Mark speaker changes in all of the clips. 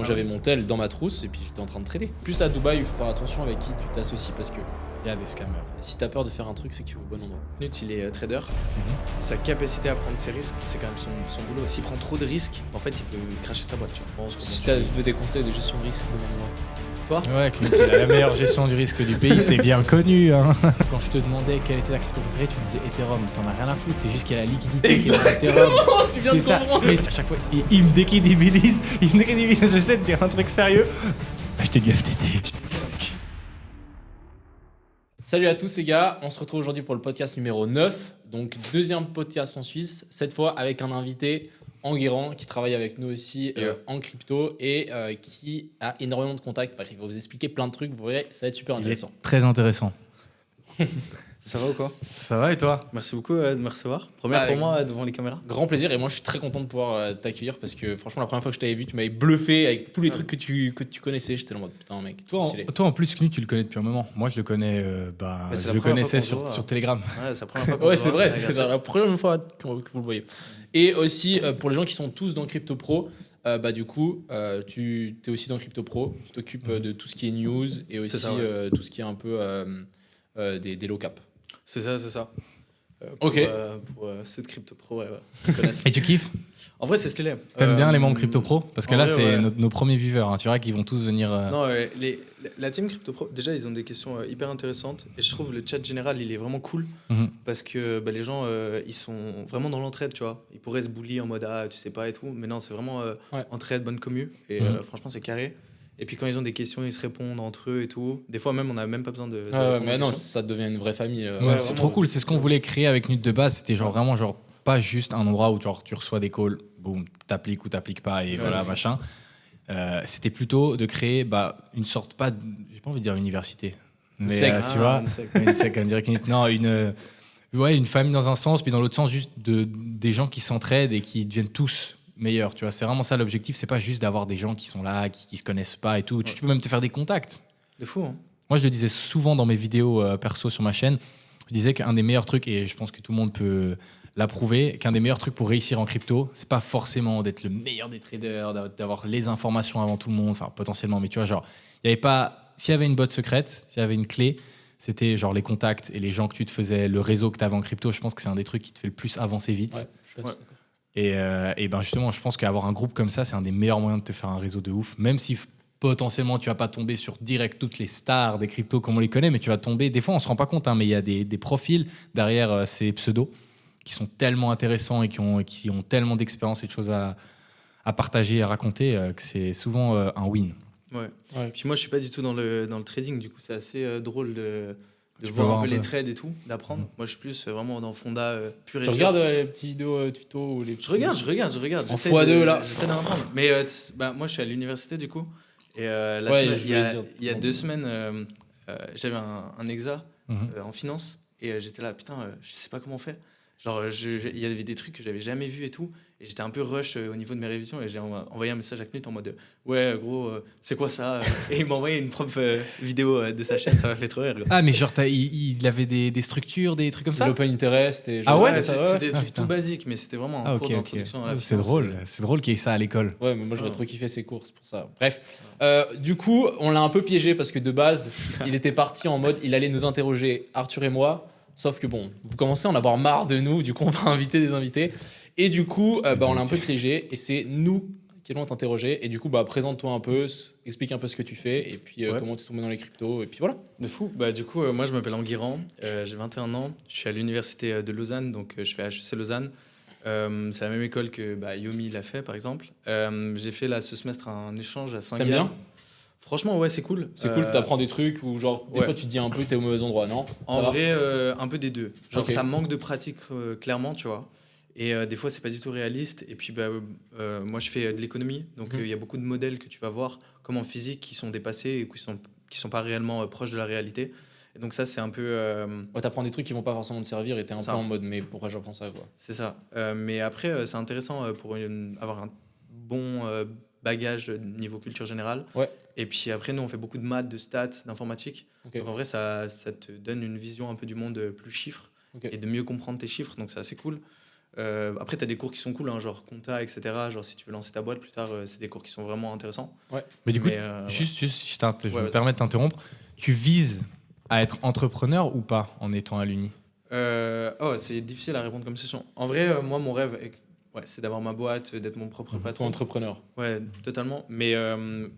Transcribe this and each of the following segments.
Speaker 1: moi j'avais mon tel dans ma trousse et puis j'étais en train de trader. Plus à Dubaï, il faut faire attention avec qui tu t'associes parce que
Speaker 2: Il y a des scammers.
Speaker 1: si t'as peur de faire un truc, c'est que tu vas au bon endroit.
Speaker 3: Knut, il est trader. Sa capacité à prendre ses risques, c'est quand même son boulot. S'il prend trop de risques, en fait, il peut cracher sa boîte. Tu vois.
Speaker 1: Si tu veux des conseils de gestion de risque, demande-moi. Toi
Speaker 2: Ouais, qu'il a la meilleure gestion du risque du pays, c'est bien connu. Hein. Quand je te demandais quelle était la crypto préférée, tu disais Ethereum. T'en as rien à foutre, c'est juste qu'il y a la liquidité qui est dans Ethereum.
Speaker 1: Tu viens de
Speaker 2: C'est ça.
Speaker 1: comprendre.
Speaker 2: Mais à chaque fois, il me décrédibilise. J'essaie de dire un truc sérieux. Achetez du FTT.
Speaker 1: Salut à tous les gars, on se retrouve aujourd'hui pour le podcast numéro 9, donc deuxième podcast en Suisse, cette fois avec un invité, Enguerrand, qui travaille avec nous aussi en crypto et qui a énormément de contacts. Enfin, il va vous expliquer plein de trucs, vous verrez, ça va être super intéressant.
Speaker 2: Très intéressant.
Speaker 3: Ça va ou quoi?
Speaker 2: Ça va et toi?
Speaker 3: Merci beaucoup de me recevoir. Première pour moi devant les caméras.
Speaker 1: Grand plaisir et moi je suis très content de pouvoir t'accueillir parce que franchement la première fois que je t'avais vu, tu m'avais bluffé avec tous les trucs que tu connaissais. J'étais en mode putain mec,
Speaker 2: Toi en plus, Knut, tu le connais depuis un moment. Moi, je le connais, je le connaissais sur Telegram.
Speaker 3: Ouais, c'est la première fois qu'on
Speaker 1: Ouais,
Speaker 3: se
Speaker 1: c'est
Speaker 3: voit.
Speaker 1: vrai, c'est la première fois que vous le voyez. Et aussi, pour les gens qui sont tous dans Crypto Pro, du coup, tu es aussi dans Crypto Pro. Tu t'occupes de tout ce qui est news et aussi
Speaker 3: ça,
Speaker 1: tout ce qui est un peu des low cap.
Speaker 3: C'est ça.
Speaker 1: Ok.
Speaker 3: Pour ceux de Crypto Pro, ouais, qui connaissent.
Speaker 2: Et tu kiffes?
Speaker 3: En vrai, c'est stylé.
Speaker 2: T'aimes bien les membres Crypto Pro? Parce que
Speaker 3: en
Speaker 2: là,
Speaker 3: vrai,
Speaker 2: c'est
Speaker 3: ouais.
Speaker 2: nos premiers viewers. Hein. Tu verras qu'ils vont tous venir.
Speaker 3: Non, la team Crypto Pro, déjà, ils ont des questions hyper intéressantes. Et je trouve le chat général, il est vraiment cool. Parce que les gens, ils sont vraiment dans l'entraide, tu vois. Ils pourraient se bully en mode, ah, tu sais pas et tout. Mais non, c'est vraiment entraide, bonne commu. Et franchement, c'est carré. Et puis quand ils ont des questions, ils se répondent entre eux et tout. Des fois même, on n'a même pas besoin de
Speaker 1: Mais non, ça devient une vraie famille.
Speaker 2: Ouais, c'est trop cool. C'est ce qu'on voulait créer avec Nut de base. C'était vraiment pas juste un endroit où tu reçois des calls, boum, t'appliques ou t'appliques pas et voilà, machin. C'était plutôt de créer une sorte, j'ai pas envie de dire université, mais
Speaker 1: secte.
Speaker 2: tu vois, une secte, on dirait non, une famille dans un sens, puis dans l'autre sens, juste des gens qui s'entraident et qui deviennent tous meilleurs, tu vois. C'est vraiment ça l'objectif, c'est pas juste d'avoir des gens qui sont là, qui se connaissent pas et tout. Ouais. Tu peux même te faire des contacts.
Speaker 3: De fou, hein.
Speaker 2: Moi, je le disais souvent dans mes vidéos perso sur ma chaîne, je disais qu'un des meilleurs trucs, et je pense que tout le monde peut l'approuver, qu'un des meilleurs trucs pour réussir en crypto, c'est pas forcément d'être le meilleur des traders, d'avoir les informations avant tout le monde, enfin potentiellement, mais tu vois, genre, il y avait pas, s'il y avait une botte secrète, s'il y avait une clé, c'était genre les contacts et les gens que tu te faisais, le réseau que tu avais en crypto. Je pense que c'est un des trucs qui te fait le plus avancer vite.
Speaker 1: Ouais, je suis d'accord.
Speaker 2: Et justement, je pense qu'avoir un groupe comme ça, c'est un des meilleurs moyens de te faire un réseau de ouf, même si potentiellement tu vas pas tomber sur direct toutes les stars des cryptos comme on les connaît, mais tu vas tomber, des fois on se rend pas compte, hein, mais il y a des profils derrière ces pseudos qui sont tellement intéressants et qui ont tellement d'expérience et de choses à partager, à raconter, que c'est souvent un win.
Speaker 3: Ouais. Puis moi je suis pas du tout dans le trading, du coup c'est assez drôle de voir un peu les trades et tout, d'apprendre. Moi je suis plus vraiment dans Fonda pur et dur.
Speaker 1: Tu regardes les petites vidéos tuto ou les petits...
Speaker 3: Je regarde.
Speaker 1: En x2 là.
Speaker 3: J'essaie d'en apprendre. Mais moi je suis à l'université du coup. Et il y a 2 semaines, j'avais un exa en finance. Et j'étais là, putain, je sais pas comment on fait. Genre, il y avait des trucs que j'avais jamais vus et tout. Et j'étais un peu rush au niveau de mes révisions. Et j'ai envoyé un message à Knut en mode ouais, gros, c'est quoi ça? Et il m'a envoyé une propre vidéo de sa chaîne. Ça m'a fait trop rire.
Speaker 2: Ah, mais genre, il avait des structures, des trucs comme ça?
Speaker 1: L'open interest. Et
Speaker 2: ah ouais,
Speaker 3: c'était des trucs tout basiques, mais c'était vraiment un cours d'introduction à la
Speaker 2: c'est drôle. C'est drôle qu'il y ait ça à l'école.
Speaker 1: Ouais, mais moi j'aurais trop kiffé ces cours, c'est pour ça. Bref, du coup, on l'a un peu piégé parce que de base, il était parti en mode il allait nous interroger, Arthur et moi. Sauf que bon, vous commencez à en avoir marre de nous, du coup on va inviter des invités. Et du coup, on l'a un peu piégé et c'est nous qui allons t'interroger. Et du coup, présente-toi un peu, explique un peu ce que tu fais et puis comment tu es tombé dans les cryptos et puis voilà.
Speaker 3: De fou. Du coup, moi je m'appelle Enguerrand, j'ai 21 ans, je suis à l'université de Lausanne, donc je fais HEC Lausanne. C'est la même école que Yomi l'a fait par exemple. J'ai fait là ce semestre un échange à Saint-Gall.
Speaker 1: T'aimes bien ?
Speaker 3: Franchement, ouais, c'est cool.
Speaker 1: C'est cool, t'apprends des trucs ou genre des fois tu te dis un peu t'es au mauvais endroit, non?
Speaker 3: En vrai, un peu des deux. Genre
Speaker 1: Okay.
Speaker 3: ça manque de pratique clairement, tu vois. Et des fois c'est pas du tout réaliste. Et puis moi je fais de l'économie, donc il y a beaucoup de modèles que tu vas voir comme en physique qui sont dépassés et qui sont pas réellement proches de la réalité. Et donc ça c'est un peu.
Speaker 1: Ouais, t'apprends des trucs qui vont pas forcément te servir et t'es un peu en mode mais pourquoi j'apprends ça quoi.
Speaker 3: C'est ça. Mais après c'est intéressant pour avoir un bon bagage niveau culture générale.
Speaker 1: Ouais.
Speaker 3: Et puis après, nous, on fait beaucoup de maths, de stats, d'informatique.
Speaker 1: Okay.
Speaker 3: Donc en vrai, ça te donne une vision un peu du monde plus chiffres et de mieux comprendre tes chiffres. Donc c'est assez cool. Après, tu as des cours qui sont cool, hein, genre compta, etc. Genre, si tu veux lancer ta boîte plus tard, c'est des cours qui sont vraiment intéressants.
Speaker 1: Ouais.
Speaker 2: Mais du coup,
Speaker 3: ouais.
Speaker 2: je me permets de t'interrompre. Tu vises à être entrepreneur ou pas en étant à l'Uni?
Speaker 3: C'est difficile à répondre comme question. En vrai, moi, mon rêve, c'est d'avoir ma boîte, d'être mon propre patron.
Speaker 1: Entrepreneur.
Speaker 3: Ouais, totalement. Mais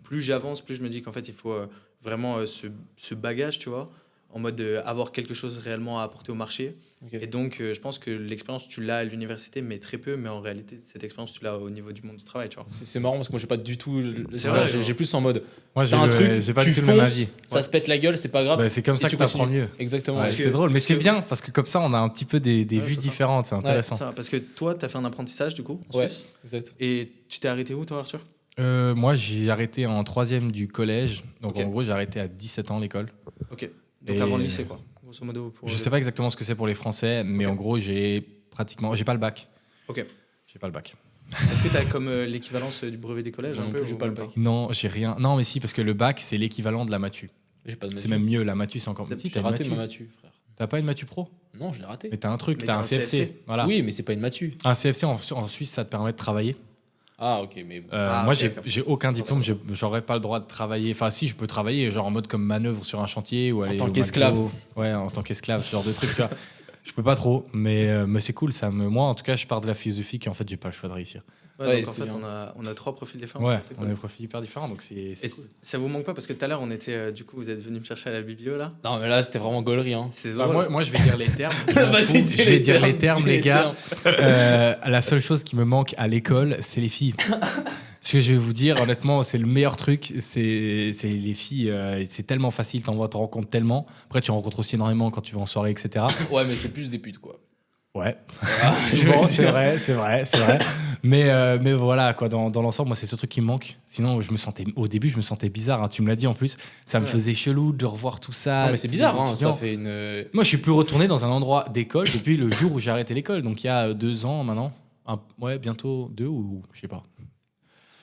Speaker 3: plus j'avance, plus je me dis qu'en fait, il faut vraiment ce bagage, tu vois, en mode avoir quelque chose réellement à apporter au marché.
Speaker 1: Okay.
Speaker 3: Et donc, je pense que l'expérience, tu l'as à l'université, mais très peu. Mais en réalité, cette expérience, tu l'as au niveau du monde du travail, tu vois.
Speaker 1: C'est marrant parce que moi, j'ai pas du tout
Speaker 3: ça.
Speaker 1: J'ai plus en mode.
Speaker 2: Moi,
Speaker 1: t'as un truc,
Speaker 2: pas
Speaker 1: tu
Speaker 2: du tout le même
Speaker 1: fonces,
Speaker 2: avis.
Speaker 1: ça se pète la gueule, c'est pas grave.
Speaker 2: Bah, c'est comme ça que tu apprends mieux.
Speaker 1: Exactement.
Speaker 2: Ouais, c'est drôle, mais c'est bien parce que comme ça, on a un petit peu des vues différentes. C'est intéressant.
Speaker 3: Ça, parce que toi, tu as fait un apprentissage, du coup, en Suisse.
Speaker 1: Exact.
Speaker 3: Et tu t'es arrêté où, toi, Arthur?
Speaker 2: Moi, j'ai arrêté en 3e du collège. Donc, en gros, j'ai arrêté à 17 ans l'école.
Speaker 3: Ok. Donc, avant le lycée, quoi. Grosso modo.
Speaker 2: Je sais pas exactement ce que c'est pour les Français, mais en gros, j'ai pas le bac.
Speaker 3: Ok.
Speaker 2: J'ai pas le bac.
Speaker 3: Est-ce que tu as comme l'équivalence du brevet des collèges un peu?
Speaker 1: J'ai pas le bac.
Speaker 2: Non, j'ai rien. Non, mais si, parce que le bac, c'est l'équivalent de la Matu.
Speaker 1: J'ai pas de Matu.
Speaker 2: C'est même mieux, la Matu, c'est encore.
Speaker 1: Si, j'ai raté ma Matu, frère.
Speaker 2: T'as pas une Matu Pro?
Speaker 1: Non, je l'ai raté.
Speaker 2: Mais t'as un truc, t'as un CFC. Voilà.
Speaker 1: Oui, mais c'est pas une Matu.
Speaker 2: Un CFC en Suisse, ça te permet de travailler.
Speaker 1: Ah, ok, mais.
Speaker 2: Moi, j'ai aucun diplôme, j'aurais pas le droit de travailler. Enfin, si, je peux travailler, genre en mode comme manœuvre sur un chantier ou aller.
Speaker 1: En tant qu'esclave.
Speaker 2: Ouais, en tant qu'esclave, ce genre de truc, tu vois. Je peux pas trop, mais c'est cool. Moi, en tout cas, je pars de la philosophie qu'en fait, j'ai pas le choix de réussir.
Speaker 3: Ouais, donc en fait, on a 3 profils différents.
Speaker 2: Ouais, on a des profils hyper différents, donc c'est cool.
Speaker 3: Ça vous manque pas parce que tout à l'heure, on était, du coup, vous êtes venu me chercher à la biblio là.
Speaker 1: Non, mais là, c'était vraiment gaulerie. Hein.
Speaker 2: Moi, je vais dire les termes. Je vais dire les termes, les gars. La seule chose qui me manque à l'école, c'est les filles. Ce que je vais vous dire, honnêtement, c'est le meilleur truc. C'est les filles. C'est tellement facile, t'en rencontres tellement. Après, tu rencontres aussi énormément quand tu vas en soirée, etc.
Speaker 1: Ouais, mais c'est plus des putes, quoi.
Speaker 2: Ouais, souvent, c'est vrai. Mais voilà, quoi, dans l'ensemble, moi, c'est ce truc qui me manque. Sinon, au début, je me sentais bizarre. Hein, tu me l'as dit en plus. Ça me faisait chelou de revoir tout ça.
Speaker 1: Non, mais c'est bizarre, hein, ça fait une.
Speaker 2: Moi, je suis plus retourné dans un endroit d'école depuis le jour où j'ai arrêté l'école. Donc, il y a 2 ans maintenant. Bientôt 2 ou je sais pas.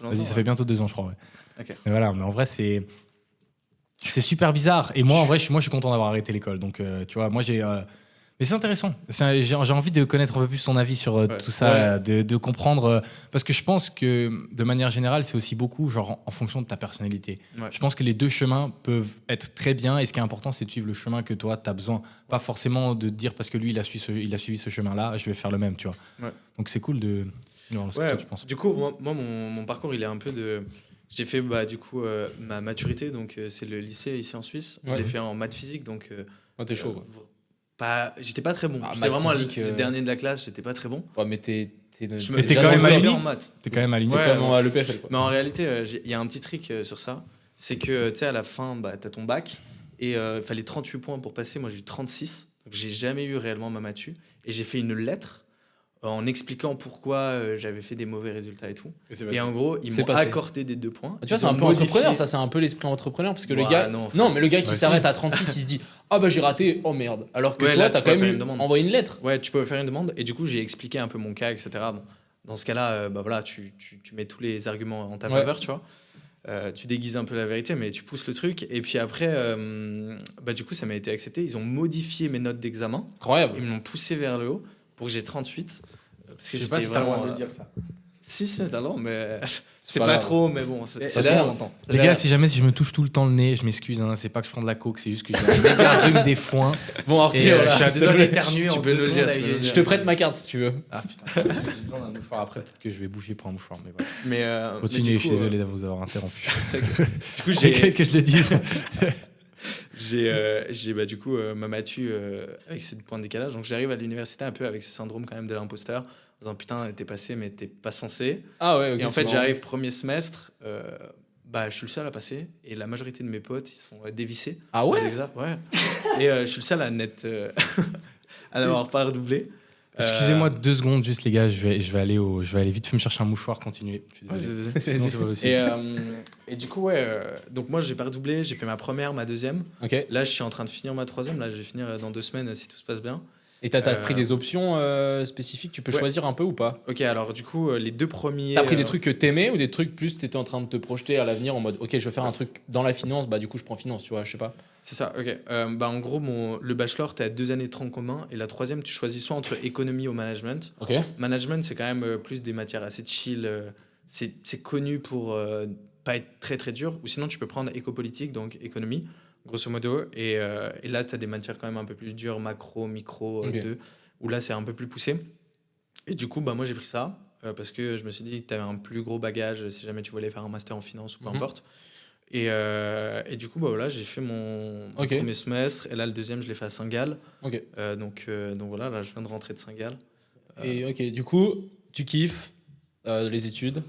Speaker 2: Ça fait bientôt 2 ans, je crois. Ouais.
Speaker 3: Okay.
Speaker 2: Mais voilà, mais en vrai, c'est super bizarre. Et moi, en vrai, je suis content d'avoir arrêté l'école. Donc, tu vois, moi, mais c'est intéressant. J'ai envie de connaître un peu plus ton avis sur tout ça, de comprendre. Parce que je pense que, de manière générale, c'est aussi beaucoup genre, en fonction de ta personnalité. Ouais. Je pense que les deux chemins peuvent être très bien. Et ce qui est important, c'est de suivre le chemin que toi, tu as besoin. Pas forcément de te dire, parce que lui, il a suivi ce chemin-là, je vais faire le même, tu vois. Ouais. Donc, c'est cool de... Non, ce que toi, tu penses.
Speaker 3: Du coup, moi mon parcours, il est un peu de... J'ai fait du coup ma maturité, donc c'est le lycée ici en Suisse. Je l'ai fait en maths physique, donc...
Speaker 1: t'es chaud, quoi.
Speaker 3: J'étais pas très bon. J'étais vraiment le dernier de la classe, j'étais pas très bon.
Speaker 1: Ouais, mais t'es
Speaker 2: quand même aligné en maths. T'es quand même aligné.
Speaker 1: T'es quand même à l'EPFL, quoi.
Speaker 3: Mais en réalité, il y a un petit trick sur ça. C'est que, tu sais, à la fin, t'as ton bac et il fallait 38 points pour passer. Moi, j'ai eu 36. Donc, j'ai jamais eu réellement ma matu. Et j'ai fait une lettre en expliquant pourquoi j'avais fait des mauvais résultats et tout. Et en gros, ils m'ont accordé des 2 points.
Speaker 1: Tu vois, c'est un peu entrepreneur, ça, c'est un peu l'esprit entrepreneur. Parce que le gars. Non, mais le gars qui s'arrête à 36, il se dit ah bah j'ai raté, oh merde. Alors que toi, t'as quand même envoyé une lettre.
Speaker 3: Ouais, tu peux faire une demande. Et du coup, j'ai expliqué un peu mon cas, etc. Bon, dans ce cas-là, voilà, tu mets tous les arguments en ta faveur, tu vois. Tu déguises un peu la vérité, mais tu pousses le truc. Et puis après, du coup, ça m'a été accepté. Ils ont modifié mes notes d'examen.
Speaker 1: Incroyable.
Speaker 3: Ils m'ont poussé vers le haut pour que j'ai 38.
Speaker 2: Parce que je sais pas si t'as le droit de dire ça.
Speaker 3: Si, c'est talent, mais c'est pas trop, mais bon, c'est
Speaker 1: derrière
Speaker 3: longtemps.
Speaker 2: Les gars, si jamais je me touche tout le temps le nez, je m'excuse, hein, c'est pas que je prends de la coke, c'est juste que j'ai un méga rhume des foins.
Speaker 1: Bon, Arthur,
Speaker 2: je suis à d'éternuer.
Speaker 3: Tu peux nous le dire.
Speaker 1: Je te prête ma carte si tu veux.
Speaker 2: Ah putain, je prends un mouchoir après, peut-être que je vais bouger pour un mouchoir. Mais voilà. Continuez, je suis désolé de vous avoir interrompu.
Speaker 3: Du coup,
Speaker 2: que je le dise.
Speaker 3: J'ai du coup ma matu avec ce point de décalage, donc j'arrive à l'université un peu avec ce syndrome quand même de l'imposteur, en disant putain t'es passé mais t'es pas censé.
Speaker 1: Ah ouais, okay,
Speaker 3: et en fait j'arrive premier semestre, je suis le seul à passer et la majorité de mes potes ils se font dévisser.
Speaker 1: Ah ouais,
Speaker 3: ouais. Et je suis le seul à à n'avoir pas redoublé.
Speaker 2: Excusez-moi 2 secondes juste les gars, je vais aller vite me chercher un mouchoir, continuer.
Speaker 3: Sinon c'est pas possible. Et du coup donc moi j'ai pas redoublé, j'ai fait ma première, ma deuxième.
Speaker 1: Okay.
Speaker 3: Là je suis en train de finir ma troisième, là je vais finir dans 2 semaines si tout se passe bien.
Speaker 1: Et t'as pris des options spécifiques, tu peux choisir un peu ou pas?
Speaker 3: Ok, alors du coup, les 2 premiers...
Speaker 1: T'as pris des trucs que t'aimais ou des trucs plus t'étais en train de te projeter à l'avenir en mode ok, je veux faire un truc dans la finance, bah du coup je prends finance, tu vois, je sais pas.
Speaker 3: C'est ça, ok. En gros, le bachelor, t'as 2 années de tronc commun et la troisième, tu choisis soit entre économie ou management.
Speaker 1: Ok.
Speaker 3: Management, c'est quand même plus des matières assez chill. C'est connu pour pas être très très dur. Ou sinon, tu peux prendre éco-politique, donc économie, grosso modo. Et là, tu as des matières quand même un peu plus dures, macro, micro, où là, c'est un peu plus poussé. Et du coup, moi, j'ai pris ça parce que je me suis dit que tu avais un plus gros bagage si jamais tu voulais faire un master en finance ou peu importe. Et du coup, voilà, j'ai fait mon premier semestre. Et là, le deuxième, je l'ai fait à Saint-Gall. Donc voilà, là, je viens de rentrer de Saint-Gall.
Speaker 1: Et ok, du coup, tu kiffes les études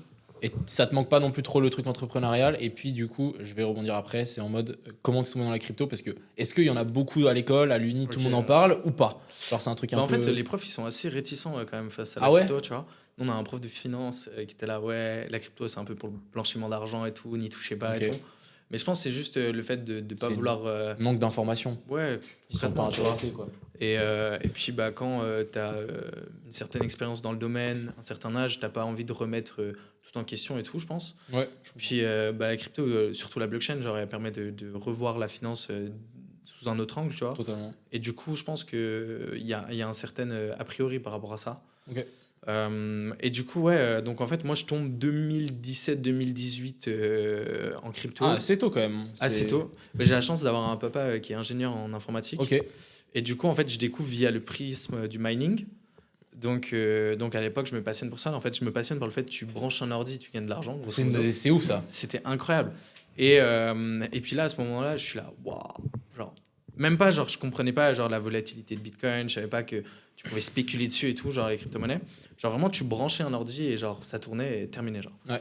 Speaker 1: et ça te manque pas non plus trop le truc entrepreneurial. Et puis, du coup, je vais rebondir après, c'est en mode comment tu te mets dans la crypto parce que est-ce qu'il y en a beaucoup à l'école, à l'uni, tout le monde en parle ou pas? Alors, c'est un truc un peu.
Speaker 3: En fait, les profs, ils sont assez réticents quand même face à la crypto, tu vois. Nous, on a un prof de finance qui était là, ouais, la crypto, c'est un peu pour le blanchiment d'argent et tout, n'y touchez pas et tout. Mais je pense que c'est juste le fait de ne pas vouloir.
Speaker 1: Manque d'informations.
Speaker 3: Ouais,
Speaker 1: ils sont pas intéressés, quoi.
Speaker 3: Et puis, quand tu as une certaine expérience dans le domaine, un certain âge, tu n'as pas envie de remettre tout en question et tout, je pense.
Speaker 1: Ouais.
Speaker 3: Puis, la crypto, surtout la blockchain, genre, elle permet de revoir la finance sous un autre angle, tu vois.
Speaker 1: Totalement.
Speaker 3: Et du coup, je pense qu'il y a un certain a priori par rapport à ça.
Speaker 1: Ok.
Speaker 3: Et du coup, donc en fait, moi je tombe 2017-2018 en crypto.
Speaker 1: Ah, assez tôt quand même.
Speaker 3: Assez tôt. Mais j'ai la chance d'avoir un papa qui est ingénieur en informatique.
Speaker 1: Ok.
Speaker 3: Et du coup, en fait, je découvre via le prisme du mining. Donc à l'époque, je me passionne pour ça. En fait, je me passionne par le fait que tu branches un ordi, tu gagnes de l'argent.
Speaker 1: C'est ouf ça.
Speaker 3: C'était incroyable. Et puis là, à ce moment-là, je suis là, waouh. Genre, même pas, genre, je comprenais pas genre, la volatilité de Bitcoin, je savais pas que tu pouvais spéculer dessus et tout, genre les crypto-monnaies. Genre vraiment, tu branchais un ordi et genre ça tournait et terminé, genre.
Speaker 1: Ouais.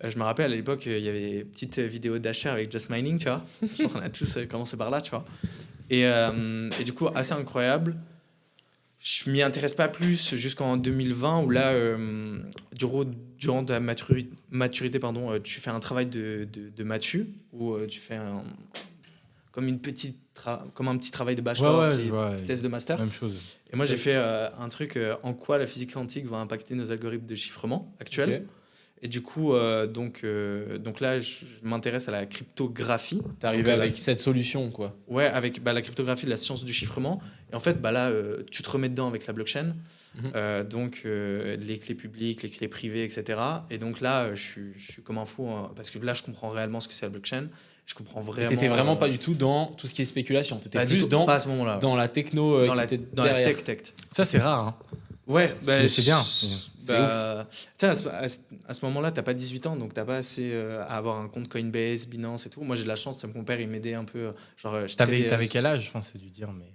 Speaker 3: Je me rappelle à l'époque, il y avait des petites vidéos d'Asher avec Just Mining, tu vois. Je pense qu'on a tous commencé par là, tu vois. Et du coup, assez incroyable. Je m'y intéresse pas plus jusqu'en 2020 où là, durant ta maturité, pardon, tu fais un travail de matu où tu fais comme un petit travail de bachelor, thèse de master.
Speaker 2: Même chose.
Speaker 3: Et moi, j'ai fait un truc en quoi la physique quantique va impacter nos algorithmes de chiffrement actuels. Okay. Et du coup, donc là, je m'intéresse à la cryptographie.
Speaker 1: T'es arrivé avec cette solution, quoi.
Speaker 3: Ouais, avec la cryptographie, la science du chiffrement. Et en fait, là, tu te remets dedans avec la blockchain. Donc, les clés publiques, les clés privées, etc. Et donc là, je suis comme un fou, parce que là, je comprends réellement ce que c'est la blockchain. Je comprends vraiment.
Speaker 1: T'étais vraiment pas du tout dans tout ce qui est spéculation. T'étais plus
Speaker 3: pas à ce moment-là.
Speaker 1: Dans la techno,
Speaker 3: dans la tech.
Speaker 2: Ça, c'est rare. Hein.
Speaker 3: Ouais,
Speaker 2: c'est bien.
Speaker 3: C'est ouf. À ce moment-là, t'as pas 18 ans, donc t'as pas assez à avoir un compte Coinbase, Binance et tout. Moi, j'ai de la chance, mon père, il m'aidait un peu.
Speaker 2: T'avais quel âge, je pense, c'est dû dire, mais...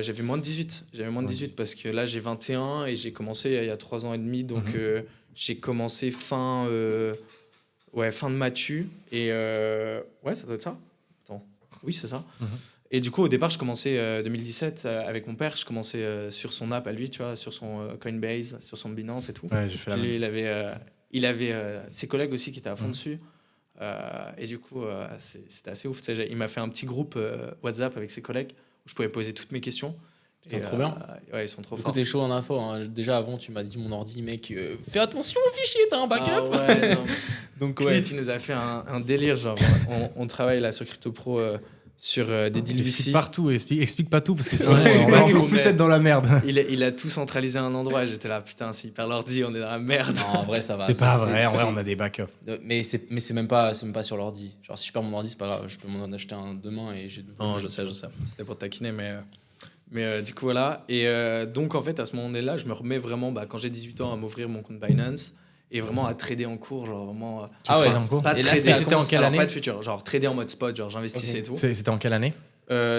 Speaker 3: J'avais moins de 18. J'avais moins de 18 parce que là, j'ai 21 et j'ai commencé il y a 3 ans et demi. Donc, j'ai commencé fin de matu. Et ça doit être ça. Attends. Oui, c'est ça. Et du coup, au départ, je commençais 2017 avec mon père. Je commençais sur son app à lui, tu vois, sur son Coinbase, sur son Binance et tout.
Speaker 2: Ouais, j'ai fait la même.
Speaker 3: Il avait ses collègues aussi qui étaient à fond dessus. Et du coup, c'était assez ouf. Il m'a fait un petit groupe WhatsApp avec ses collègues où je pouvais poser toutes mes questions.
Speaker 1: C'est trop bien.
Speaker 3: Ouais, ils sont trop
Speaker 1: du
Speaker 3: forts.
Speaker 1: coup, t'es chaud en info. Hein. Déjà avant, tu m'as dit mon ordi, mec, fais attention aux fichiers, t'as un backup.
Speaker 3: Ah ouais, non.
Speaker 1: Donc,
Speaker 3: il nous a fait un délire. Genre, on travaille là sur CryptoPro. Sur des deals
Speaker 2: explique partout, explique pas tout parce que
Speaker 3: sinon
Speaker 2: on va encore plus être dans la merde.
Speaker 3: Il a tout centralisé à un endroit. J'étais là, putain, s'il perd l'ordi, on est dans la merde.
Speaker 1: Non, en vrai, ça va.
Speaker 2: C'est pas vrai, en vrai, on a des backups.
Speaker 1: Mais c'est même pas sur l'ordi. Genre, si je perds mon ordi, c'est pas grave, je peux m'en acheter un demain et j'ai.
Speaker 3: Non, je sais. C'était pour te taquiner, mais du coup, voilà. Et donc, en fait, à ce moment-là, je me remets vraiment, quand j'ai 18 ans, à m'ouvrir mon compte Binance. Et vraiment à trader en cours, genre vraiment.
Speaker 2: En cours.
Speaker 3: Pas
Speaker 2: et
Speaker 3: trader,
Speaker 2: c'était en quelle année?
Speaker 3: Pas de futur, genre trader en mode spot, genre j'investissais et tout.
Speaker 2: C'était en quelle année?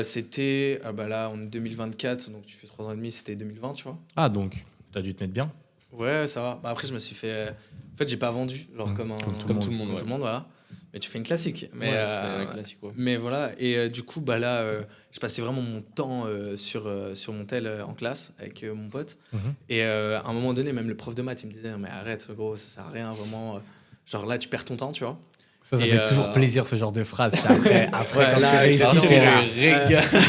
Speaker 3: C'était là en 2024, donc tu fais 3 ans et demi, c'était 2020, tu vois.
Speaker 2: Ah, donc t'as dû te mettre bien.
Speaker 3: Ouais, ça va. Après, je me suis fait. En fait, j'ai pas vendu, genre comme tout le monde, voilà. Mais tu fais une classique. Mais,
Speaker 1: la classique, ouais.
Speaker 3: Mais voilà, et du coup, là, je passais vraiment mon temps sur mon tel en classe avec mon pote. Et à un moment donné, même le prof de maths, il me disait, mais arrête, gros, ça sert à rien, vraiment. Genre là, tu perds ton temps, tu vois.
Speaker 2: Ça fait toujours plaisir, ce genre de phrase. Puis après quand
Speaker 3: là,
Speaker 2: tu réussis,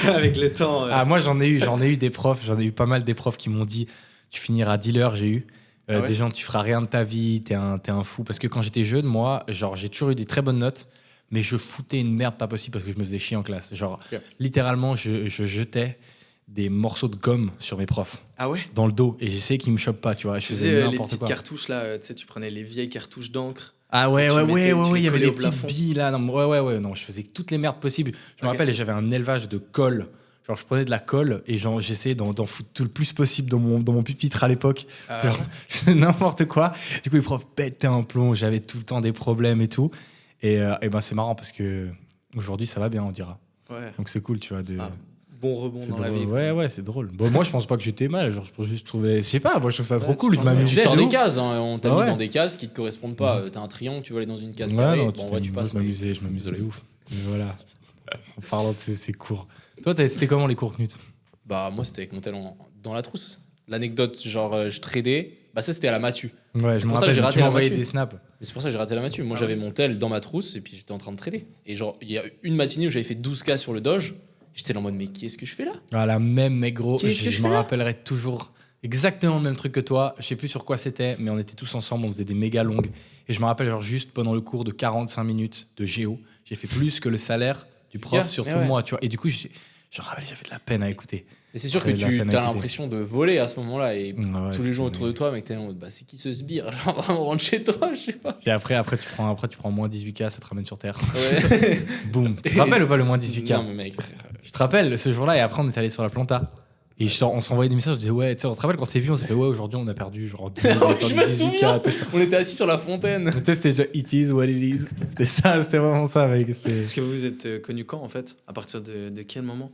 Speaker 3: avec le temps.
Speaker 2: Ah, moi, j'en ai eu des profs. J'en ai eu pas mal des profs qui m'ont dit tu finiras dealer. J'ai eu des gens, tu feras rien de ta vie, t'es un fou. Parce que quand j'étais jeune, moi, genre, j'ai toujours eu des très bonnes notes, mais je foutais une merde pas possible parce que je me faisais chier en classe. Genre, littéralement, je jetais des morceaux de gomme sur mes profs.
Speaker 3: Ah ouais?
Speaker 2: Dans le dos. Et j'essayais qu'ils me chopent pas, tu vois. Je faisais
Speaker 3: les
Speaker 2: n'importe
Speaker 3: petites
Speaker 2: quoi.
Speaker 3: cartouches là, tu sais, tu prenais les vieilles cartouches d'encre.
Speaker 2: Ah ouais, il y avait des
Speaker 3: petites
Speaker 2: billes là. Non, non, je faisais toutes les merdes possibles. Je me rappelle, j'avais un élevage de colle. Genre, je prenais de la colle et genre, j'essayais d'en foutre tout le plus possible dans mon pupitre à l'époque. Genre, je faisais n'importe quoi. Du coup, les profs pétaient un plomb. J'avais tout le temps des problèmes et tout. Et ben, c'est marrant parce que aujourd'hui, ça va bien, on dira.
Speaker 3: Ouais.
Speaker 2: Donc, c'est cool, tu vois.
Speaker 3: Bon rebond dans
Speaker 2: drôle.
Speaker 3: la vie.
Speaker 2: Ouais, c'est drôle. Bon, moi, je pense pas que j'étais mal. Genre, je pense juste trouver. Je sais pas, moi, je trouve ça trop cool. Je
Speaker 1: Tu
Speaker 2: m'amusais.
Speaker 1: sors des cases, hein. On t'a mis dans des cases qui te correspondent pas. T'as un triangle, tu veux aller dans une case carrée.
Speaker 2: Non,
Speaker 1: bon, tu passes.
Speaker 2: Je m'amusais de ouf. Mais voilà. En parlant de ces cours. Toi, c'était comment les cours, Knut?
Speaker 1: Bah, moi, c'était avec mon tel dans la trousse. L'anecdote, genre, je tradais. Bah, ça, c'était à la matu.
Speaker 2: Ouais,
Speaker 1: c'est pour ça que j'ai raté la matu.
Speaker 2: des snaps.
Speaker 1: Mais c'est pour ça que j'ai raté la matu. Moi, j'avais mon tel dans ma trousse et puis j'étais en train de trader. Et genre, il y a une matinée où j'avais fait 12K sur le Doge. J'étais là en mode, mais qu'est-ce que je fais là?
Speaker 2: Ah, la même, mec, gros.
Speaker 1: Je
Speaker 2: me rappellerai toujours exactement le même truc que toi. Je sais plus sur quoi c'était, mais on était tous ensemble, on faisait des méga longues. Et je me rappelle, genre, juste pendant le cours de 45 minutes de géo, j'ai fait plus que le salaire du prof sur tout le mois, tu vois. Et du coup, j'avais de la peine à écouter.
Speaker 1: Et c'est sûr que tu as l'impression de voler à ce moment-là. Et tous les gens autour de toi, mec, t'es là en mode, bah, c'est qui ce sbire? Genre, vraiment, rentre chez toi, je sais pas.
Speaker 2: Puis après, tu prends moins 18K, ça te ramène sur Terre. Ouais. Boum. Tu te rappelles ou pas le moins 18K?
Speaker 1: Non, mais mec,
Speaker 2: je te rappelle ce jour-là, et après, on est allé sur la planta. Et on s'envoyait des messages, je disais, ouais, tu sais, on se rappelle quand on s'est vu, on s'est fait, ouais, aujourd'hui, on a perdu genre 10
Speaker 1: je me souviens, on était assis sur la fontaine.
Speaker 2: C'était déjà it is what it is. C'était ça, c'était vraiment ça, mec.
Speaker 3: Est-ce que vous vous êtes connus quand, en fait? À partir de quel moment?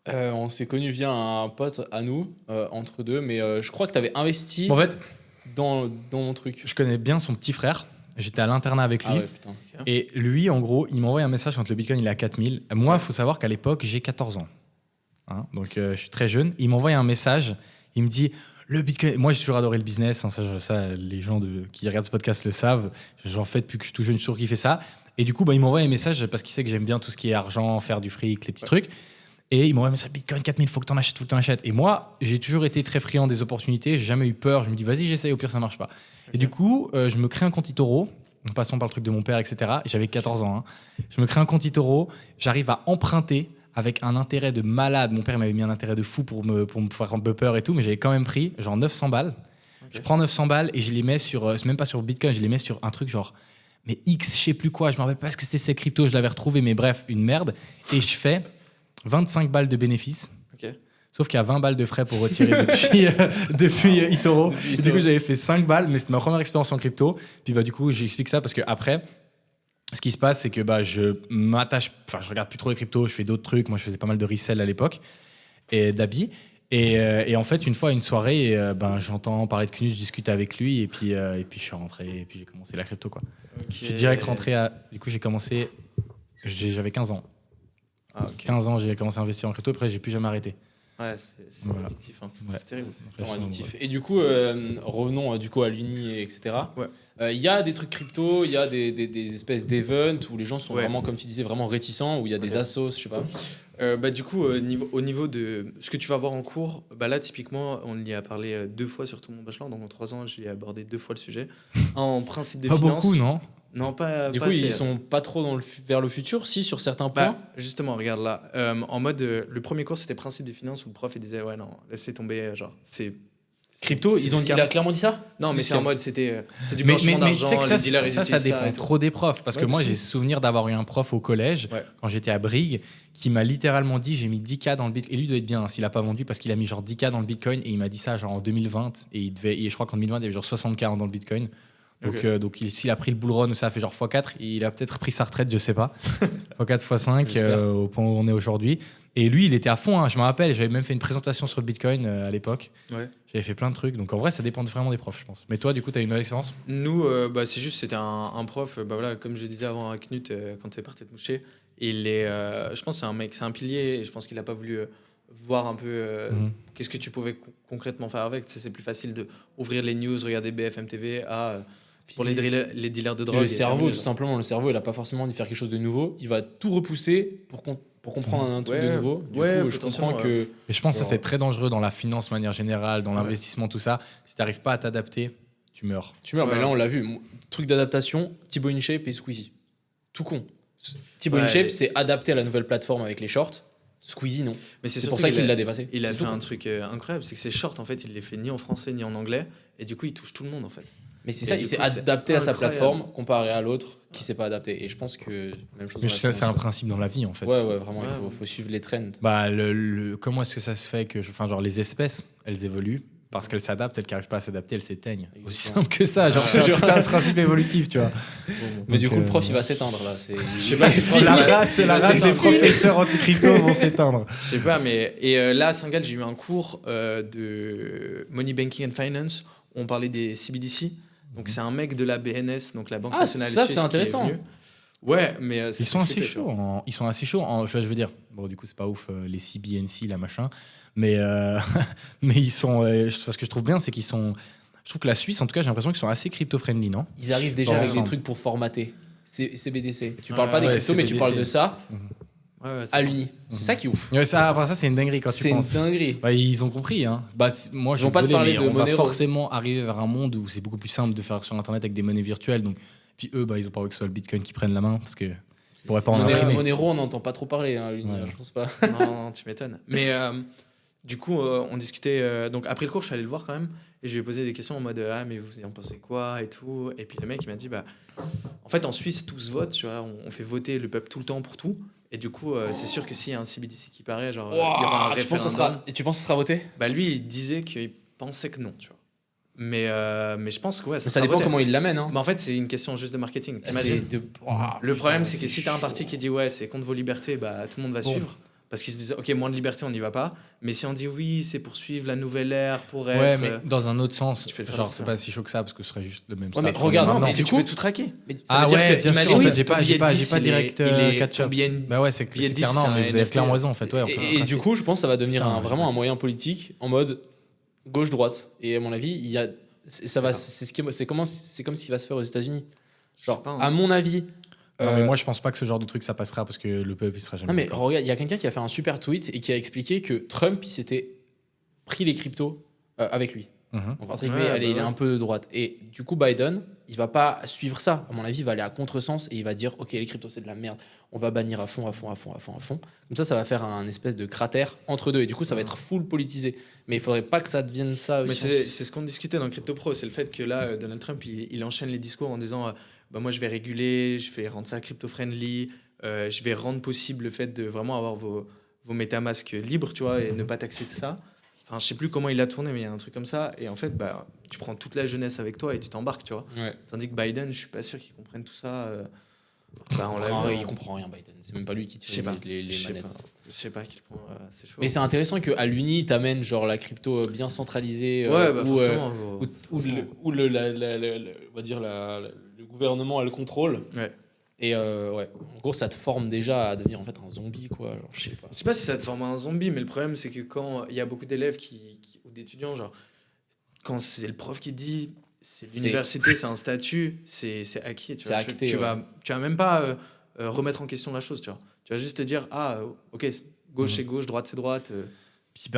Speaker 1: On s'est connus via un pote à nous, entre deux, mais je crois que tu avais investi
Speaker 2: en fait,
Speaker 1: dans mon truc.
Speaker 2: Je connais bien son petit frère. J'étais à l'internat avec lui.
Speaker 1: Ah ouais, putain.
Speaker 2: Et lui, en gros, il m'envoie un message quand le Bitcoin il est à 4000. Moi, il faut savoir qu'à l'époque, j'ai 14 ans. Hein, donc, je suis très jeune. Il m'envoie un message. Il me dit, le Bitcoin... Moi, j'ai toujours adoré le business. Hein, ça, les gens qui regardent ce podcast le savent. J'en fais depuis que je suis tout jeune, j'ai toujours kiffé ça. Et du coup, il m'envoie un message parce qu'il sait que j'aime bien tout ce qui est argent, faire du fric, les petits trucs. Et il m'envoie un message, Bitcoin 4000, faut que t'en achètes, Et moi, j'ai toujours été très friand des opportunités. J'ai jamais eu peur. Je me dis, vas-y, j'essaye, au pire, ça marche pas. Et du coup, je me crée un compte eToro. En passant par le truc de mon père, etc. J'avais 14 ans. Hein. Je me crée un compte eToro. J'arrive à emprunter avec un intérêt de malade. Mon père m'avait mis un intérêt de fou pour me faire un peu peur et tout, mais j'avais quand même pris genre 900 balles. Okay. Je prends 900 balles et je les mets sur, c'est même pas sur Bitcoin, je les mets sur un truc genre, mais X, je sais plus quoi, je me rappelle pas ce que c'était cette crypto, je l'avais retrouvé, mais bref, une merde. Et je fais 25 balles de bénéfices. Okay. Sauf qu'il y a 20 balles de frais pour retirer depuis eToro. Et du coup, j'avais fait 5 balles, mais c'était ma première expérience en crypto. Puis du coup, j'explique ça parce que après, ce qui se passe, c'est que je regarde plus trop les cryptos, je fais d'autres trucs. Moi, je faisais pas mal de resell à l'époque et d'habits. Et en fait, une fois, une soirée, j'entends parler de Knut, je discute avec lui et puis je suis rentré et puis j'ai commencé la crypto, quoi. Okay. Je suis direct rentré du coup, j'ai commencé, j'avais 15 ans. Ah, okay. 15 ans, j'ai commencé à investir en crypto. Après, j'ai plus jamais arrêté.
Speaker 3: Ouais, c'est addictif. Hein. Ouais. C'est terrible.
Speaker 1: C'est addictif. Et du coup, revenons à l'Uni, etc. Il y a des trucs crypto, il y a des espèces d'events où les gens sont vraiment, comme tu disais, vraiment réticents, où il y a des assos, je sais pas.
Speaker 3: Du coup, au niveau de ce que tu vas voir en cours, là, typiquement, on y a parlé 2 fois sur tout mon bachelor. Donc, en 3 ans, j'ai abordé 2 fois le sujet. En principe de finance.
Speaker 2: Pas beaucoup, non?
Speaker 3: Non, pas.
Speaker 1: Du coup, ils sont pas trop vers le futur, si, sur certains points.
Speaker 3: Justement, regarde là. En mode, le premier cours, c'était principe de finance où le prof il disait, ouais, non, laissez tomber, genre, c'est.
Speaker 1: Crypto, il a clairement dit ça?
Speaker 3: Non, mais c'est en mode, c'est du blanchiment d'argent.
Speaker 2: Mais tu sais que ça dépend trop des profs. Parce que moi, j'ai souvenir d'avoir eu un prof au collège, quand j'étais à Brigue, qui m'a littéralement dit, j'ai mis 10K dans le Bitcoin. Et lui, il doit être bien, s'il a pas vendu, parce qu'il a mis genre 10K dans le Bitcoin. Et il m'a dit ça genre en 2020. Et je crois qu'en 2020, il y avait genre 60K dans le Bitcoin. Donc s'il a pris le bull run ou ça a fait genre x4, il a peut-être pris sa retraite, je sais pas. x4, x5, au point où on est aujourd'hui. Et lui, il était à fond. Hein. Je me rappelle, j'avais même fait une présentation sur le Bitcoin à l'époque. Ouais. J'avais fait plein de trucs. Donc en vrai, ça dépend vraiment des profs, je pense. Mais toi, du coup, tu as une bonne expérience?
Speaker 3: Nous, c'était un prof, comme je disais avant à Knut, quand tu es parti te moucher. Je pense que c'est un mec, c'est un pilier. Et je pense qu'il n'a pas voulu voir un peu qu'est-ce que tu pouvais concrètement faire avec. C'est plus facile d'ouvrir les news, regarder BFM TV à Pour les dealers de drogue.
Speaker 1: Le cerveau, tout simplement, le cerveau, il a pas forcément envie de faire quelque chose de nouveau. Il va tout repousser pour comprendre un truc de nouveau. Du coup, je comprends que.
Speaker 2: Et je pense que c'est très dangereux dans la finance de manière générale, dans l'investissement, tout ça. Si tu n'arrives pas à t'adapter, tu meurs.
Speaker 1: Mais là, on l'a vu. Truc d'adaptation, Thibaut InShape et Squeezie. Tout con. Thibaut InShape, c'est adapté à la nouvelle plateforme avec les shorts. Squeezie, non.
Speaker 3: Mais
Speaker 1: c'est pour ça qu'il l'a dépassé.
Speaker 3: Il a fait un truc incroyable, c'est que ses shorts, en fait, il les fait ni en français ni en anglais. Et du coup, il touche tout le monde, en fait.
Speaker 1: Mais c'est ça, il s'est adapté à sa plateforme comparé à l'autre qui s'est pas adapté. Et je pense que même chose.
Speaker 2: Mais c'est un principe dans la vie, en fait.
Speaker 1: Ouais, vraiment, il faut suivre les trends.
Speaker 2: Bah, comment est-ce que ça se fait que, genre, les espèces, elles évoluent parce qu'elles s'adaptent, celles qui n'arrivent pas à s'adapter, elles s'éteignent. Aussi simple que ça. Genre, c'est un putain de principe évolutif, tu vois.
Speaker 1: Mais du coup, le prof, il va s'éteindre là.
Speaker 2: Je sais pas, la race des professeurs anti-crypto vont s'éteindre.
Speaker 3: Je sais pas, mais là, à Saint-Gall, j'ai eu un cours de Money Banking and Finance. On parlait des CBDC. Donc c'est un mec de la BNS, donc la Banque nationale suisse,
Speaker 1: c'est intéressant.
Speaker 3: Qui est venu. Ouais, mais
Speaker 2: ils sont assez chauds. Ils sont assez chauds. Je veux dire, bon, du coup, c'est pas ouf les CBNC, la machin, mais ils sont. Ce que je trouve bien, c'est qu'ils sont. Je trouve que la Suisse, en tout cas, j'ai l'impression qu'ils sont assez crypto-friendly, non ?
Speaker 1: Ils arrivent déjà avec des trucs pour formater. CBDC. Tu parles pas des cryptos, mais tu parles de ça. À l'Uni. C'est ça qui est ouf.
Speaker 2: Ouais, ça, c'est une dinguerie quand tu penses.
Speaker 1: C'est une dinguerie.
Speaker 2: Bah, ils ont compris. Hein. Bah, moi, je
Speaker 1: vais pas te parler de
Speaker 2: on va
Speaker 1: Monero.
Speaker 2: forcément arriver vers un monde où c'est beaucoup plus simple de faire sur Internet avec des monnaies virtuelles. Donc, puis eux, ils ont pas envie que ce soit le Bitcoin qui prenne la main parce que pourraient pas en imprimer.
Speaker 1: Monero, on n'entend pas trop parler à l'Uni. Je pense pas.
Speaker 3: Non, tu m'étonnes. Mais du coup, on discutait. Donc après le cours, je suis allé le voir quand même et je lui ai posé des questions en mode mais vous en pensez quoi et tout. Et puis le mec il m'a dit en fait en Suisse tous votent, tu vois, on fait voter le peuple tout le temps pour tout. Et du coup, c'est sûr que s'il y a un CBDC qui paraît, genre, il y aura un référendum.
Speaker 1: Tu penses que ça sera voté ?
Speaker 3: Lui, il disait qu'il pensait que non, tu vois. Mais je pense que
Speaker 1: ça dépend comment il l'amène. Hein.
Speaker 3: Mais en fait, c'est une question juste de marketing. Le problème, c'est que si tu as un parti qui dit c'est contre vos libertés, tout le monde va suivre. Parce qu'ils se disent, ok, moins de liberté, on n'y va pas. Mais si on dit oui, c'est pour suivre la nouvelle ère, pour être.
Speaker 2: Ouais, mais dans un autre sens, genre, c'est pas si chaud que ça, parce que ce serait juste le même
Speaker 1: mais regarde,
Speaker 3: parce que tu peux tout traquer.
Speaker 2: Ah ouais, bien sûr, en fait, j'ai pas direct catch-up. Bah ouais, c'est clair, non, mais vous avez clairement raison, en fait.
Speaker 1: Et du coup, je pense que ça va devenir vraiment un moyen politique en mode gauche-droite. Et à mon avis, c'est comme ce qui va se faire aux États-Unis. Genre, à mon avis.
Speaker 2: Non, mais moi je pense pas que ce genre de truc ça passera parce que le peuple il sera jamais.
Speaker 1: Non mais regarde, il y a quelqu'un qui a fait un super tweet et qui a expliqué que Trump il s'était pris les cryptos avec lui. Entre guillemets, il est un peu de droite. Et du coup Biden, il va pas suivre ça. À mon avis, il va aller à contresens et il va dire ok les cryptos c'est de la merde. On va bannir à fond. Comme ça va faire un espèce de cratère entre deux et du coup ça va être full politisé. Mais il faudrait pas que ça devienne ça.
Speaker 3: Mais c'est ce qu'on discutait dans Crypto Pro, c'est le fait que là Donald Trump il enchaîne les discours en disant moi je vais réguler, je vais rendre ça crypto-friendly, je vais rendre possible le fait de vraiment avoir vos MetaMask libres, tu vois, et ne pas taxer de ça. Enfin, je sais plus comment il a tourné, mais il y a un truc comme ça. Et en fait, tu prends toute la jeunesse avec toi et tu t'embarques, tu vois.
Speaker 1: Ouais.
Speaker 3: Tandis que Biden, je suis pas sûr qu'il comprenne tout ça.
Speaker 1: Il comprend rien, Biden. C'est même pas lui qui tire les manettes.
Speaker 3: Je sais pas à quel point c'est chaud.
Speaker 1: Mais c'est intéressant qu'à l'Uni, t'amènes genre la crypto bien centralisée. Où on va dire le gouvernement a le contrôle.
Speaker 3: Ouais.
Speaker 1: Et en gros, ça te forme déjà à devenir en fait un zombie, quoi. Genre, je sais pas
Speaker 3: si ça te forme un zombie, mais le problème, c'est que quand il y a beaucoup d'élèves ou d'étudiants, genre, quand c'est le prof qui dit, c'est l'université, c'est un statut, c'est acquis. Tu vas même pas remettre en question la chose, tu vois. Tu vas juste te dire, ok, gauche c'est gauche, droite c'est droite.
Speaker 2: Puis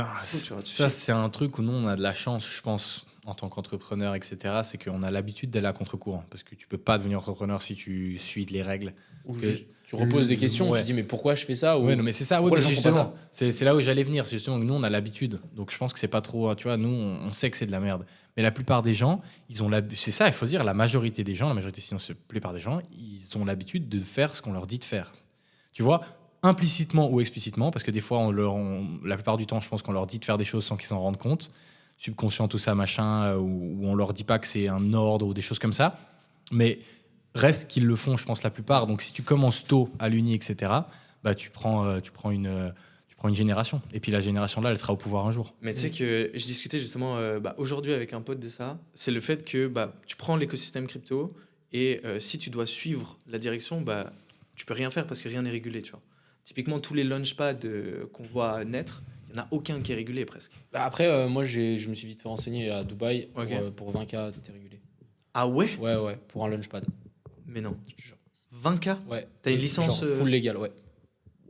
Speaker 2: ça, c'est un truc où nous, on a de la chance, je pense, en tant qu'entrepreneur, etc. C'est qu'on a l'habitude d'aller à contre-courant. Parce que tu peux pas devenir entrepreneur si tu suis les règles.
Speaker 1: Tu reposes des questions, tu dis, mais pourquoi je fais ça
Speaker 2: non, mais c'est ça, c'est là où j'allais venir. C'est justement que nous, on a l'habitude. Donc, je pense que c'est pas trop. Tu vois, nous, on sait que c'est de la merde. Mais la plupart des gens, c'est ça, il faut dire, la majorité des gens, sinon, la plupart des gens, ils ont l'habitude de faire ce qu'on leur dit de faire. Tu vois, implicitement ou explicitement, parce que des fois, la plupart du temps, je pense qu'on leur dit de faire des choses sans qu'ils s'en rendent compte. Subconscient, tout ça, machin, où on leur dit pas que c'est un ordre ou des choses comme ça. Mais reste qu'ils le font, je pense, la plupart. Donc, si tu commences tôt à l'Uni, etc., tu prends une génération. Et puis, la génération-là, elle sera au pouvoir un jour.
Speaker 3: Mais tu sais que je discutais justement aujourd'hui avec un pote de ça. C'est le fait que tu prends l'écosystème crypto et si tu dois suivre la direction, tu peux rien faire parce que rien n'est régulé, tu vois. Typiquement, tous les launchpads qu'on voit naître, il n'y en a aucun qui est régulé presque.
Speaker 1: Après, moi, je me suis vite fait renseigner à Dubaï pour 20K, tout est régulé.
Speaker 3: Ah ouais?
Speaker 1: Ouais, pour un Launchpad.
Speaker 3: Mais non.
Speaker 1: Je te jure.
Speaker 3: 20K?
Speaker 1: Ouais.
Speaker 3: T'as une licence
Speaker 1: genre full légal, ouais.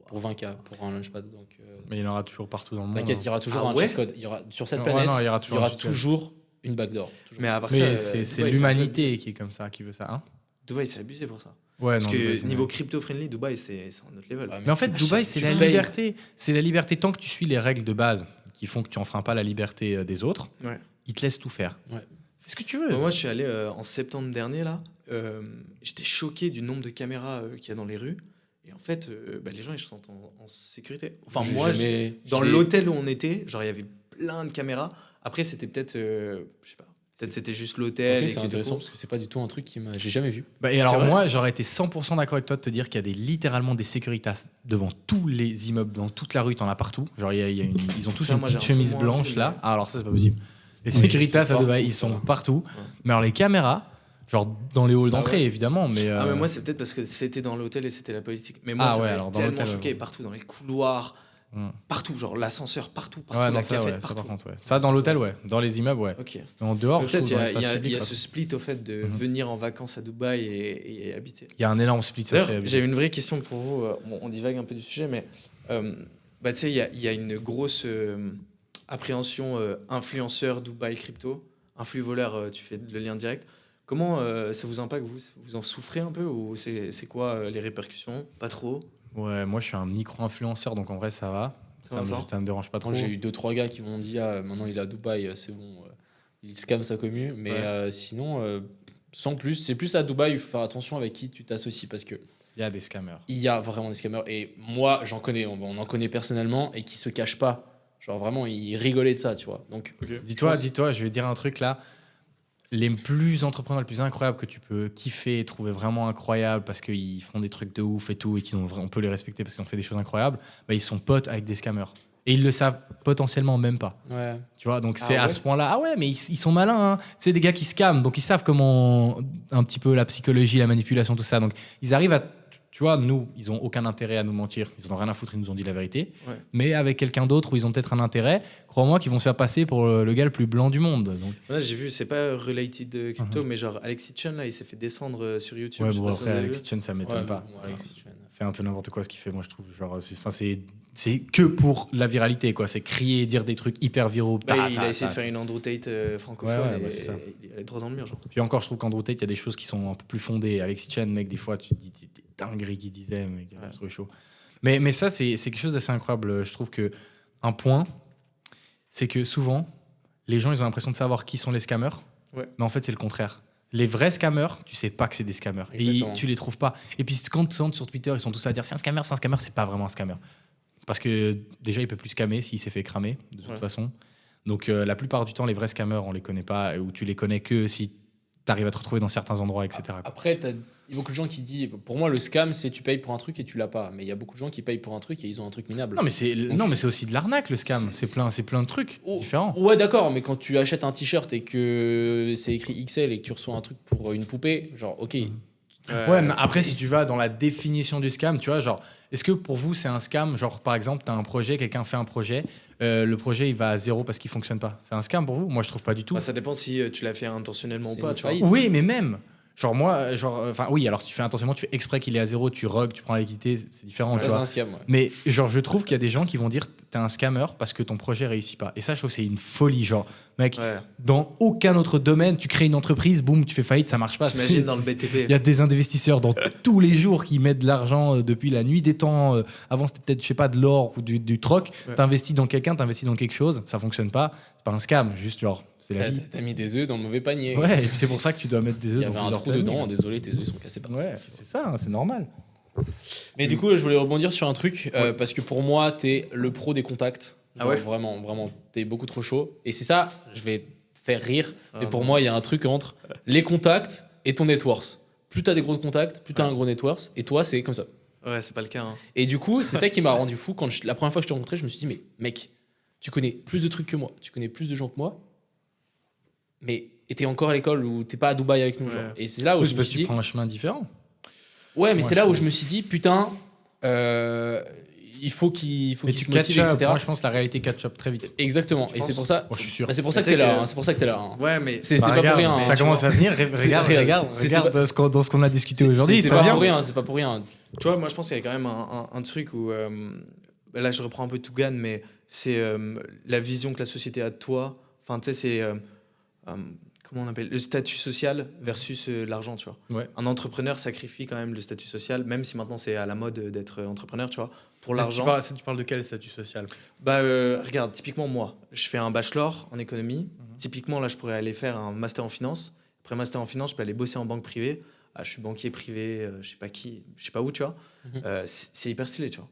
Speaker 1: Pour 20K, pour un Launchpad. Donc,
Speaker 2: Mais il y en aura toujours partout dans le monde.
Speaker 1: t'inquiète, il y aura toujours un cheat code. Il y aura, sur cette planète, il y aura toujours une backdoor. Toujours.
Speaker 3: Mais à part
Speaker 2: Mais
Speaker 3: ça,
Speaker 2: c'est
Speaker 3: Dubaï,
Speaker 2: l'humanité qui est comme ça, qui veut ça. Hein
Speaker 3: Dubaï, c'est abusé pour ça.
Speaker 2: ouais,
Speaker 3: Parce
Speaker 2: non,
Speaker 3: que
Speaker 2: Dubaï, c'est
Speaker 3: niveau
Speaker 2: vrai.
Speaker 3: crypto-friendly, Dubaï, c'est un autre level.
Speaker 1: Ouais,
Speaker 2: Mais en fait, Dubaï, c'est
Speaker 1: tu
Speaker 2: la
Speaker 1: payes.
Speaker 2: liberté. C'est la liberté tant que tu suis les règles de base qui font que tu enfreins pas la liberté des autres.
Speaker 3: Ouais.
Speaker 2: Ils te laissent tout faire.
Speaker 1: Ouais.
Speaker 2: Fais ce que tu veux.
Speaker 3: Moi, je suis allé en septembre dernier, là. J'étais choqué du nombre de caméras qu'il y a dans les rues. Et en fait, les gens, ils se sentent en sécurité. Enfin, moi, dans l'hôtel où on était, genre, il y avait plein de caméras. Après, c'était peut-être, je sais pas, peut-être c'était juste l'hôtel.
Speaker 1: Okay, c'est intéressant parce que c'est pas du tout un truc j'ai jamais vu.
Speaker 2: Et alors moi, j'aurais été 100% d'accord avec toi de te dire qu'il y a littéralement des Securitas devant tous les immeubles, dans toute la rue, t'en as partout. Genre, ils ont tous une petite chemise blanche là. Ah, alors ça, c'est pas possible. Les Securitas à Dubaï, ils sont partout. Mais alors les caméras, genre dans les halls d'entrée, évidemment. Mais
Speaker 3: moi, c'est peut-être parce que c'était dans l'hôtel et c'était la politique. Mais moi, ça m'a tellement choqué. Partout, dans les couloirs, partout, genre l'ascenseur, partout.
Speaker 2: Ouais, non, ça, ça, par contre, ouais. Ça, dans l'hôtel, ouais. Dans les immeubles, ouais.
Speaker 3: Ok.
Speaker 2: Mais en dehors,
Speaker 3: peut-être il y a ce split au fait de venir en vacances à Dubaï et habiter.
Speaker 2: Il y a un énorme split. Ça,
Speaker 3: j'ai une vraie question pour vous. On divague un peu du sujet, mais tu sais, il y a une grosse appréhension influenceur Dubaï crypto, influx voleur, tu fais le lien direct. Comment ça vous impacte, vous en souffrez un peu ou c'est quoi les répercussions? Pas trop?
Speaker 2: Ouais, moi je suis un micro-influenceur, donc en vrai ça va. Ça me dérange pas trop.
Speaker 1: J'ai eu 2-3 gars qui m'ont dit maintenant il est à Dubaï, c'est bon, il scam sa commu. Mais sinon, sans plus, c'est plus à Dubaï, il faut faire attention avec qui tu t'associes parce que
Speaker 2: il y a des scammers.
Speaker 1: Il y a vraiment des scammers. Et moi, j'en connais, on en connaît personnellement et qui se cachent pas. Genre vraiment, ils rigolaient de ça, tu vois. Donc,
Speaker 2: dis-toi, je vais dire un truc là. Les entrepreneurs les plus incroyables que tu peux kiffer et trouver vraiment incroyables parce qu'ils font des trucs de ouf et tout et on peut les respecter parce qu'ils ont fait des choses incroyables, ils sont potes avec des scammers. Et ils le savent potentiellement même pas.
Speaker 1: Ouais.
Speaker 2: Tu vois, donc c'est à ce point-là. Ah ouais, mais ils sont malins. Hein. C'est des gars qui scamment, donc ils savent comment un petit peu la psychologie, la manipulation, tout ça. Donc ils arrivent à. Tu vois, nous, ils n'ont aucun intérêt à nous mentir. Ils n'en ont rien à foutre, ils nous ont dit la vérité. Ouais. Mais avec quelqu'un d'autre où ils ont peut-être un intérêt, crois-moi qu'ils vont se faire passer pour le gars le plus blanc du monde. Donc.
Speaker 3: Là, j'ai vu, c'est pas related crypto, mais genre Alexis Chen, là, il s'est fait descendre sur YouTube.
Speaker 2: Ouais, bon, après, Alexis Chen, ça m'étonne pas.
Speaker 1: Bon,
Speaker 2: c'est un peu n'importe quoi ce qu'il fait, moi, je trouve. Genre, c'est que pour la viralité, quoi. C'est crier, dire des trucs hyper viraux.
Speaker 3: Il a essayé de faire une Andrew Tate francophone et c'est ça. Il est droit dans le mur, genre.
Speaker 2: Puis encore, je trouve qu'Andrew Tate, il y a des choses qui sont un peu plus fondées. Alexis Chen, mec, des fois, tu te dis des dingueries qu'il disait, mec, je trouve chaud. Mais ça, c'est quelque chose d'assez incroyable. Je trouve que un point, c'est que souvent, les gens, ils ont l'impression de savoir qui sont les scammers. Ouais. Mais en fait, c'est le contraire. Les vrais scammers, tu sais pas que c'est des scammers. Exactement. Et tu les trouves pas. Et puis, quand tu rentres sur Twitter, ils sont tous à dire c'est un scammer, c'est pas vraiment un scammer. Parce que déjà, il peut plus scammer s'il s'est fait cramer, de toute façon. Donc, la plupart du temps, les vrais scammers, on les connaît pas, ou tu les connais que si tu arrives à te retrouver dans certains endroits, etc.
Speaker 1: Après, il y a beaucoup de gens qui disent, pour moi, le scam, c'est tu payes pour un truc et tu l'as pas. Mais il y a beaucoup de gens qui payent pour un truc et ils ont un truc minable.
Speaker 2: Non, mais c'est aussi de l'arnaque, le scam. C'est plein de trucs différents.
Speaker 1: Ouais, d'accord, mais quand tu achètes un t-shirt et que c'est écrit XL et que tu reçois un truc pour une poupée, genre, ok.
Speaker 2: Ouais, mais après, si tu vas dans la définition du scam, tu vois, genre, est-ce que pour vous, c'est un scam? Genre, par exemple, tu as un projet, quelqu'un fait un projet, le projet, il va à zéro parce qu'il fonctionne pas. C'est un scam pour vous? Moi, je trouve pas du tout.
Speaker 3: Ça dépend si tu l'as fait intentionnellement ou pas, tu vois.
Speaker 2: Oui, mais même. Genre, moi, oui, alors si tu fais intentionnellement, tu fais exprès qu'il est à zéro, tu rogues, tu prends la liquidité, c'est différent.
Speaker 1: C'est un scam, ouais.
Speaker 2: Mais genre, je trouve qu'il y a des gens qui vont dire t'es un scammer parce que ton projet réussit pas. Et ça, je trouve que c'est une folie. Genre, mec, dans aucun autre domaine, tu crées une entreprise, boum, tu fais faillite, ça marche pas.
Speaker 3: T'imagines dans le BTP.
Speaker 2: Il y a des investisseurs dans tous les jours qui mettent de l'argent depuis la nuit des temps. Avant, c'était peut-être, je sais pas, de l'or ou du troc. T'investis dans quelqu'un, t'investis dans quelque chose, ça fonctionne pas. C'est pas un scam, juste genre.
Speaker 1: T'as mis des œufs dans le mauvais panier.
Speaker 2: Ouais, et puis c'est pour ça que tu dois mettre des œufs dans
Speaker 1: plusieurs trous dedans. Désolé, tes œufs sont cassés par.
Speaker 2: Ouais, c'est ça, hein, c'est normal.
Speaker 1: Mais du coup, je voulais rebondir sur un truc parce que pour moi, t'es le pro des contacts. Genre, vraiment, t'es beaucoup trop chaud. Et c'est ça, je vais te faire rire. Mais pour moi, il y a un truc entre les contacts et ton net worth. Plus t'as des gros contacts, plus t'as un gros net worth. Et toi, c'est comme ça.
Speaker 3: Ouais, c'est pas le cas. Hein.
Speaker 1: Et du coup, c'est ça qui m'a rendu fou. La première fois que je t'ai rencontré, je me suis dit, mais mec, tu connais plus de trucs que moi, tu connais plus de gens que moi. Mais t'es encore à l'école ou t'es pas à Dubaï avec nous, genre. Et c'est là où je me suis dit.
Speaker 2: Tu prends un chemin différent.
Speaker 1: Ouais, mais c'est là où je me suis dit, putain, il il faut qu'il se
Speaker 2: tu
Speaker 1: motive,
Speaker 2: catch up.
Speaker 1: etc.
Speaker 2: Moi, je pense que la réalité catch up très vite.
Speaker 1: Exactement. Et c'est pour ça.
Speaker 2: Je suis sûr.
Speaker 1: C'est pour ça que t'es là. C'est pour ça que t'es là.
Speaker 3: Ouais, mais
Speaker 1: c'est pas pour rien.
Speaker 2: Ça commence à venir. Regarde dans ce qu'on a discuté aujourd'hui.
Speaker 1: C'est pas pour rien. C'est pas pour rien.
Speaker 3: Tu vois, moi, je pense qu'il y a quand même un truc où là, je reprends un peu Tougan, mais c'est la vision que la société a de toi. Enfin, tu sais, c'est comment on appelle le statut social versus l'argent, tu vois.
Speaker 2: Ouais.
Speaker 3: Un entrepreneur sacrifie quand même le statut social, même si maintenant c'est à la mode d'être entrepreneur, tu vois. Pour l'argent.
Speaker 2: Tu parles de quel statut social?
Speaker 3: Bah, regarde, typiquement moi, je fais un bachelor en économie. Typiquement, là, je pourrais aller faire un master en finance. Après master en finance, je peux aller bosser en banque privée. Ah, je suis banquier privé, je sais pas qui, je sais pas où, tu vois. C'est hyper stylé, tu vois.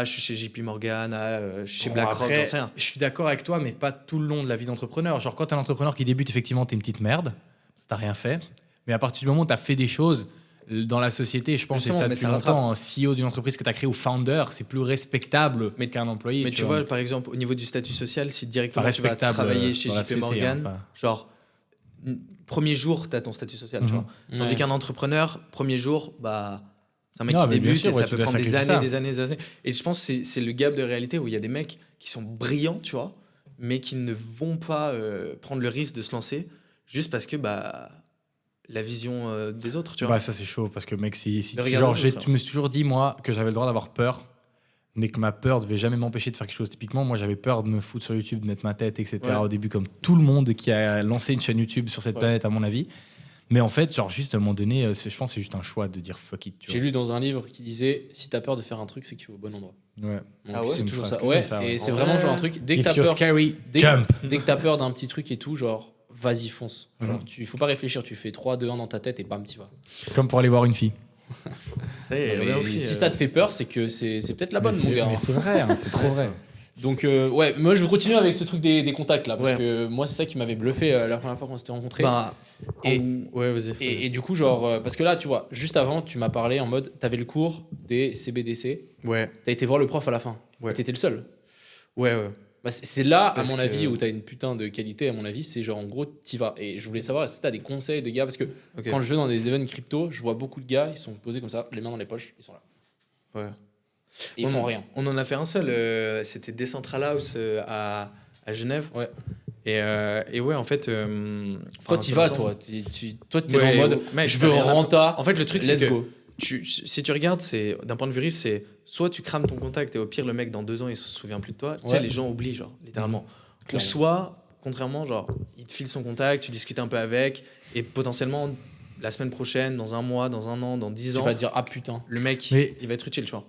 Speaker 3: Je suis chez JP Morgan, je suis chez BlackRock, j'en sais rien.
Speaker 2: Je suis d'accord avec toi, mais pas tout le long de la vie d'entrepreneur. Genre, quand t'es un entrepreneur qui débute, effectivement, t'es une petite merde, t'as rien fait. Mais à partir du moment où t'as fait des choses dans la société, je pense que c'est ça depuis longtemps, un CEO d'une entreprise que t'as créé ou founder, c'est plus respectable qu'un employé.
Speaker 3: Mais tu vois, par exemple, au niveau du statut social, si directement tu vas travailler chez JP Morgan, genre, premier jour, t'as ton statut social, tu vois. Tandis qu'un entrepreneur, premier jour, bah... C'est un mec qui débute et ça peut prendre des années. Et je pense que c'est le gap de réalité où il y a des mecs qui sont brillants, tu vois, mais qui ne vont pas prendre le risque de se lancer juste parce que la vision des autres, tu vois.
Speaker 2: Bah, ça, c'est chaud parce que, mec, je me suis toujours dit, moi, que j'avais le droit d'avoir peur, mais que ma peur devait jamais m'empêcher de faire quelque chose. Typiquement, moi, j'avais peur de me foutre sur YouTube, de mettre ma tête, etc. Au début, comme tout le monde qui a lancé une chaîne YouTube sur cette planète, à mon avis. Mais en fait, genre, juste à un moment donné, je pense que c'est juste un choix de dire fuck it.
Speaker 1: J'ai lu dans un livre qui disait si t'as peur de faire un truc, c'est que tu es au bon endroit.
Speaker 2: Ouais.
Speaker 1: Donc, c'est toujours ça. Ouais, et c'est vraiment genre un truc. Dès que t'as
Speaker 2: peur,
Speaker 1: dès que t'as peur d'un petit truc et tout, genre, vas-y, fonce. Genre, faut pas réfléchir, tu fais 3, 2, 1 dans ta tête et bam, t'y vas.
Speaker 2: Comme pour aller voir une fille.
Speaker 3: Ça y est,
Speaker 1: si ça te fait peur, c'est que c'est peut-être la bonne, mon gars.
Speaker 2: Mais c'est vrai, c'est trop vrai.
Speaker 1: Donc, ouais, moi je veux continuer avec ce truc des contacts là, parce que moi c'est ça qui m'avait bluffé la première fois qu'on s'était rencontrés.
Speaker 3: Vas-y.
Speaker 1: Et du coup, genre, parce que là, tu vois, juste avant, tu m'as parlé en mode, t'avais le cours des CBDC.
Speaker 3: Ouais.
Speaker 1: T'as été voir le prof à la fin.
Speaker 3: Ouais.
Speaker 1: T'étais le seul.
Speaker 3: Ouais.
Speaker 1: Bah, c'est là, à mon avis, où t'as une putain de qualité, à mon avis, c'est genre en gros, t'y vas. Et je voulais savoir si t'as des conseils de gars, parce que quand je vais dans des events crypto, je vois beaucoup de gars, ils sont posés comme ça, les mains dans les poches, ils sont là.
Speaker 3: Ouais.
Speaker 1: Et ils font rien.
Speaker 3: On en a fait un seul, c'était Decentral House à Genève.
Speaker 1: Ouais.
Speaker 3: Et ouais, en fait.
Speaker 1: Toi, t'y vas, toi. Toi, t'es en mode, je veux renta.
Speaker 3: En fait, le truc, c'est
Speaker 1: let's
Speaker 3: que
Speaker 1: go.
Speaker 3: Si tu regardes, c'est d'un point de vue risque, c'est soit tu crames ton contact et au pire, le mec, dans 2 ans, il se souvient plus de toi. Tu sais, les gens oublient, genre, littéralement. Ou soit, contrairement, genre, il te file son contact, tu discutes un peu avec et potentiellement, la semaine prochaine, dans 1 mois, dans 1 an, dans 10 ans.
Speaker 1: Tu vas dire, ah putain.
Speaker 3: Le mec, il va être utile, tu vois.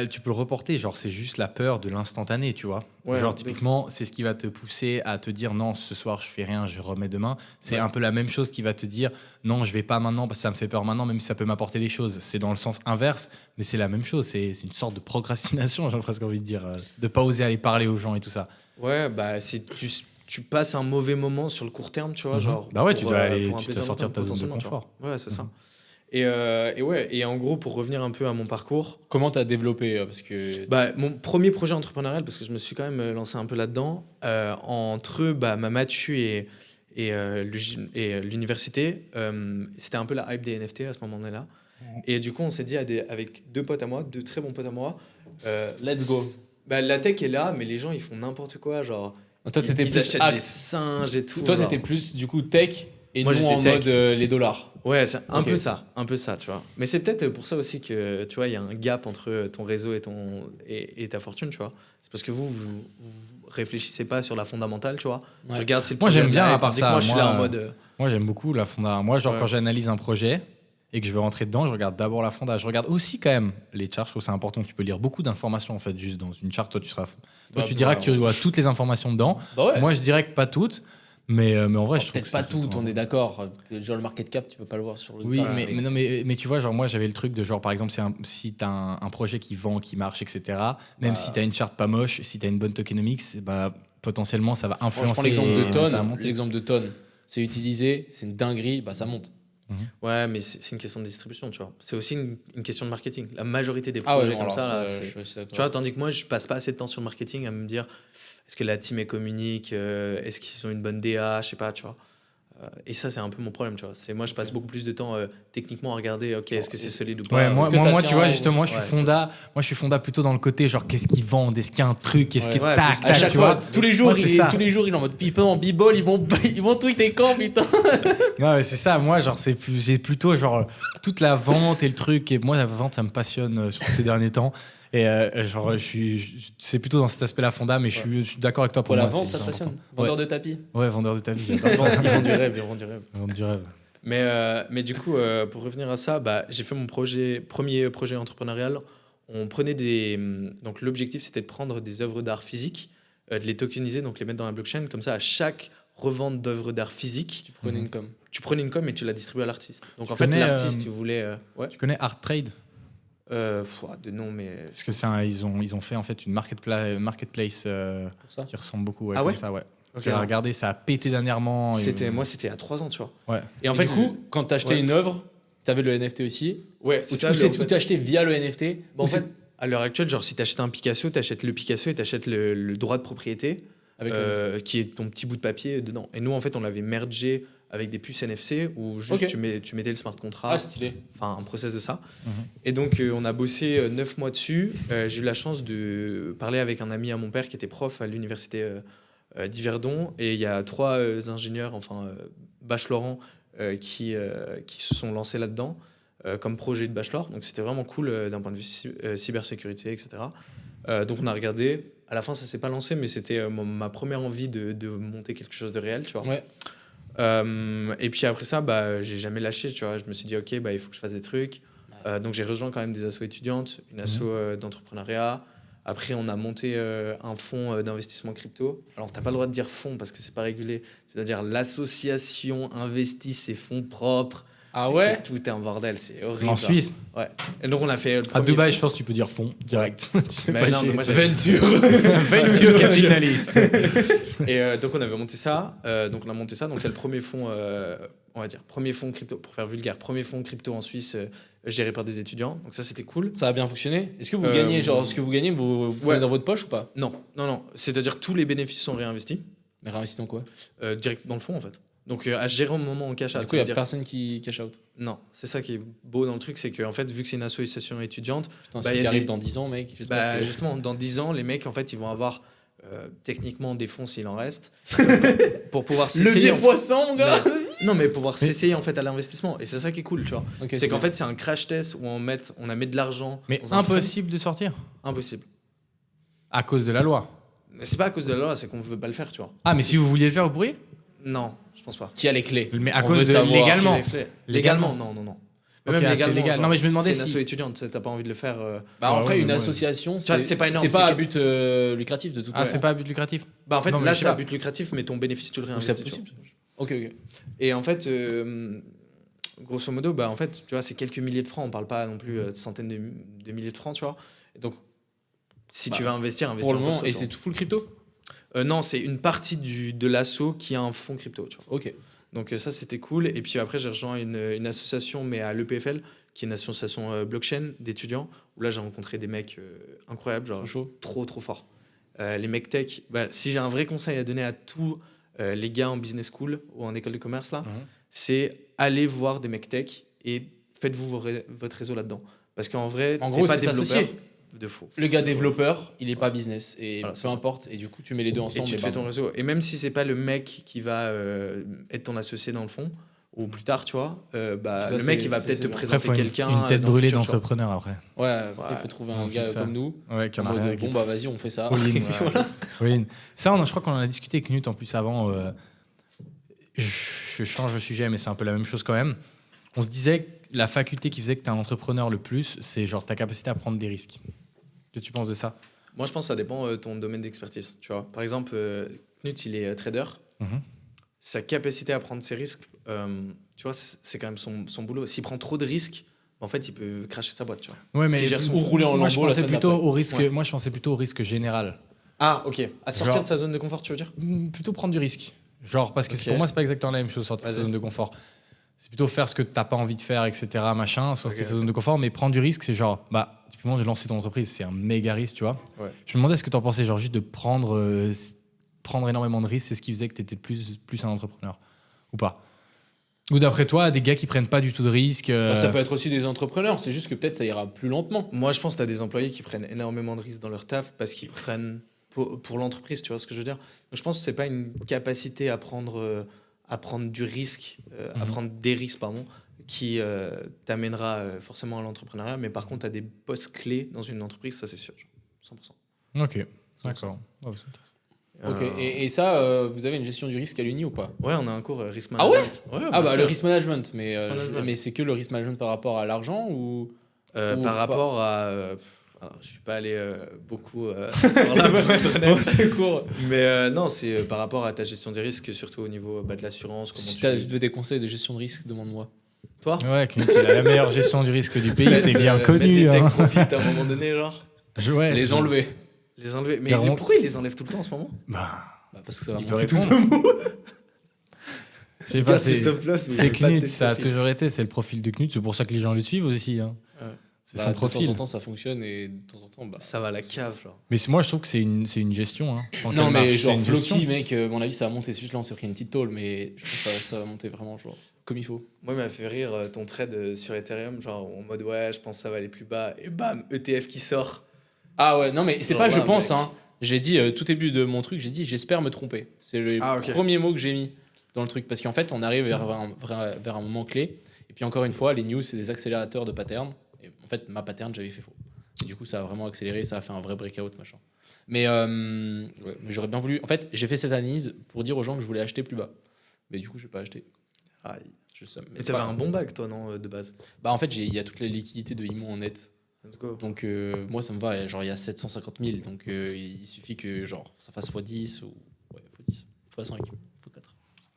Speaker 2: Tu peux le reporter, genre c'est juste la peur de l'instantané, tu vois.
Speaker 3: Ouais,
Speaker 2: genre typiquement, c'est ce qui va te pousser à te dire non, ce soir je fais rien, je remets demain. C'est un peu la même chose qui va te dire non, je vais pas maintenant parce que ça me fait peur maintenant, même si ça peut m'apporter des choses. C'est dans le sens inverse, mais c'est la même chose. C'est une sorte de procrastination, j'ai presque envie de dire, de pas oser aller parler aux gens et tout ça.
Speaker 3: Ouais, bah si tu passes un mauvais moment sur le court terme, tu vois, genre.
Speaker 2: Bah ouais, tu dois sortir de ta zone de confort.
Speaker 3: Ouais, c'est ça. Et en gros, pour revenir un peu à mon parcours.
Speaker 1: Comment t'as développé parce que...
Speaker 3: Mon premier projet entrepreneurial, parce que je me suis quand même lancé un peu là-dedans, entre ma matu et l'université, c'était un peu la hype des NFT à ce moment-là. Et du coup, on s'est dit avec 2 potes à moi, 2 très bons potes à moi,
Speaker 1: let's go.
Speaker 3: La tech est là, mais les gens, ils font n'importe quoi, genre...
Speaker 1: Toi, t'étais plus
Speaker 3: achètent des singes et tout.
Speaker 1: Toi,
Speaker 3: genre.
Speaker 1: t'étais plus, du coup, tech... Et
Speaker 3: moi,
Speaker 1: nous, en mode les dollars.
Speaker 3: Ouais, c'est un peu ça, tu vois. Mais c'est peut-être pour ça aussi que, tu vois, il y a un gap entre ton réseau et ta fortune, tu vois. C'est parce que vous réfléchissez pas sur la fondamentale, tu vois.
Speaker 1: Ouais.
Speaker 3: Je regarde si le
Speaker 2: moi, j'aime bien, à part ça.
Speaker 3: Moi, je suis là en mode...
Speaker 2: Moi, j'aime beaucoup la fonda. Moi, genre, quand j'analyse un projet et que je veux rentrer dedans, je regarde d'abord la fonda. Je regarde aussi, quand même, les charts. Je trouve c'est important. Tu peux lire beaucoup d'informations, en fait, juste dans une charte. Toi, tu diras que tu vois toutes les informations dedans. Moi, je dirais que pas toutes. Mais en vrai, je trouve
Speaker 1: peut-être pas tout, on est d'accord. Genre le market cap, tu peux pas le voir sur le.
Speaker 2: Oui, mais tu vois, genre moi j'avais le truc de genre par exemple, si t'as un projet qui vend, qui marche, etc. Même si t'as une charte pas moche, si t'as une bonne tokenomics, potentiellement ça va influencer.
Speaker 1: Je prends l'exemple de Tonne. L'exemple de Tonne, c'est utilisé, c'est une dinguerie, ça monte.
Speaker 3: Ouais, mais c'est une question de distribution, tu vois. C'est aussi une question de marketing. La majorité des projets comme ça, tu vois, tandis que moi, je passe pas assez de temps sur le marketing à me dire est-ce que la team est communique, est-ce qu'ils ont une bonne DA, je sais pas, tu vois. Et ça, c'est un peu mon problème, tu vois. Moi, je passe beaucoup plus de temps techniquement à regarder, ok, est-ce que c'est solide ou pas.
Speaker 2: Ouais, moi,
Speaker 1: moi
Speaker 2: tu vois, justement, je suis Fonda plutôt dans le côté, genre, qu'est-ce qu'ils vendent, est-ce qu'il y a un truc, est-ce que tac,
Speaker 1: à chaque fois, tous les jours, il est en mode pipeau, en b-ball, ils vont tweeter quand, putain.
Speaker 2: Non, mais c'est ça, moi, genre, j'ai plutôt, genre, toute la vente et le truc, et moi, la vente, ça me passionne, surtout ces derniers temps. Et genre, c'est plutôt dans cet aspect-là Fonda, mais je suis d'accord avec toi pour
Speaker 1: la
Speaker 2: moi.
Speaker 1: vente, ça te passionne. Vendeur de tapis.
Speaker 2: Ouais, vendeur de tapis, j'adore ça.
Speaker 3: Ils vendent du rêve,
Speaker 2: du rêve.
Speaker 3: Mais du coup, pour revenir à ça, j'ai fait mon premier projet entrepreneurial. On prenait donc l'objectif, c'était de prendre des œuvres d'art physiques, de les tokeniser, donc les mettre dans la blockchain. Comme ça, à chaque revente d'œuvres d'art physiques,
Speaker 1: tu prenais une com.
Speaker 3: Tu prenais une com et tu la distribuais à l'artiste. Donc en fait, l'artiste, il voulait.
Speaker 2: Tu connais Art Trade?
Speaker 3: De nom, mais.
Speaker 2: Parce que ils ont fait en fait une marketplace qui ressemble beaucoup comme ça, ouais. Okay. Regardez, ça a pété dernièrement.
Speaker 3: Moi, c'était il y a 3 ans, tu vois.
Speaker 2: Ouais.
Speaker 1: Et en fait, du coup, quand tu achetais une œuvre, tu avais le NFT aussi.
Speaker 3: Ouais,
Speaker 1: c'est ça. Ou tu achetais via le NFT.
Speaker 3: En fait, à l'heure actuelle, genre, si tu achètes un Picasso, tu achètes le Picasso et tu achètes le droit de propriété, qui est ton petit bout de papier dedans. Et nous, en fait, on l'avait mergé avec des puces NFC où juste tu mettais le smart contract.
Speaker 1: Ah, stylé.
Speaker 3: Enfin, un process de ça. Et donc, on a bossé 9 mois dessus. J'ai eu la chance de parler avec un ami à mon père qui était prof à l'université d'Yverdon. Et il y a 3 ingénieurs, bachelorants, qui se sont lancés là-dedans comme projet de bachelor. Donc, c'était vraiment cool d'un point de vue cybersécurité, etc. Donc, on a regardé. À la fin, ça ne s'est pas lancé, mais c'était ma première envie de monter quelque chose de réel, tu vois.
Speaker 1: Ouais.
Speaker 3: Et puis après ça, j'ai jamais lâché, tu vois. Je me suis dit, ok, il faut que je fasse des trucs. Donc j'ai rejoint quand même des assos étudiantes, une asso d'entrepreneuriat. Après, on a monté un fonds d'investissement crypto. Alors, tu n'as pas le droit de dire fonds parce que c'est pas régulé. Tu dois dire l'association investit ses fonds propres.
Speaker 1: Ah ouais?
Speaker 3: Tout est un bordel, c'est horrible.
Speaker 2: En Suisse?
Speaker 3: Ouais. Et donc, on a fait.
Speaker 2: À Dubaï, je pense que tu peux dire fonds direct.
Speaker 3: Moi,
Speaker 2: Venture capitaliste.
Speaker 3: Et donc, on avait monté ça. Donc, c'est le premier fonds, on va dire, premier fonds crypto, pour faire vulgaire, premier fonds crypto en Suisse géré par des étudiants. Donc, ça, c'était cool.
Speaker 1: Ça a bien fonctionné. Est-ce que vous gagnez, ce que vous gagnez, vous prenez dans votre poche ou pas?
Speaker 3: Non. C'est-à-dire, tous les bénéfices sont réinvestis.
Speaker 1: Mais réinvestis dans quoi?
Speaker 3: Direct dans le fonds, en fait. Donc, à gérer au moment où on cash out.
Speaker 1: Du coup, il n'y a personne qui cash out.
Speaker 3: Non, c'est ça qui est beau dans le truc, c'est qu'en fait, vu que c'est une association étudiante.
Speaker 1: Putain, ça arrive dans 10 ans, mec.
Speaker 3: Justement, dans 10 ans, les mecs, en fait, ils vont avoir techniquement des fonds s'il en reste. Pour pouvoir s'essayer.
Speaker 1: Levier x100, mon gars!
Speaker 3: Non, mais pouvoir s'essayer en fait à l'investissement. Et c'est ça qui est cool, tu vois.
Speaker 1: Okay,
Speaker 3: c'est qu'en fait, c'est un crash test où on a mis de l'argent.
Speaker 2: Mais impossible de sortir?
Speaker 3: Impossible.
Speaker 2: À cause de la loi?
Speaker 3: Mais c'est pas à cause de la loi, c'est qu'on veut pas le faire, tu vois.
Speaker 2: Ah, mais si vous vouliez le faire, vous pourriez?
Speaker 3: Non, je pense pas.
Speaker 1: Qui a les clés?
Speaker 2: Mais à cause de légalement.
Speaker 3: Légalement, non. Mais
Speaker 2: okay,
Speaker 3: même légalement.
Speaker 2: Légal.
Speaker 3: Genre,
Speaker 2: non, mais je me demandais
Speaker 3: c'est une asso étudiante, t'as pas envie de le faire.
Speaker 1: Après, une association,
Speaker 3: c'est pas énorme.
Speaker 1: C'est pas à but lucratif de toute façon.
Speaker 2: Ah, c'est pas à but lucratif?
Speaker 3: En fait, là, c'est à but lucratif, mais ton bénéfice, tu le réinvestis.
Speaker 1: C'est possible. Ok.
Speaker 3: Et en fait, grosso modo, en fait, tu vois, c'est quelques milliers de francs. On parle pas non plus de centaines de milliers de francs, tu vois. Et donc, si tu veux investir
Speaker 1: pour le moment. Et c'est tout full crypto?
Speaker 3: Non, c'est une partie de l'asso qui a un fonds crypto, tu vois.
Speaker 1: Ok.
Speaker 3: Donc ça, c'était cool. Et puis après, j'ai rejoint une association, mais à l'EPFL, qui est une association blockchain d'étudiants, où là, j'ai rencontré des mecs incroyables, genre trop forts. Les mecs tech, si j'ai un vrai conseil à donner à tous les gars en business school ou en école de commerce, là, c'est aller voir des mecs tech et faites-vous votre réseau là-dedans. Parce qu'en vrai,
Speaker 1: t'es pas développeur.
Speaker 3: De faux.
Speaker 1: Le gars développeur, il est pas business et voilà, peu importe. Et du coup, tu mets les deux ensemble.
Speaker 3: Et tu fais ton réseau. Et même si c'est pas le mec qui va être ton associé dans le fond, ou plus tard, tu vois, le mec il va peut-être te présenter quelqu'un.
Speaker 2: Une tête brûlée d'entrepreneur après.
Speaker 1: Ouais, il faut trouver un gars comme nous.
Speaker 2: Ouais, qui en a rien.
Speaker 1: Bon, vas-y, on fait ça.
Speaker 2: Ça, je crois qu'on en a discuté avec Knut en plus avant. Je change de sujet, mais c'est un peu la même chose quand même. On se disait que la faculté qui faisait que tu es un entrepreneur le plus, c'est genre ta capacité à prendre des risques. Qu'est-ce que tu penses de ça?
Speaker 3: Moi, je pense que ça dépend de ton domaine d'expertise. Tu vois, par exemple, Knut, il est trader. Sa capacité à prendre ses risques, tu vois, c'est quand même son boulot. S'il prend trop de risques, en fait, il peut cracher sa boîte. Tu vois.
Speaker 2: Ouais, mais
Speaker 1: ou rouler en lambeau.
Speaker 2: Je pensais plutôt au risque. Ouais. Moi, je pensais plutôt au risque général.
Speaker 3: Ah, ok. À sortir de sa zone de confort, tu veux dire?
Speaker 2: Plutôt prendre du risque. Genre, parce que pour moi, c'est pas exactement la même chose, sortir de sa zone de confort. C'est plutôt faire ce que t'as pas envie de faire, etc. Machin, sortir de sa zone de confort. Mais prendre du risque, c'est genre, typiquement, de lancer ton entreprise, c'est un méga risque, tu vois.
Speaker 3: Ouais.
Speaker 2: Je me demandais ce que t'en pensais, genre juste de prendre énormément de risques, c'est ce qui faisait que t'étais plus un entrepreneur ou pas? Ou d'après toi, des gars qui prennent pas du tout de risques.
Speaker 1: Ça peut être aussi des entrepreneurs, c'est juste que peut-être ça ira plus lentement.
Speaker 3: Moi, je pense que tu as des employés qui prennent énormément de risques dans leur taf parce qu'ils prennent pour l'entreprise, tu vois ce que je veux dire. Donc, je pense que c'est pas une capacité à prendre du risque, à prendre des risques, pardon, qui t'amènera forcément à l'entrepreneuriat. Mais par contre, tu as des postes clés dans une entreprise, ça c'est sûr, 100%.
Speaker 2: Ok, d'accord. Oh,
Speaker 1: Ok, et ça, vous avez une gestion du risque à l'Uni ou pas?
Speaker 3: Ouais, on a un cours risk
Speaker 1: Ah ouais?
Speaker 3: management.
Speaker 1: Ah bah le risk management, mais,
Speaker 3: Risk management.
Speaker 1: mais c'est que le risk management par rapport à l'argent ou
Speaker 3: Par
Speaker 1: pas.
Speaker 3: rapport à... alors, je suis pas allé beaucoup sur là, pour être honnête.
Speaker 1: Au secours.
Speaker 3: Mais non, c'est par rapport à ta gestion des risques, surtout au niveau de l'assurance.
Speaker 1: Si tu veux des conseils de gestion de risque, demande-moi.
Speaker 3: Toi
Speaker 2: Ouais, Knut, il a la meilleure gestion du risque du pays, c'est bien connu.
Speaker 3: Mettre des
Speaker 2: hein.
Speaker 3: tech profits à un moment donné, genre.
Speaker 2: Ouais,
Speaker 1: Les enlever.
Speaker 3: Les enlever. Mais
Speaker 2: Clairement.
Speaker 3: pourquoi ils les enlèvent tout le temps en ce moment?
Speaker 2: Bah,
Speaker 1: Bah, parce que ça va
Speaker 2: il peut
Speaker 1: monter tout
Speaker 2: répondre.
Speaker 1: seul.
Speaker 2: Je sais pas, c'est
Speaker 3: c'est
Speaker 2: Knut, ça a toujours été, c'est le profil de Knut, c'est pour ça que les gens le suivent aussi. Hein.
Speaker 3: Ouais.
Speaker 2: C'est
Speaker 1: Bah,
Speaker 2: son
Speaker 1: de temps
Speaker 2: profil.
Speaker 1: en temps, ça fonctionne et de temps en temps, bah.
Speaker 3: Ça va à la cave, genre.
Speaker 2: Mais moi, je trouve que c'est une gestion. Hein. Tant
Speaker 1: Non,
Speaker 2: qu'elle
Speaker 1: mais
Speaker 2: marche,
Speaker 1: genre
Speaker 2: c'est une gestion.
Speaker 1: Floki, mec, à mon avis, ça va monter. C'est juste là, on s'est pris une petite tôle, mais je pense que ça va monter vraiment, genre, comme il faut.
Speaker 3: Moi, il m'a fait rire ton trade sur Ethereum, genre en mode ouais, je pense que ça va aller plus bas. Et bam, ETF qui sort.
Speaker 1: Ah ouais, non, mais c'est
Speaker 3: Genre
Speaker 1: pas
Speaker 3: là,
Speaker 1: je pense,
Speaker 3: mec.
Speaker 1: hein. J'ai dit, tout début de mon truc, j'ai dit, j'espère me tromper. C'est le
Speaker 3: Ah, ok.
Speaker 1: premier mot que j'ai mis dans le truc. Parce qu'en fait, on arrive vers un moment clé. Et puis, encore une fois, les news, c'est des accélérateurs de pattern. Et en fait, ma pattern, j'avais fait faux. Et du coup, ça a vraiment accéléré, ça a fait un vrai breakout, machin. Mais j'aurais bien voulu. En fait, j'ai fait cette analyse pour dire aux gens que je voulais acheter plus bas. Mais du coup, je vais pas acheter.
Speaker 3: Aïe.
Speaker 1: Je sais.
Speaker 3: Mais t'avais un bon bac, toi, non, de base?
Speaker 1: Bah, en fait, il y a toute la liquidité de IMO en net.
Speaker 3: Let's go.
Speaker 1: Donc, moi, ça me va. Genre, il y a 750 000. Donc, il suffit que genre, ça fasse x10 ou x10, x5, x4.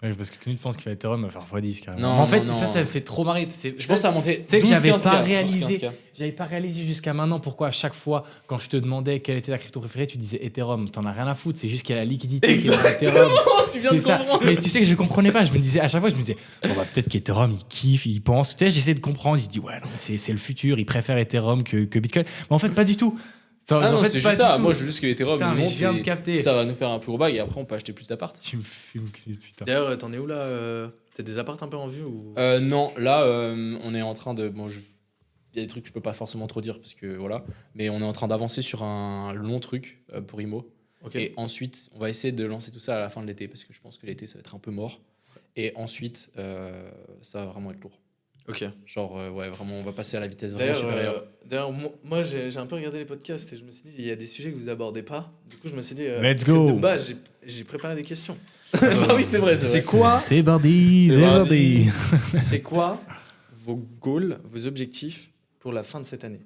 Speaker 2: Ouais, parce que Knut pense qu'il va être Ethereum, va faire x10 carrément.
Speaker 1: Non,
Speaker 2: Mais en fait,
Speaker 1: non,
Speaker 2: ça
Speaker 1: non.
Speaker 2: me fait trop marrer.
Speaker 1: Je pense que ça a monté.
Speaker 2: Tu sais que j'avais
Speaker 1: 12, 15K,
Speaker 2: pas
Speaker 1: 12,
Speaker 2: réalisé.
Speaker 1: 15K.
Speaker 2: J'avais pas réalisé jusqu'à maintenant pourquoi à chaque fois, quand je te demandais quelle était ta crypto préférée, tu disais Ethereum. T'en as rien à foutre, c'est juste qu'il y a la liquidité qui est dans Ethereum.
Speaker 1: Tu viens de
Speaker 2: C'est ça.
Speaker 1: comprendre.
Speaker 2: Mais tu sais que je comprenais pas. Je me disais, à chaque fois, je me disais, bon, bah, peut-être qu'Ethereum, il kiffe, il pense. Tu sais, j'essaie de comprendre. Il se dit, ouais, non, c'est le futur, il préfère Ethereum que Bitcoin. Mais en fait, pas du tout.
Speaker 1: Ah
Speaker 2: en
Speaker 1: non,
Speaker 2: fait,
Speaker 1: c'est
Speaker 2: pas
Speaker 1: juste
Speaker 2: du
Speaker 1: ça.
Speaker 2: tout.
Speaker 1: Moi, je veux juste que Ethereum
Speaker 2: Putain,
Speaker 1: il
Speaker 2: mais
Speaker 1: monte.
Speaker 2: je viens de
Speaker 1: et
Speaker 2: capter.
Speaker 1: Ça va nous faire un plus gros bail et après, on peut acheter plus d'appart.
Speaker 2: Tu me fumes, Knut, putain.
Speaker 3: D'ailleurs, t'en es où là T'as des apparts un peu en vue ou...
Speaker 1: Non, là, on est en train de. Bon, il y a des trucs que je peux pas forcément trop dire parce que voilà. Mais on est en train d'avancer sur un long truc pour IMO.
Speaker 3: Ok.
Speaker 1: Et ensuite, on va essayer de lancer tout ça à la fin de l'été parce que je pense que l'été, ça va être un peu mort. Et ensuite, ça va vraiment être lourd.
Speaker 3: Ok.
Speaker 1: Genre, ouais, vraiment, on va passer à la vitesse vraiment supérieure.
Speaker 3: D'ailleurs, moi j'ai un peu regardé les podcasts et je me suis dit, il y a des sujets que vous abordez pas. Du coup, je me suis dit,
Speaker 2: Let's
Speaker 3: parce que
Speaker 2: go.
Speaker 3: de base, j'ai préparé des questions.
Speaker 1: Ah oui, c'est vrai.
Speaker 3: C'est quoi
Speaker 2: C'est Bardi,
Speaker 3: C'est
Speaker 2: c'est
Speaker 3: Bardi.
Speaker 2: Bardi.
Speaker 3: C'est quoi vos goals, vos objectifs pour la fin de cette année?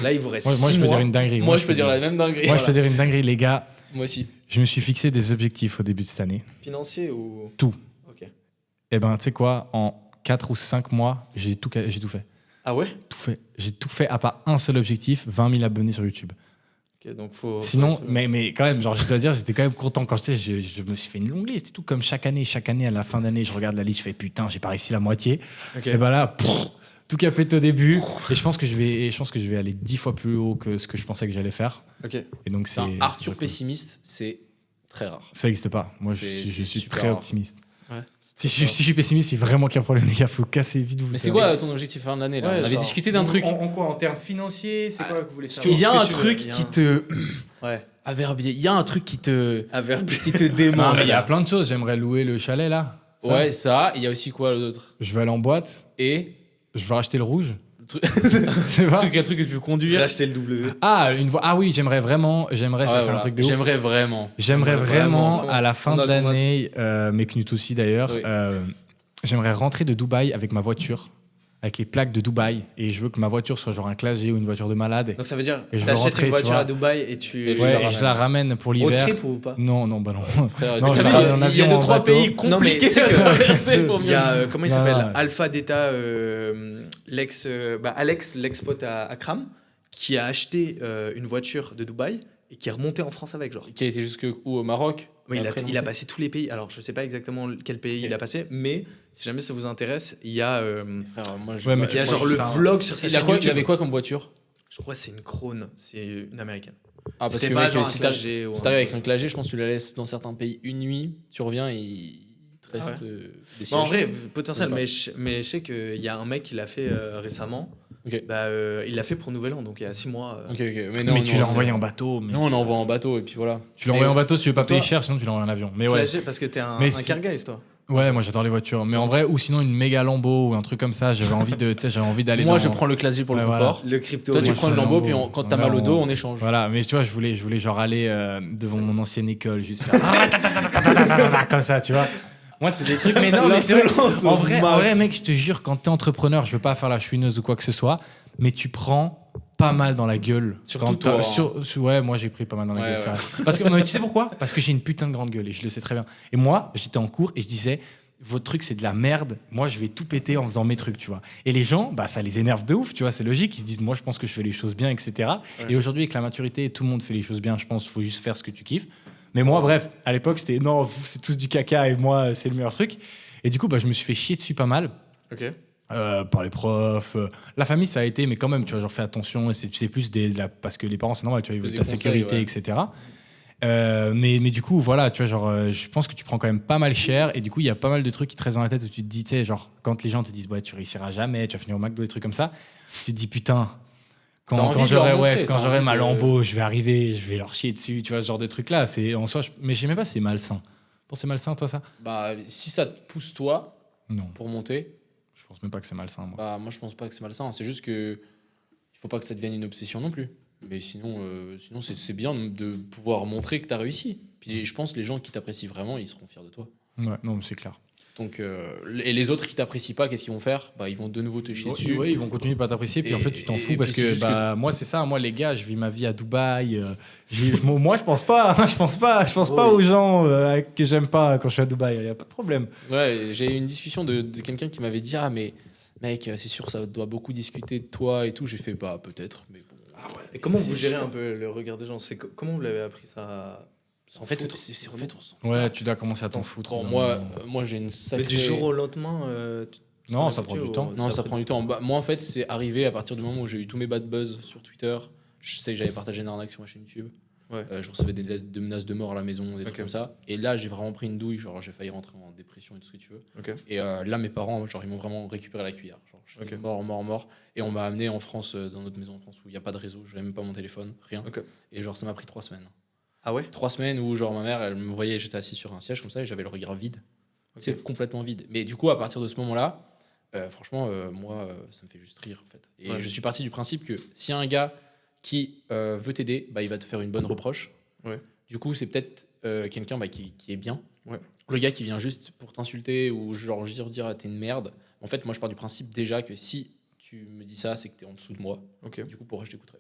Speaker 3: Là, il vous reste
Speaker 2: Moi,
Speaker 3: 6
Speaker 2: je peux
Speaker 3: mois.
Speaker 2: dire une dinguerie.
Speaker 1: Moi, je peux dire la même dinguerie.
Speaker 2: Moi, je peux dire une dinguerie, les gars.
Speaker 1: Moi aussi.
Speaker 2: Je me suis fixé des objectifs au début de cette année.
Speaker 3: Financier ou...
Speaker 2: Tout.
Speaker 3: Ok.
Speaker 2: Et ben, tu sais quoi, en 4 ou 5 mois, j'ai tout fait.
Speaker 3: Ah ouais?
Speaker 2: Tout fait. J'ai tout fait à part un seul objectif, 20 000 abonnés sur YouTube.
Speaker 3: Ok, donc faut...
Speaker 2: Sinon, mais quand même, genre, je dois dire, j'étais quand même content quand je me suis fait une longue liste et tout. Comme chaque année, à la fin d'année, je regarde la liste, je fais putain, j'ai pas réussi la moitié.
Speaker 3: Ok.
Speaker 2: Et ben là, tout capé au début. Et je pense que je vais aller 10 fois plus haut que ce que je pensais que j'allais faire.
Speaker 3: Ok.
Speaker 2: Et donc,
Speaker 1: C'est
Speaker 2: c'est.
Speaker 1: un Arthur
Speaker 2: c'est cool.
Speaker 1: pessimiste, c'est très rare.
Speaker 2: Ça n'existe pas. Moi, je
Speaker 1: C'est
Speaker 2: suis
Speaker 1: super
Speaker 2: très
Speaker 1: rare.
Speaker 2: optimiste.
Speaker 3: Ouais.
Speaker 2: Si je suis pessimiste, c'est vraiment qu'il y a un problème, les gars. Faut casser vite.
Speaker 1: Mais c'est quoi ton objectif fin de l'année là?
Speaker 3: Ouais,
Speaker 1: On avait
Speaker 3: genre,
Speaker 1: discuté d'un truc.
Speaker 2: En quoi? En termes financiers? C'est quoi que vous voulez savoir?
Speaker 1: Il y a
Speaker 3: ce
Speaker 1: un
Speaker 3: que tu veux,
Speaker 1: truc
Speaker 3: il y a
Speaker 1: qui
Speaker 3: un-
Speaker 1: te.
Speaker 3: Ouais.
Speaker 1: Averbier. Il y a un truc qui te
Speaker 3: Averbi.
Speaker 1: démange.
Speaker 2: Non, mais il y a plein de choses. J'aimerais louer le chalet là. Ça.
Speaker 1: Ouais, ça. Il y a aussi quoi d'autre?
Speaker 2: Je vais aller en boîte.
Speaker 1: Et.
Speaker 2: Je vais racheter le rouge.
Speaker 1: Truc-
Speaker 2: C'est pas.
Speaker 1: un truc que tu peux
Speaker 3: J'ai
Speaker 1: conduire.
Speaker 3: acheté le W.
Speaker 2: Ah, une voix. Ah oui, j'aimerais vraiment. Ça,
Speaker 1: Ouais,
Speaker 2: c'est un
Speaker 1: voilà.
Speaker 2: truc de ouf.
Speaker 1: J'aimerais vraiment.
Speaker 2: J'aimerais vraiment,
Speaker 3: vraiment.
Speaker 2: à la fin
Speaker 3: On
Speaker 2: de
Speaker 3: note, on note.
Speaker 2: l'année, mais Knut aussi d'ailleurs,
Speaker 1: Oui.
Speaker 2: j'aimerais rentrer de Dubaï avec ma voiture, avec les plaques de Dubaï, et je veux que ma voiture soit genre un Classe G ou une voiture de malade.
Speaker 3: Donc ça veut dire
Speaker 2: Et je veux
Speaker 3: t'achètes
Speaker 2: rentrer,
Speaker 3: une
Speaker 2: tu
Speaker 3: voiture
Speaker 2: vois.
Speaker 3: à Dubaï et tu...
Speaker 1: Et je
Speaker 2: Ouais,
Speaker 1: la
Speaker 2: et je la ramène pour
Speaker 3: Road
Speaker 2: l'hiver.
Speaker 3: trip ou pas?
Speaker 2: Non, bah non.
Speaker 1: Frère,
Speaker 2: Non,
Speaker 1: tu
Speaker 2: je
Speaker 1: sais,
Speaker 2: travaille en
Speaker 1: il y a
Speaker 2: avion, en
Speaker 1: 2-3
Speaker 2: bateau.
Speaker 1: pays
Speaker 3: Non, mais
Speaker 1: compliqués
Speaker 3: tu sais
Speaker 1: à
Speaker 3: que-
Speaker 1: traverser pour
Speaker 3: Il y a,
Speaker 1: mieux.
Speaker 3: comment il
Speaker 2: Non,
Speaker 3: s'appelle?
Speaker 2: non.
Speaker 3: Alpha Data, Alex, l'ex-pote à Akram, qui a acheté une voiture de Dubaï et qui est remonté en France avec, genre.
Speaker 1: Qui a été jusqu'au au Maroc.
Speaker 3: Ouais,
Speaker 1: Après,
Speaker 3: il a passé tous les pays. Alors, je sais pas exactement quel pays il a passé, mais si jamais ça vous intéresse, il y a,
Speaker 1: Frère, moi,
Speaker 2: Ouais, mais
Speaker 3: il y a
Speaker 2: moi,
Speaker 3: genre
Speaker 2: je-
Speaker 3: le
Speaker 2: putain,
Speaker 3: vlog sur sa
Speaker 1: Il a
Speaker 3: chaîne
Speaker 1: quoi, il
Speaker 3: YouTube.
Speaker 1: avait quoi comme voiture?
Speaker 3: Je crois que c'est une Krone, c'est une américaine.
Speaker 1: Ah, parce
Speaker 3: C'était
Speaker 1: que
Speaker 3: pas
Speaker 1: mec,
Speaker 3: genre un
Speaker 1: si
Speaker 3: Classe
Speaker 1: t'arrives
Speaker 3: G ou
Speaker 1: avec un Classe G, je pense que tu la laisses dans certains pays une nuit, tu reviens et il te reste des sièges.
Speaker 3: En vrai, potentiel,
Speaker 1: Pas.
Speaker 3: mais je sais qu'il y a un mec qui l'a fait récemment.
Speaker 1: Ok.
Speaker 3: Il l'a fait pour Nouvel An, donc il y a 6 mois.
Speaker 1: Ok.
Speaker 2: Mais tu l'as envoyé en bateau.
Speaker 1: Non, on l'envoie en bateau et puis voilà.
Speaker 2: Tu l'as envoyé en bateau si tu veux pas
Speaker 3: Toi-
Speaker 2: payer cher, sinon tu l'envoies en avion. Mais ouais.
Speaker 3: Parce que t'es un
Speaker 2: si-
Speaker 3: car guy, toi.
Speaker 2: Ouais, moi j'adore les voitures. Mais en vrai, ou sinon une méga Lambo ou un truc comme ça, j'avais envie d'aller
Speaker 1: Moi,
Speaker 2: dans...
Speaker 1: je prends le classique pour le
Speaker 2: Ouais,
Speaker 1: confort.
Speaker 3: Le crypto.
Speaker 1: Toi, tu
Speaker 2: Moi,
Speaker 1: prends
Speaker 2: je
Speaker 1: le
Speaker 2: prends
Speaker 1: Lambo,
Speaker 2: le
Speaker 1: puis
Speaker 2: Lambo.
Speaker 1: quand t'as mal au dos, on échange.
Speaker 2: Voilà, mais tu vois, je voulais genre aller devant mon ancienne école, juste faire comme ça, tu vois. Moi, c'est des trucs, mais non, mais c'est vrai. En vrai, mec, je te jure, quand t'es entrepreneur, je veux pas faire la chouineuse ou quoi que ce soit, mais tu prends pas mal dans la gueule.
Speaker 1: Surtout toi.
Speaker 2: Ouais, moi j'ai pris pas mal dans la gueule, c'est vrai. Parce que tu sais pourquoi ? Parce que j'ai une putain de grande gueule et je le sais très bien. Et moi, j'étais en cours et je disais, votre truc c'est de la merde, moi je vais tout péter en faisant mes trucs, tu vois. Et les gens, bah ça les énerve de ouf, tu vois, c'est logique, ils se disent, moi je pense que je fais les choses bien, etc. Ouais. Et aujourd'hui, avec la maturité, tout le monde fait les choses bien, je pense, faut juste faire ce que tu kiffes. Mais moi, bref, à l'époque, c'était non, vous, c'est tous du caca et moi, c'est le meilleur truc. Et du coup, bah, je me suis fait chier dessus pas mal.
Speaker 3: Ok.
Speaker 2: Par les profs. La famille, ça a été, mais quand même, tu vois, genre fais attention. C'est plus parce que les parents, c'est normal, tu vois, ils veulent ta sécurité, ouais. Etc. Mais du coup, voilà, tu vois, genre, je pense que tu prends quand même pas mal cher. Et du coup, il y a pas mal de trucs qui te restent dans la tête où tu te dis, tu sais, genre, quand les gens te disent, ouais, tu réussiras jamais, tu vas finir au McDo, des trucs comme ça, tu te dis, putain. Quand j'aurai ma Lambo, je vais arriver, je vais leur chier dessus, tu vois, ce genre de truc-là. C'est, en soi, mais je sais même pas si c'est malsain. Pour c'est malsain, toi, ça ?
Speaker 1: Bah, si ça te pousse, toi,
Speaker 2: non.
Speaker 1: Pour monter.
Speaker 2: Je pense même pas que c'est malsain, moi.
Speaker 1: Bah, moi, je pense pas que c'est malsain. C'est juste que il faut pas que ça devienne une obsession non plus. Mais sinon c'est bien de pouvoir montrer que tu as réussi. Puis je pense que les gens qui t'apprécient vraiment, ils seront fiers de toi.
Speaker 2: Ouais, non, c'est clair.
Speaker 1: Donc, et les autres qui t'apprécient pas, qu'est-ce qu'ils vont faire ? Bah, ils vont de nouveau te chier dessus.
Speaker 2: Oui, ils vont continuer de pas t'apprécier. Puis en fait, tu t'en fous parce que moi, c'est ça. Moi, les gars, je vis ma vie à Dubaï. Moi, je pense pas. Je pense pas aux gens que j'aime pas quand je suis à Dubaï. Il y a pas de problème.
Speaker 1: Ouais, j'ai eu une discussion de quelqu'un qui m'avait dit, ah mais mec, c'est sûr, ça doit beaucoup discuter de toi et tout. J'ai fait, bah peut-être, mais bon.
Speaker 3: Ah ouais. Et comment vous gérez un peu le regard des gens ? Comment vous l'avez appris ça ?
Speaker 1: En fait, on s'en
Speaker 2: ouais, tu dois commencer à t'en foutre.
Speaker 1: Moi, j'ai une sacrée...
Speaker 3: Mais du jour au lendemain,
Speaker 2: non, ça prend du temps.
Speaker 1: Non, ça prend du temps. Bah, moi, en fait, c'est arrivé à partir du moment où j'ai eu tous mes bad buzz sur Twitter. Je sais que j'avais partagé une arnaque sur ma chaîne YouTube.
Speaker 3: Ouais.
Speaker 1: Je recevais des menaces de mort à la maison, des trucs comme ça. Et là, j'ai vraiment pris une douille. Genre, j'ai failli rentrer en dépression et tout ce que tu veux.
Speaker 3: Okay.
Speaker 1: Et là, mes parents, genre, ils m'ont vraiment récupéré la cuillère. Genre, j'étais mort. Et on m'a amené en France, dans notre maison en France, où il n'y a pas de réseau. Je n'avais même pas mon téléphone, rien. Okay. Et genre, ça m'a pris 3 semaines.
Speaker 3: Ah ouais ?
Speaker 1: 3 semaines où, genre, ma mère, elle me voyait, j'étais assis sur un siège comme ça et j'avais le regard vide. Okay. C'est complètement vide. Mais du coup, à partir de ce moment-là, franchement, moi, ça me fait juste rire, en fait. Et je suis parti du principe que si un gars qui veut t'aider, bah, il va te faire une bonne reproche.
Speaker 3: Ouais.
Speaker 1: Du coup, c'est peut-être quelqu'un qui est bien.
Speaker 3: Ouais.
Speaker 1: Le gars qui vient juste pour t'insulter ou genre juste dire t'es une merde. En fait, moi, je pars du principe déjà que si tu me dis ça, c'est que t'es en dessous de moi.
Speaker 3: Okay.
Speaker 1: Du coup, pourquoi je t'écouterais ?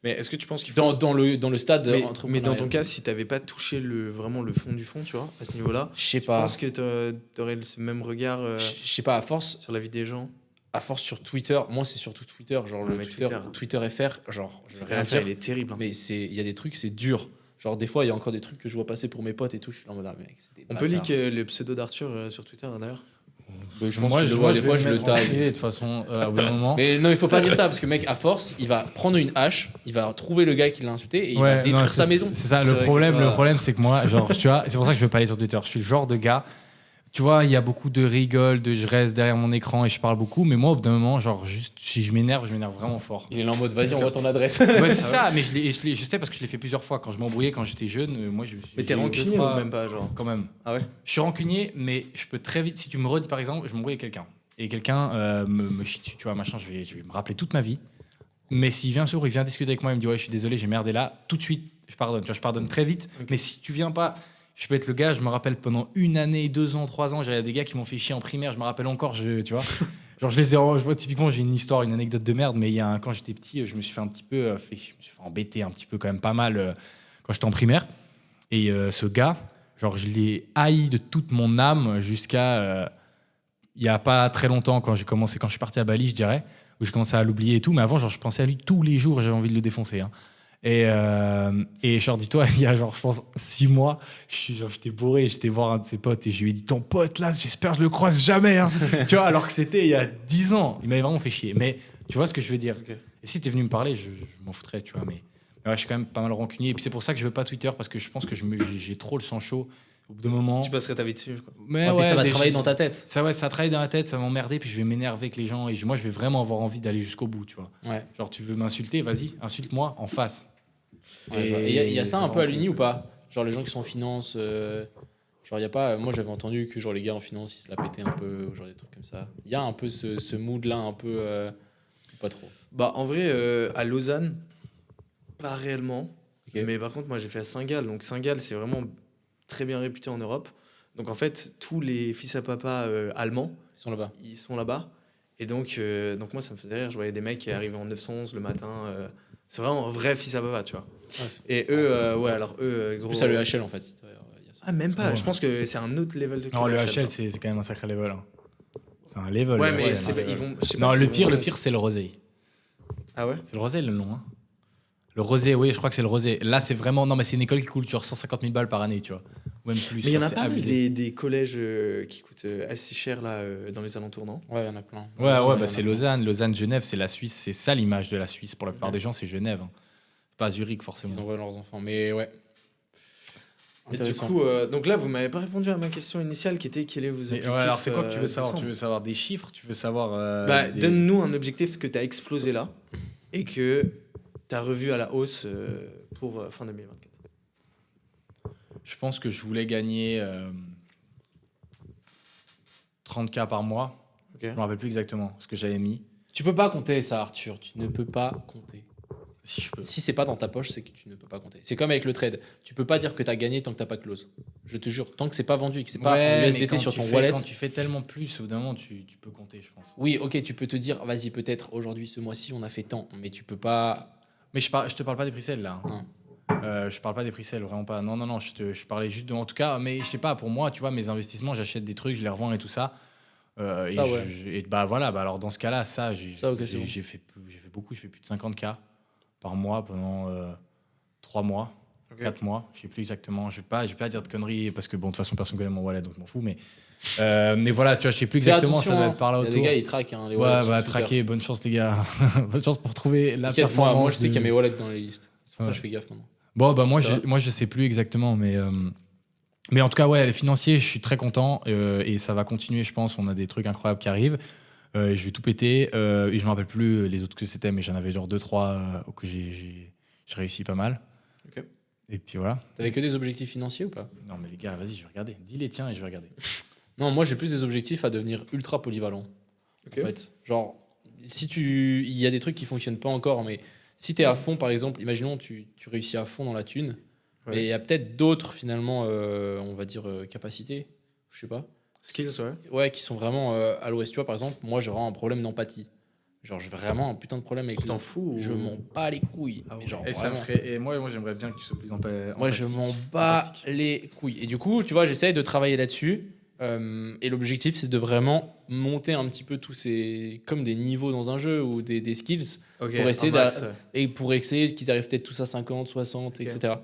Speaker 3: Mais est-ce que tu penses qu'il faut...
Speaker 1: dans le stade
Speaker 3: mais dans ton cas, si t'avais pas touché vraiment le fond du fond, tu vois, à ce niveau-là,
Speaker 1: je sais pas.
Speaker 3: Je pense que t'aurais ce même regard
Speaker 1: je sais pas, à force
Speaker 3: sur la vie des gens.
Speaker 1: À force sur Twitter, moi c'est surtout Twitter, genre le Twitter FR, genre je vais rien dire.
Speaker 3: Il est terrible. Hein.
Speaker 1: Mais il y a des trucs, c'est dur. Genre des fois, il y a encore des trucs que je vois passer pour mes potes et tout, je suis là en mode mec, c'est des
Speaker 3: On peut leak le pseudo d'Arthur sur Twitter d'ailleurs.
Speaker 1: Je pense que des fois je le tag.
Speaker 2: De toute façon, au bout d'un moment.
Speaker 1: Mais non, il faut pas dire ça parce que mec, à force, il va prendre une hache, il va trouver le gars qui l'a insulté et il va détruire sa maison.
Speaker 2: C'est ça, le problème, c'est que moi, genre, tu vois, c'est pour ça que je veux pas aller sur Twitter. Je suis le genre de gars. Tu vois, il y a beaucoup de rigole, je reste derrière mon écran et je parle beaucoup, mais moi, au bout d'un moment, genre, juste, si je m'énerve vraiment fort.
Speaker 1: Il est là en mode, vas-y, on voit ton adresse.
Speaker 2: Ouais, c'est ça, mais je sais parce que je l'ai fait plusieurs fois. Quand je m'embrouillais, quand j'étais jeune, moi, je me suis.
Speaker 3: Mais t'es rancunier ou même pas, genre ?
Speaker 2: Quand même.
Speaker 3: Ah ouais ?
Speaker 2: Je suis rancunier, mais je peux très vite, si tu me redis, par exemple, je m'embrouille avec quelqu'un, et quelqu'un me chie dessus, tu vois, machin, je vais me rappeler toute ma vie. Mais s'il vient il vient discuter avec moi, il me dit, ouais, je suis désolé, j'ai merdé là, tout de suite, je pardonne. Tu vois, je pardonne très vite, mais si tu viens pas. Je peux être le gars, je me rappelle pendant 1 année, 2 ans, 3 ans, j'avais des gars qui m'ont fait chier en primaire, je me rappelle encore, tu vois. Genre, typiquement, j'ai une histoire, une anecdote de merde, mais quand j'étais petit, je me suis fait un petit peu, je me suis fait embêter un petit peu quand même pas mal quand j'étais en primaire. Et ce gars, genre, je l'ai haï de toute mon âme jusqu'à il y a pas très longtemps quand je suis parti à Bali, je dirais, où j'ai commencé à l'oublier et tout, mais avant, genre, je pensais à lui tous les jours, j'avais envie de le défoncer, hein. Et genre, dis-toi, il y a genre, je pense, 6 mois, j'étais bourré, j'étais voir un de ses potes et je lui ai dit, ton pote là, j'espère que je le croise jamais, hein. Tu vois, alors que c'était il y a 10 ans. Il m'avait vraiment fait chier. Mais tu vois ce que je veux dire. Okay. Et si t'es venu me parler, je m'en foutrais, tu vois. Mais ouais, je suis quand même pas mal rancunier. Et puis c'est pour ça que je veux pas Twitter, parce que je pense que j'ai trop le sang chaud. Au bout d'un moment.
Speaker 3: Tu passerais ta vie dessus, quoi.
Speaker 2: Mais
Speaker 1: puis ça va travailler dans ta tête.
Speaker 2: Ça travaille dans la tête, ça va m'emmerder, puis je vais m'énerver avec les gens. Et moi, je vais vraiment avoir envie d'aller jusqu'au bout, tu vois.
Speaker 1: Ouais.
Speaker 2: Genre, tu veux m'insulter, vas-y, insulte-moi en face.
Speaker 1: Et il y a ça un peu à l'Uni ou pas? Genre les gens qui sont en finance, genre il y a pas. Moi j'avais entendu que genre les gars en finance ils se la pétaient un peu, genre des trucs comme ça. Il y a un peu ce mood là un peu pas trop.
Speaker 3: Bah en vrai à Lausanne, pas réellement.
Speaker 1: Okay.
Speaker 3: Mais par contre moi j'ai fait à Saint-Gall, donc Saint-Gall c'est vraiment très bien réputé en Europe. Donc en fait tous les fils à papa allemands ils sont là-bas. Et donc moi ça me faisait rire, je voyais des mecs qui arrivaient en 911 le matin. C'est vraiment un vrai fils à papa, tu vois.
Speaker 1: Ouais,
Speaker 3: et eux, alors eux...
Speaker 1: plus à l'EHL en fait.
Speaker 3: Ah, même pas,
Speaker 2: ouais.
Speaker 3: Je pense que c'est un autre level de
Speaker 2: Non, l'EHL, c'est quand même un sacré level. Hein. C'est un level.
Speaker 3: Ouais, mais
Speaker 2: ils
Speaker 3: vont...
Speaker 2: Non, le pire, c'est le Rosé.
Speaker 3: Ah ouais?
Speaker 2: C'est le Rosé le nom, hein. Le Rosé, oui, je crois que c'est le Rosé. Là, c'est vraiment... Non, mais c'est une école qui coûte genre 150 000 balles par année, tu vois. Ou même plus.
Speaker 3: Mais il y en a pas des collèges qui coûtent assez cher, là, dans les alentours, non?
Speaker 1: Ouais, il y en a plein.
Speaker 2: Ouais, bah c'est Lausanne. Lausanne, Genève, c'est la Suisse. C'est ça l'image de la Suisse. Pour la plupart des gens, c'est Genève. Hein. Pas Zurich, forcément.
Speaker 1: Ils envoient leurs enfants, mais ouais.
Speaker 3: Et du coup, donc là, vous m'avez pas répondu à ma question initiale qui était quel est vos objectifs.
Speaker 2: Ouais, alors c'est quoi que tu veux savoir? Tu veux savoir des chiffres? Tu veux savoir
Speaker 3: donne-nous un objectif que tu as explosé là et que tu as revu à la hausse pour fin 2024.
Speaker 2: Je pense que je voulais gagner 30K par mois.
Speaker 3: Okay.
Speaker 2: Je me rappelle plus exactement ce que j'avais mis.
Speaker 1: Tu peux pas compter ça, Arthur. Tu ne peux pas compter.
Speaker 2: Si je peux.
Speaker 1: Si c'est pas dans ta poche, c'est que tu ne peux pas compter. C'est comme avec le trade. Tu peux pas dire que tu as gagné tant que t'as pas close. Je te jure, tant que c'est pas vendu et que c'est pas en USDT sur ton wallet.
Speaker 2: Quand tu fais tellement plus, au bout d'un moment, tu peux compter, je pense.
Speaker 1: Oui, ok, tu peux te dire, vas-y, peut-être aujourd'hui, ce mois-ci, on a fait tant, mais tu peux pas.
Speaker 2: Mais je te parle pas des pre-sales là. Je parle pas des pre-sales, vraiment pas. Non, je parlais juste de. En tout cas, mais je sais pas, pour moi, tu vois, mes investissements, j'achète des trucs, je les revends et tout ça. Et bah voilà, alors dans ce cas-là, j'ai fait beaucoup, je fais plus de 50K par mois pendant 3 mois, 4 mois, je sais plus exactement. Je vais pas dire de conneries parce que bon, de toute façon, personne connaît mon wallet, donc je m'en fous. Mais voilà, tu vois, je sais plus exactement, ça doit être par là autour.
Speaker 1: Il y a des gars, ils traquent les wallets.
Speaker 2: Ouais, traquer, bonne chance les gars. Bonne chance pour trouver la performance.
Speaker 1: Moi, je sais qu'il y a mes wallets dans les listes. C'est pour ça que je fais gaffe maintenant.
Speaker 2: Bon, bah moi, je sais plus exactement, mais en tout cas, ouais, les financiers, je suis très content et ça va continuer, je pense. On a des trucs incroyables qui arrivent. Je vais tout péter. Et je me rappelle plus les autres que c'était, mais j'en avais genre 2-3 que j'ai réussi pas mal.
Speaker 1: Okay.
Speaker 2: Et puis voilà.
Speaker 1: T'avais que des objectifs financiers ou pas?
Speaker 2: Non, mais les gars, vas-y, je vais regarder. Dis les tiens et je vais regarder.
Speaker 1: Non, moi, j'ai plus des objectifs à devenir ultra polyvalent. Okay. En fait, genre, il y a des trucs qui fonctionnent pas encore, mais si t'es à fond, par exemple, imaginons tu réussis à fond dans la thune. Ouais. Mais il y a peut-être d'autres, finalement, on va dire, capacités, je sais pas.
Speaker 3: Skills, ouais.
Speaker 1: Ouais, qui sont vraiment à l'ouest. Tu vois, par exemple, moi, j'ai vraiment un problème d'empathie. Genre, j'ai vraiment un putain de problème avec
Speaker 3: Tu t'en fous
Speaker 1: Je m'en bats les couilles.
Speaker 3: Ah ouais.
Speaker 1: Genre,
Speaker 2: et, ça me ferait... et moi, j'aimerais bien que tu sois plus empathique.
Speaker 1: Moi, je m'en bats les couilles. Et du coup, tu vois, j'essaye de travailler là-dessus. Et l'objectif, c'est de vraiment monter un petit peu tous ces... comme des niveaux dans un jeu ou des skills.
Speaker 3: Okay,
Speaker 1: pour essayer et pour essayer qu'ils arrivent peut-être tous à 50, 60, okay. etc.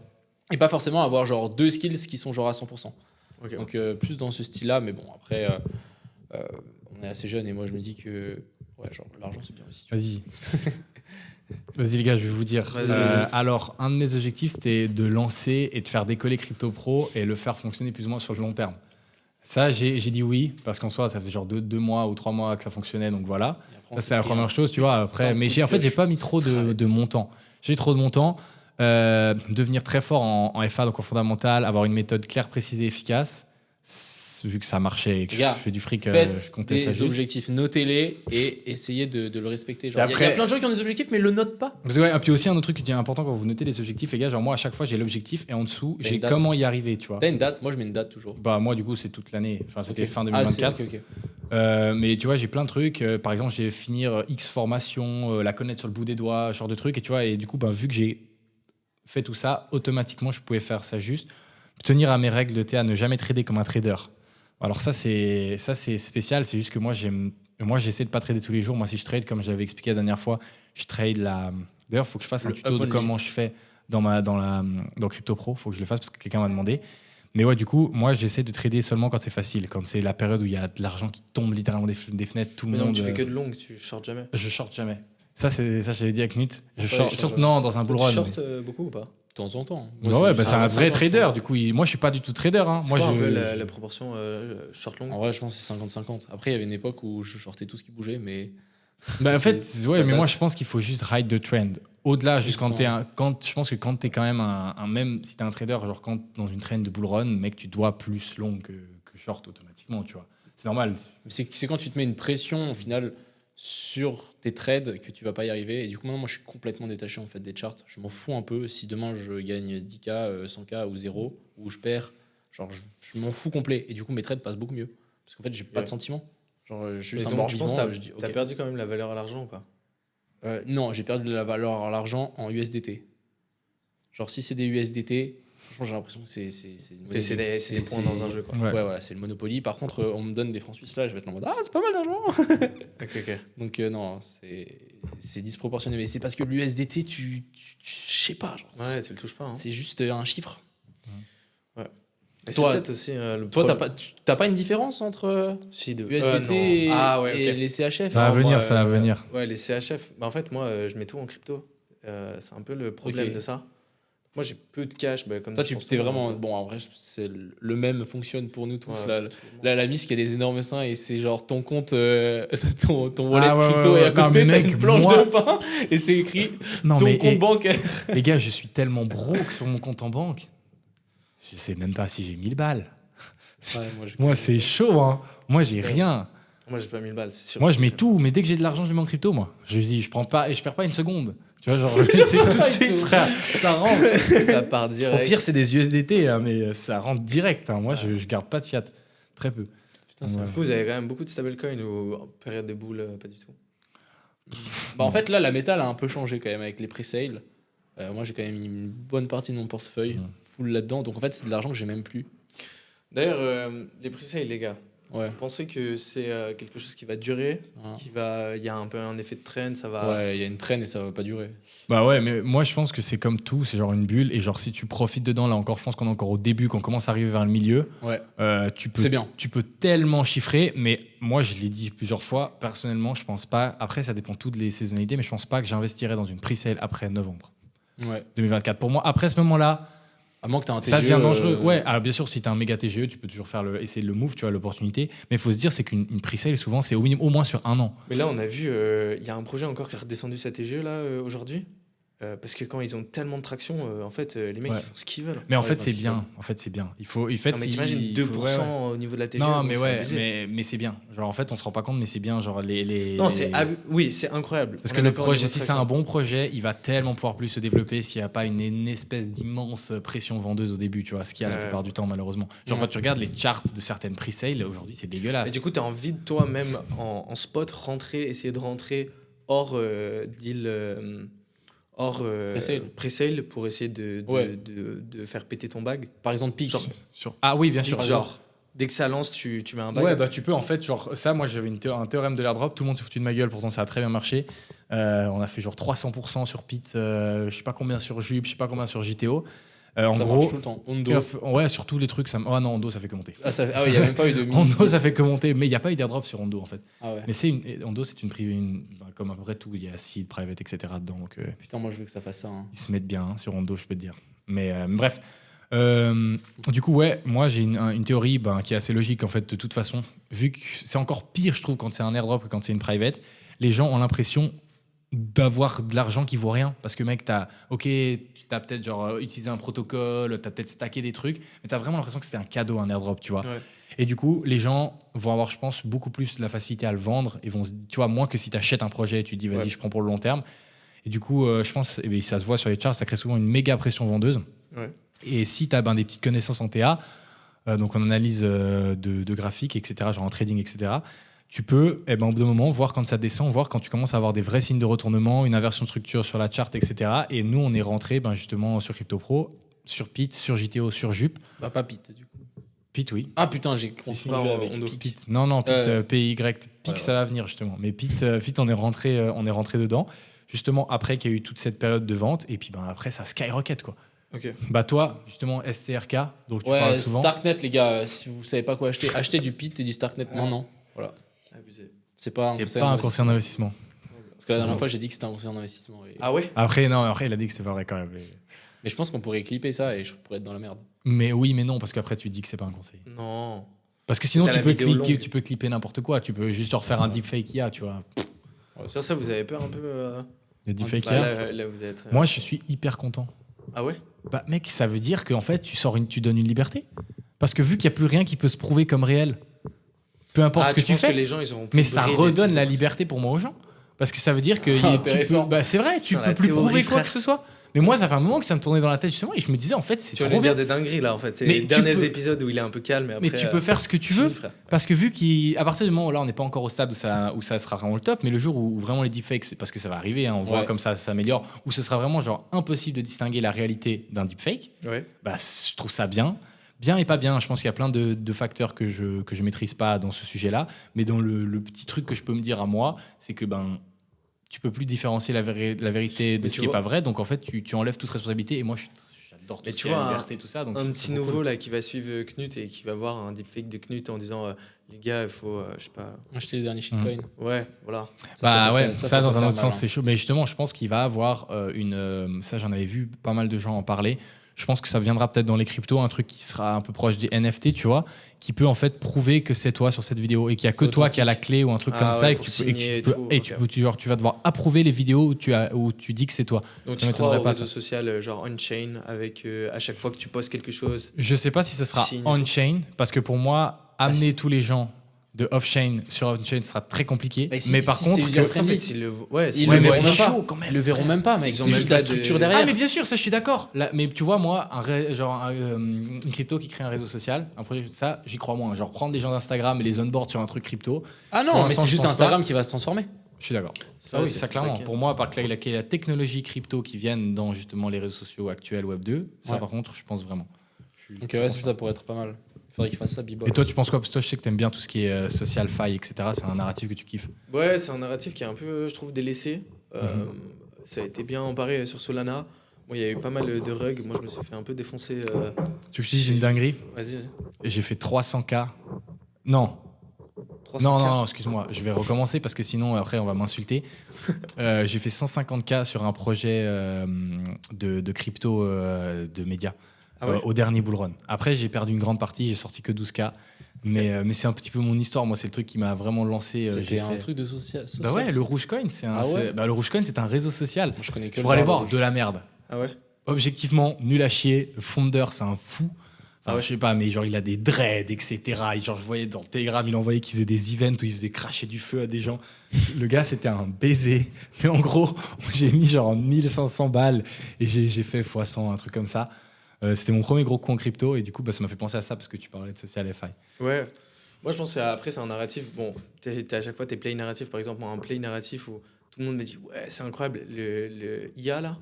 Speaker 1: Et pas forcément avoir genre 2 skills qui sont genre à 100%. Okay. Donc plus dans ce style-là, mais bon, après, on est assez jeune et moi je me dis que ouais, genre, l'argent c'est bien aussi.
Speaker 2: Vas-y. Vas-y les gars, je vais vous dire.
Speaker 3: Vas-y.
Speaker 2: Alors, un de mes objectifs, c'était de lancer et de faire décoller Crypto Pro et le faire fonctionner plus ou moins sur le long terme. Ça, j'ai dit oui, parce qu'en soi, ça faisait genre 2 mois ou 3 mois que ça fonctionnait, donc voilà. Ça, c'était la première chose, tu vois. Après, mais j'ai pas mis trop de montant. J'ai mis trop de montant. Devenir très fort en FA, donc en fondamental, avoir une méthode claire, précise et efficace. Vu que ça marchait et que je fais du fric, je comptais ça.
Speaker 1: Des objectifs, notez-les et essayez de le respecter. Genre, il y a plein de gens qui ont des objectifs, mais ils le notent pas.
Speaker 2: Et puis aussi, un autre truc qui est important quand vous notez les objectifs, les gars, genre moi, à chaque fois, j'ai l'objectif et en dessous, j'ai comment y arriver, tu vois.
Speaker 1: T'as une date? Moi, je mets une date toujours.
Speaker 2: Bah, moi, du coup, c'est toute l'année. Enfin, c'était fin 2024.
Speaker 1: Okay.
Speaker 2: Mais tu vois, j'ai plein de trucs. Par exemple, j'ai finir X formation, la connaître sur le bout des doigts, ce genre de trucs. Et tu vois, et du coup, vu que j'ai fait tout ça, automatiquement, je pouvais faire ça juste. Tenir à mes règles de à ne jamais trader comme un trader. Alors ça c'est spécial, c'est juste que moi j'essaie de pas trader tous les jours. Moi si je trade, comme j'avais expliqué la dernière fois, je trade la... D'ailleurs il faut que je fasse un tuto de comment je fais dans Crypto Pro, il faut que je le fasse parce que quelqu'un m'a demandé. Mais ouais, du coup, moi j'essaie de trader seulement quand c'est facile, quand c'est la période où il y a de l'argent qui tombe littéralement des fenêtres, tout le monde...
Speaker 3: Non, tu fais que de longue, tu shortes jamais.
Speaker 2: Je shorte jamais. Ça j'avais dit avec Nut. Non, dans un bull run.
Speaker 3: Tu shortes beaucoup ou pas?
Speaker 1: temps en temps.
Speaker 2: Moi, c'est un vrai trader. Du coup, moi, je suis pas du tout trader. Hein.
Speaker 3: C'est un peu la proportion short-long.
Speaker 1: En vrai, je pense que c'est 50-50. Après, il y avait une époque où je shortais tout ce qui bougeait, mais.
Speaker 2: En fait, mais moi, je pense qu'il faut juste ride the trend. Au-delà, juste quand je pense que quand t'es quand même même si t'es un trader, genre quand dans une trend de bull run, mec, tu dois plus long que short automatiquement, tu vois. C'est normal.
Speaker 1: C'est quand tu te mets une pression, au final, sur tes trades que tu vas pas y arriver. Et du coup, maintenant, moi, je suis complètement détaché en fait des charts. Je m'en fous un peu. Si demain, je gagne 10K, 100K ou 0, ou je perds, genre, je m'en fous complet. Et du coup, mes trades passent beaucoup mieux. Parce qu'en fait, j'ai pas de sentiment. Genre, je suis juste un mort vivant.
Speaker 3: T'as perdu quand même la valeur à l'argent ou pas?
Speaker 1: Non, j'ai perdu de la valeur à l'argent en USDT. Genre, si c'est des USDT, franchement, j'ai l'impression que c'est
Speaker 3: des points dans un jeu, quoi.
Speaker 1: Ouais, voilà, c'est le Monopoly. Par contre, on me donne des francs suisses là, je vais être en mode ah, c'est pas mal d'argent.
Speaker 3: Ok.
Speaker 1: Donc, non, c'est disproportionné. Mais c'est parce que l'USDT, je sais pas. Genre,
Speaker 3: ouais, tu le touches pas. Hein.
Speaker 1: C'est juste un chiffre.
Speaker 3: Ouais. Et toi, c'est peut-être aussi.
Speaker 1: Toi, t'as pas une différence entre USDT et les CHF?
Speaker 2: Ça va venir, ça va venir.
Speaker 3: Ouais, les CHF. Bah, en fait, moi, je mets tout en crypto. C'est un peu le problème de ça. Moi, j'ai peu de cash. Comme
Speaker 1: toi, tu es vraiment. Bon, en vrai, le même fonctionne pour nous tous. La Miss qui a des énormes seins et c'est genre ton compte, ton wallet crypto et à côté, t'as une planche de pain et c'est écrit ton compte bancaire.
Speaker 2: Les gars, je suis tellement broke sur mon compte en banque. Je sais même pas si j'ai 1000 balles.
Speaker 1: Ouais,
Speaker 2: moi, c'est chaud. Hein. Moi, j'ai rien.
Speaker 3: Moi, j'ai pas 1000 balles, c'est sûr.
Speaker 2: Moi, je mets tout, mais dès que j'ai de l'argent, je le mets en crypto, moi. Je dis, je prends pas et je perds pas une seconde. Tu vois, genre, c'est tout de suite, frère. Ça rentre.
Speaker 3: Ça part direct.
Speaker 2: Au pire, c'est des USDT, hein, mais ça rentre direct. Hein. Moi, je garde pas de fiat. Très peu.
Speaker 3: Putain, vous avez quand même beaucoup de stablecoins ou en période des boules, pas du tout.
Speaker 1: En fait, là, la métal a un peu changé quand même avec les pre-sales. Moi, j'ai quand même mis une bonne partie de mon portefeuille full là-dedans. Donc, en fait, c'est de l'argent que j'ai même plus.
Speaker 3: D'ailleurs, les pre-sales, les gars.
Speaker 1: Ouais.
Speaker 3: Vous pensez que c'est quelque chose qui va durer, il y a un peu un effet de trend, ça va.
Speaker 1: Ouais, il y a une traîne et ça va pas durer.
Speaker 2: Bah ouais, mais moi je pense que c'est comme tout, c'est genre une bulle et genre si tu profites dedans, là encore, je pense qu'on est encore au début, qu'on commence à arriver vers le milieu.
Speaker 1: Ouais.
Speaker 2: C'est bien. Tu peux tellement chiffrer, mais moi je l'ai dit plusieurs fois, personnellement, je pense pas. Après, ça dépend toutes les saisonnalités, mais je pense pas que j'investirais dans une pre-sale après novembre.
Speaker 1: Ouais.
Speaker 2: 2024. Pour moi, après ce moment-là.
Speaker 1: À moins que tu aies un TGE.
Speaker 2: Ça devient dangereux. Ouais, alors bien sûr, si tu as un méga TGE, tu peux toujours essayer le move, tu vois, l'opportunité. Mais il faut se dire, c'est qu'une pre-sale, souvent, c'est au moins sur un an.
Speaker 3: Mais là, on a vu, il y a un projet encore qui a redescendu sa TGE là, aujourd'hui. Parce que quand ils ont tellement de traction, en fait, les mecs, ils font ce qu'ils veulent.
Speaker 2: Mais en fait, c'est bien. En fait, c'est bien. Il faut.
Speaker 3: Non, mais t'imagines 2% au niveau de la TGE.
Speaker 2: Non, mais c'est bien. Genre, en fait, on se rend pas compte, mais c'est bien. Genre,
Speaker 3: Non, oui, c'est incroyable.
Speaker 2: Parce que le projet, si c'est un bon projet, il va tellement pouvoir plus se développer s'il n'y a pas une espèce d'immense pression vendeuse au début, tu vois, ce qu'il y a la plupart du temps, malheureusement. Genre, quand tu regardes les charts de certaines pre-sales, aujourd'hui, c'est dégueulasse.
Speaker 3: Et du coup, tu as envie de toi-même, en spot, essayer de rentrer hors deal. Pre-sale pour essayer de faire péter ton bag.
Speaker 1: Par exemple, Peak.
Speaker 2: Ah oui, bien sûr.
Speaker 3: Genre, dès que ça lance, tu mets un bag.
Speaker 2: Ouais, bah tu peux en fait, genre ça, moi j'avais un théorème de l'airdrop, tout le monde s'est foutu de ma gueule, pourtant ça a très bien marché. On a fait genre 300% sur Pit, je sais pas combien sur Jup, je sais pas combien sur JTO. En
Speaker 1: ça
Speaker 2: gros,
Speaker 1: marche tout le temps. Ondo.
Speaker 2: Ouais, sur tous les trucs. Ah non, Ondo, ça fait que monter.
Speaker 1: Ah oui, il n'y a même pas eu de
Speaker 2: Ondo, ça fait que monter. Mais il n'y a pas eu d'airdrop sur Ondo, en fait.
Speaker 1: Ah ouais.
Speaker 2: Mais Ondo, c'est une privée, comme à peu près tout. Il y a seed, private, etc. dedans. Donc,
Speaker 1: putain, moi, je veux que ça fasse ça. Hein.
Speaker 2: Ils se mettent bien sur Ondo, je peux te dire. Mais bref. Du coup, ouais, moi, j'ai une théorie qui est assez logique, en fait, de toute façon. Vu que c'est encore pire, je trouve, quand c'est un airdrop que quand c'est une private. Les gens ont l'impression d'avoir de l'argent qui vaut rien parce que mec t'as peut-être genre utilisé un protocole, t'as peut-être stacké des trucs, mais t'as vraiment l'impression que c'est un cadeau, un airdrop, tu vois. Ouais. Et du coup les gens vont avoir, je pense, beaucoup plus la facilité à le vendre et vont, tu vois, moins que si t'achètes un projet et tu te dis vas-y je prends pour le long terme. Et du coup je pense, et ça se voit sur les charts, ça crée souvent une méga pression vendeuse.
Speaker 3: Ouais.
Speaker 2: Et si t'as des petites connaissances en TA, donc en analyse de graphiques, etc., genre en trading, etc., tu peux, au bout d'un moment, voir quand ça descend, voir quand tu commences à avoir des vrais signes de retournement, une inversion de structure sur la chart, etc. Et nous, on est rentré justement sur CryptoPro, sur Pit, sur JTO, sur Jup.
Speaker 1: Bah, pas Pit, du coup.
Speaker 2: Pit, oui.
Speaker 1: Ah putain, j'ai confondu avec
Speaker 2: Pit. Non, Pit, PY. Pit, ça va venir, justement. Mais Pit, on est rentré dedans, justement, après qu'il y a eu toute cette période de vente. Et puis, après, ça skyrocket, quoi.
Speaker 3: Ok.
Speaker 2: Bah toi, justement, STRK, donc tu parles souvent.
Speaker 1: Starknet, les gars, si vous savez pas quoi acheter, achetez du Pit et du Starknet maintenant. Voilà.
Speaker 3: Abusé.
Speaker 1: C'est pas
Speaker 2: un conseil d'investissement.
Speaker 1: Parce que la dernière fois, j'ai dit que c'était un conseil d'investissement.
Speaker 3: Ah ouais.
Speaker 2: Après, il a dit que c'est pas vrai quand même.
Speaker 1: Mais je pense qu'on pourrait clipper ça et je pourrais être dans la merde.
Speaker 2: Mais oui, mais non, parce qu'après tu dis que c'est pas un conseil.
Speaker 3: Non.
Speaker 2: Parce que sinon
Speaker 3: T'as
Speaker 2: tu
Speaker 3: la
Speaker 2: peux,
Speaker 3: vidéo longue.
Speaker 2: tu peux clipper n'importe quoi. Tu peux juste refaire un deepfake IA, tu vois.
Speaker 3: Sur ça, vous avez peur un peu
Speaker 2: Les deepfakes
Speaker 3: bah,
Speaker 2: IA.
Speaker 3: là, vous êtes.
Speaker 2: Moi, je suis hyper content.
Speaker 3: Ah ouais.
Speaker 2: Bah mec, ça veut dire qu'en fait, tu donnes une liberté. Parce que vu qu'il n'y a plus rien qui peut se prouver comme réel, peu importe ce que tu fais,
Speaker 3: que les gens, ils auront
Speaker 2: mais ça redonne la liberté pour moi aux gens. Parce que ça veut dire que
Speaker 1: C'est intéressant.
Speaker 2: c'est vrai, tu
Speaker 3: Putain,
Speaker 2: peux
Speaker 3: la
Speaker 2: plus
Speaker 3: théorie,
Speaker 2: prouver quoi
Speaker 3: frère.
Speaker 2: que ce soit. Mais moi, ça fait un moment que ça me tournait dans la tête justement et je me disais en fait, c'est
Speaker 3: Tu vas
Speaker 2: trop
Speaker 3: nous
Speaker 2: bien.
Speaker 3: dire des dingueries là en fait. C'est
Speaker 2: Mais
Speaker 3: les
Speaker 2: tu
Speaker 3: derniers
Speaker 2: peux-
Speaker 3: épisodes où il est un peu calme. Et après,
Speaker 2: Mais tu peux faire ce que tu veux.
Speaker 3: frère.
Speaker 2: Parce que vu qu'à partir du moment où là, on n'est pas encore au stade où ça sera vraiment le top, mais le jour où vraiment les deepfakes, c'est parce que ça va arriver, hein, on voit
Speaker 1: Ouais.
Speaker 2: comme ça s'améliore, où ce sera vraiment genre impossible de distinguer la réalité d'un deepfake,
Speaker 3: Ouais.
Speaker 2: bah, je trouve ça bien. Bien et pas bien, je pense qu'il y a plein de facteurs que je maîtrise pas dans ce sujet-là, mais dans le petit truc que je peux me dire à moi, c'est que tu peux plus différencier la vérité de
Speaker 3: Mais
Speaker 2: ce
Speaker 3: tu
Speaker 2: qui est
Speaker 3: vois-
Speaker 2: pas vrai, donc en fait tu enlèves toute responsabilité et moi j'adore tout
Speaker 3: Mais
Speaker 2: ce
Speaker 3: tu
Speaker 2: qui est
Speaker 3: vois,
Speaker 2: la liberté, tout ça. Donc je
Speaker 3: Un
Speaker 2: trouve
Speaker 3: petit
Speaker 2: ça trop
Speaker 3: nouveau
Speaker 2: cool.
Speaker 3: là qui va suivre Knut et qui va voir un deepfake de Knut en disant les gars, il faut, je sais pas.
Speaker 1: Acheter les derniers shitcoins.
Speaker 3: Ouais, voilà.
Speaker 2: Bah
Speaker 1: peut
Speaker 2: ouais,
Speaker 1: faire-
Speaker 2: ça,
Speaker 1: peut
Speaker 2: dans un
Speaker 1: faire
Speaker 2: autre
Speaker 1: mal,
Speaker 2: sens
Speaker 1: hein.
Speaker 2: c'est chaud. Mais justement, je pense qu'il va avoir ça j'en avais vu pas mal de gens en parler. Je pense que ça viendra peut-être dans les cryptos, un truc qui sera un peu proche des NFT, tu vois, qui peut en fait prouver que c'est toi sur cette vidéo et qu'il y a que
Speaker 1: C'est
Speaker 2: toi qui a la
Speaker 1: authentique.
Speaker 2: clé ou un truc
Speaker 3: Ah
Speaker 2: comme
Speaker 3: ouais,
Speaker 2: ça et que
Speaker 3: pour
Speaker 2: tu peux, et que
Speaker 3: signer
Speaker 2: tu
Speaker 3: et
Speaker 2: peux,
Speaker 3: tout,
Speaker 2: et
Speaker 3: ok.
Speaker 2: tu peux- tu vas devoir approuver les vidéos où tu dis que c'est toi.
Speaker 3: Donc
Speaker 2: Ça
Speaker 3: tu
Speaker 2: m'étonnerait
Speaker 3: crois au
Speaker 2: pas,
Speaker 3: réseau
Speaker 2: ça.
Speaker 3: social genre on-chain avec à chaque fois que tu postes quelque chose.
Speaker 2: Je sais pas si ce sera
Speaker 3: Signe et tout.
Speaker 2: on-chain parce que pour moi, amener
Speaker 1: si.
Speaker 2: tous les gens de off-chain sur on-chain sera très compliqué.
Speaker 1: Mais si-
Speaker 2: mais par
Speaker 1: si
Speaker 2: contre,
Speaker 1: c'est user
Speaker 2: que-
Speaker 1: friendly.
Speaker 3: En fait, ils le ouais,
Speaker 1: Ils
Speaker 2: Ouais,
Speaker 1: le
Speaker 2: mais
Speaker 1: verront
Speaker 2: c'est
Speaker 1: même pas.
Speaker 2: chaud quand même.
Speaker 1: Ils le verront même pas, mec.
Speaker 3: Ils ont
Speaker 1: C'est
Speaker 3: même
Speaker 1: juste la
Speaker 3: pas de-
Speaker 1: structure derrière.
Speaker 2: Ah mais bien sûr, ça je suis d'accord. Mais tu vois moi, une crypto qui crée un réseau social, un projet ça, j'y crois moins. Genre prendre des gens d'Instagram et les onboard sur un truc crypto.
Speaker 1: Ah
Speaker 2: Pour
Speaker 1: non, mais
Speaker 2: l'instant,
Speaker 1: c'est
Speaker 2: je
Speaker 1: juste
Speaker 2: pense
Speaker 1: Instagram qui va se transformer.
Speaker 2: Je suis d'accord.
Speaker 3: Ça,
Speaker 2: Ah oui,
Speaker 3: c'est
Speaker 2: ça
Speaker 3: tout
Speaker 2: clairement.
Speaker 3: back-end.
Speaker 2: Pour moi, par la technologie crypto qui viennent dans justement les réseaux sociaux actuels Web 2, ça
Speaker 1: Ouais.
Speaker 2: par contre, je pense vraiment.
Speaker 1: Donc ouais, ça pourrait être pas mal. Il faudrait qu'il fasse ça, Bebop.
Speaker 2: Et toi, tu penses quoi? Parce que toi, je sais que t'aimes bien tout ce qui est social fi, etc. C'est un narratif que tu kiffes.
Speaker 3: Ouais, c'est un narratif qui est un peu, je trouve, délaissé. Ça a été bien emparé sur Solana. Bon, il y a eu pas mal de rugs. Moi, je me suis fait un peu défoncer.
Speaker 2: Tu veux que je te dise une dinguerie?
Speaker 3: Vas-y.
Speaker 2: Et j'ai fait 300K. Non,
Speaker 3: 300K.
Speaker 2: non, excuse-moi. Je vais recommencer parce que sinon, après, on va m'insulter. J'ai fait 150K sur un projet de crypto de médias
Speaker 3: Ah ouais
Speaker 2: au dernier bull run. Après, j'ai perdu une grande partie. J'ai sorti que 12K. Mais c'est un petit peu mon histoire. Moi, c'est le truc qui m'a vraiment lancé.
Speaker 1: C'était
Speaker 2: J'ai
Speaker 1: un
Speaker 2: fait-
Speaker 1: truc de social.
Speaker 2: Bah ouais, le Rouge Coin, c'est un.
Speaker 1: Ah ouais
Speaker 2: le Rouge Coin, c'est un réseau social.
Speaker 1: Je connais que
Speaker 2: Pour
Speaker 1: le
Speaker 2: aller
Speaker 1: bar
Speaker 2: voir
Speaker 1: rouge.
Speaker 2: de la merde.
Speaker 3: Ah ouais.
Speaker 2: Objectivement, nul à chier. Le founder, c'est un fou. Enfin,
Speaker 3: ouais.
Speaker 2: je sais pas, mais genre, il a des dreads, etc. Et genre, je voyais dans le Telegram, il envoyait qu'il faisait des events où il faisait cracher du feu à des gens. Le gars, c'était un baiser. Mais en gros, j'ai mis genre 1500 balles et j'ai fait x100, un truc comme ça. C'était mon premier gros coup en crypto et du coup, ça m'a fait penser à ça parce que tu parlais de social FI.
Speaker 3: Ouais. Moi, je pense que après, c'est un narratif. Bon, t'es à chaque fois tes play narratifs. Par exemple, moi, un play narratif où tout le monde me dit ouais, c'est incroyable. Le IA là.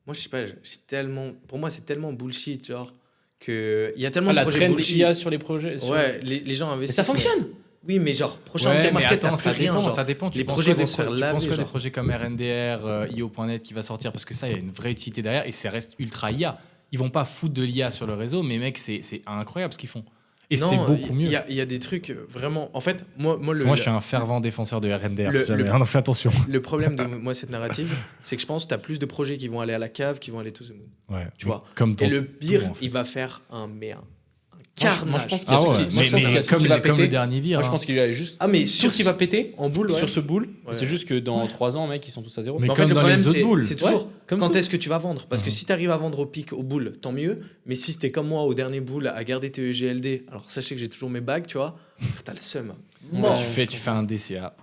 Speaker 3: Moi, je sais pas. J'ai tellement. Pour moi, c'est tellement bullshit, genre que il y a tellement
Speaker 1: Ah,
Speaker 3: de
Speaker 1: la
Speaker 3: projets
Speaker 1: trend
Speaker 3: bullshit.
Speaker 1: IA sur les projets.
Speaker 3: Ouais, les gens
Speaker 1: Mais
Speaker 3: investissent.
Speaker 1: ça fonctionne.
Speaker 3: Oui, mais genre prochain
Speaker 2: Ouais,
Speaker 3: bear
Speaker 2: mais
Speaker 3: market,
Speaker 2: attends,
Speaker 3: t'as plus rien. Genre.
Speaker 2: ça dépend. Tu
Speaker 3: Les
Speaker 2: penses
Speaker 3: projets
Speaker 2: quoi
Speaker 3: vont
Speaker 2: des
Speaker 3: se faire
Speaker 2: tu penses
Speaker 3: laver,
Speaker 2: quoi des
Speaker 3: genre.
Speaker 2: projets comme RNDR, IO.net qui va sortir parce que ça, il y a une vraie utilité derrière et ça reste ultra IA. Ils vont pas foutre de l'IA sur le réseau, mais mec, c'est incroyable ce qu'ils font. Et
Speaker 3: Non,
Speaker 2: c'est beaucoup mieux.
Speaker 3: Il y a des trucs vraiment. En fait, moi
Speaker 2: Parce que moi, je suis un fervent défenseur de RNDR.
Speaker 3: le-
Speaker 2: Si jamais,
Speaker 3: le-
Speaker 2: on fait attention.
Speaker 3: le problème de moi cette narrative, c'est que je pense que tu as plus de projets qui vont aller à la cave, qui vont aller tous.
Speaker 2: Ouais,
Speaker 3: Tu vois.
Speaker 2: Comme
Speaker 3: Et
Speaker 2: dans
Speaker 3: le pire,
Speaker 2: tout, en fait.
Speaker 3: il va faire un carnage.
Speaker 1: Moi, je pense qu'il y
Speaker 2: Ah
Speaker 1: a tout
Speaker 2: ouais,
Speaker 1: qui- moi, je pense qu'il y a tout
Speaker 2: comme,
Speaker 1: qui va
Speaker 2: comme le
Speaker 1: péter.
Speaker 2: dernier vire.
Speaker 1: Moi, je
Speaker 2: hein.
Speaker 1: pense qu'il y a juste
Speaker 3: Ah mais
Speaker 1: tout qui va péter
Speaker 3: en boule, ouais.
Speaker 1: sur ce boule.
Speaker 3: Ouais.
Speaker 1: C'est juste que dans 3 ans, mec, ils sont tous à zéro.
Speaker 2: Mais
Speaker 3: en
Speaker 2: comme
Speaker 3: fait, le
Speaker 2: dans
Speaker 3: problème,
Speaker 2: les autres
Speaker 3: c'est-
Speaker 2: boules.
Speaker 3: c'est toujours
Speaker 1: Ouais, comme
Speaker 3: quand
Speaker 1: tout.
Speaker 3: est-ce que tu vas vendre. Parce que si tu arrives à vendre au pic, au boule, tant mieux. Mais si t'es comme moi au dernier boule à garder tes EGLD, alors sachez que j'ai toujours mes bagues, tu vois, t'as le seum.
Speaker 1: Ouais.
Speaker 3: Mort.
Speaker 2: Tu fais un DCA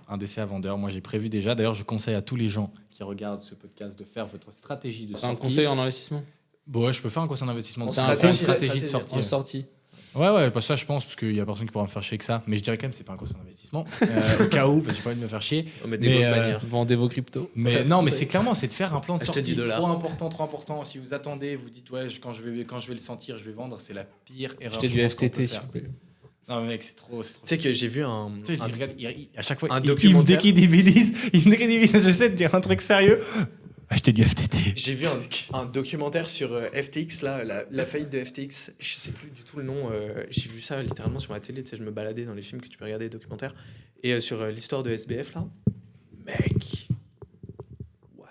Speaker 2: vendeur. Moi, j'ai prévu déjà. D'ailleurs, je conseille à tous les gens qui regardent ce podcast de faire votre stratégie de
Speaker 1: C'est un
Speaker 2: sortie.
Speaker 1: conseil en investissement.
Speaker 2: Bon, ouais, je peux faire un conseil en investissement.
Speaker 3: En
Speaker 2: C'est un
Speaker 3: stratégie,
Speaker 2: conseil stratégie de
Speaker 3: stratégie.
Speaker 2: sortie.
Speaker 1: En sortie.
Speaker 2: Ouais, pas ça, je pense, parce qu'il y a personne qui pourra me faire chier que ça. Mais je dirais quand même, c'est pas un conseil d'investissement. Au cas où, parce que j'ai pas envie de me faire chier.
Speaker 3: On met des
Speaker 2: Mais,
Speaker 3: grosses bannières.
Speaker 1: Vendez vos cryptos.
Speaker 2: Mais non, mais c'est clairement, c'est de faire un plan de
Speaker 3: Acheter
Speaker 2: sortie
Speaker 3: du dollar.
Speaker 2: trop important. Si vous attendez, vous dites ouais, quand je vais le sentir, je vais vendre. C'est la pire erreur.
Speaker 1: Achetez
Speaker 2: je
Speaker 1: du
Speaker 2: pense qu'on peut
Speaker 1: FTT,
Speaker 2: faire.
Speaker 1: s'il vous plaît.
Speaker 2: Non, mais mec, c'est trop.
Speaker 3: Tu sais que j'ai vu un.
Speaker 2: Tu sais, il regarde, à chaque fois,
Speaker 3: un
Speaker 2: il me
Speaker 3: documentaire.
Speaker 2: décrédibilise. J'essaie de dire un truc sérieux. Achetez du FTT.
Speaker 3: J'ai vu un documentaire sur FTX, là, la faillite de FTX. Je sais plus du tout le nom. J'ai vu ça littéralement sur ma télé. Tu sais, je me baladais dans les films que tu peux regarder, les documentaires. Et sur l'histoire de SBF, là. Mec. What?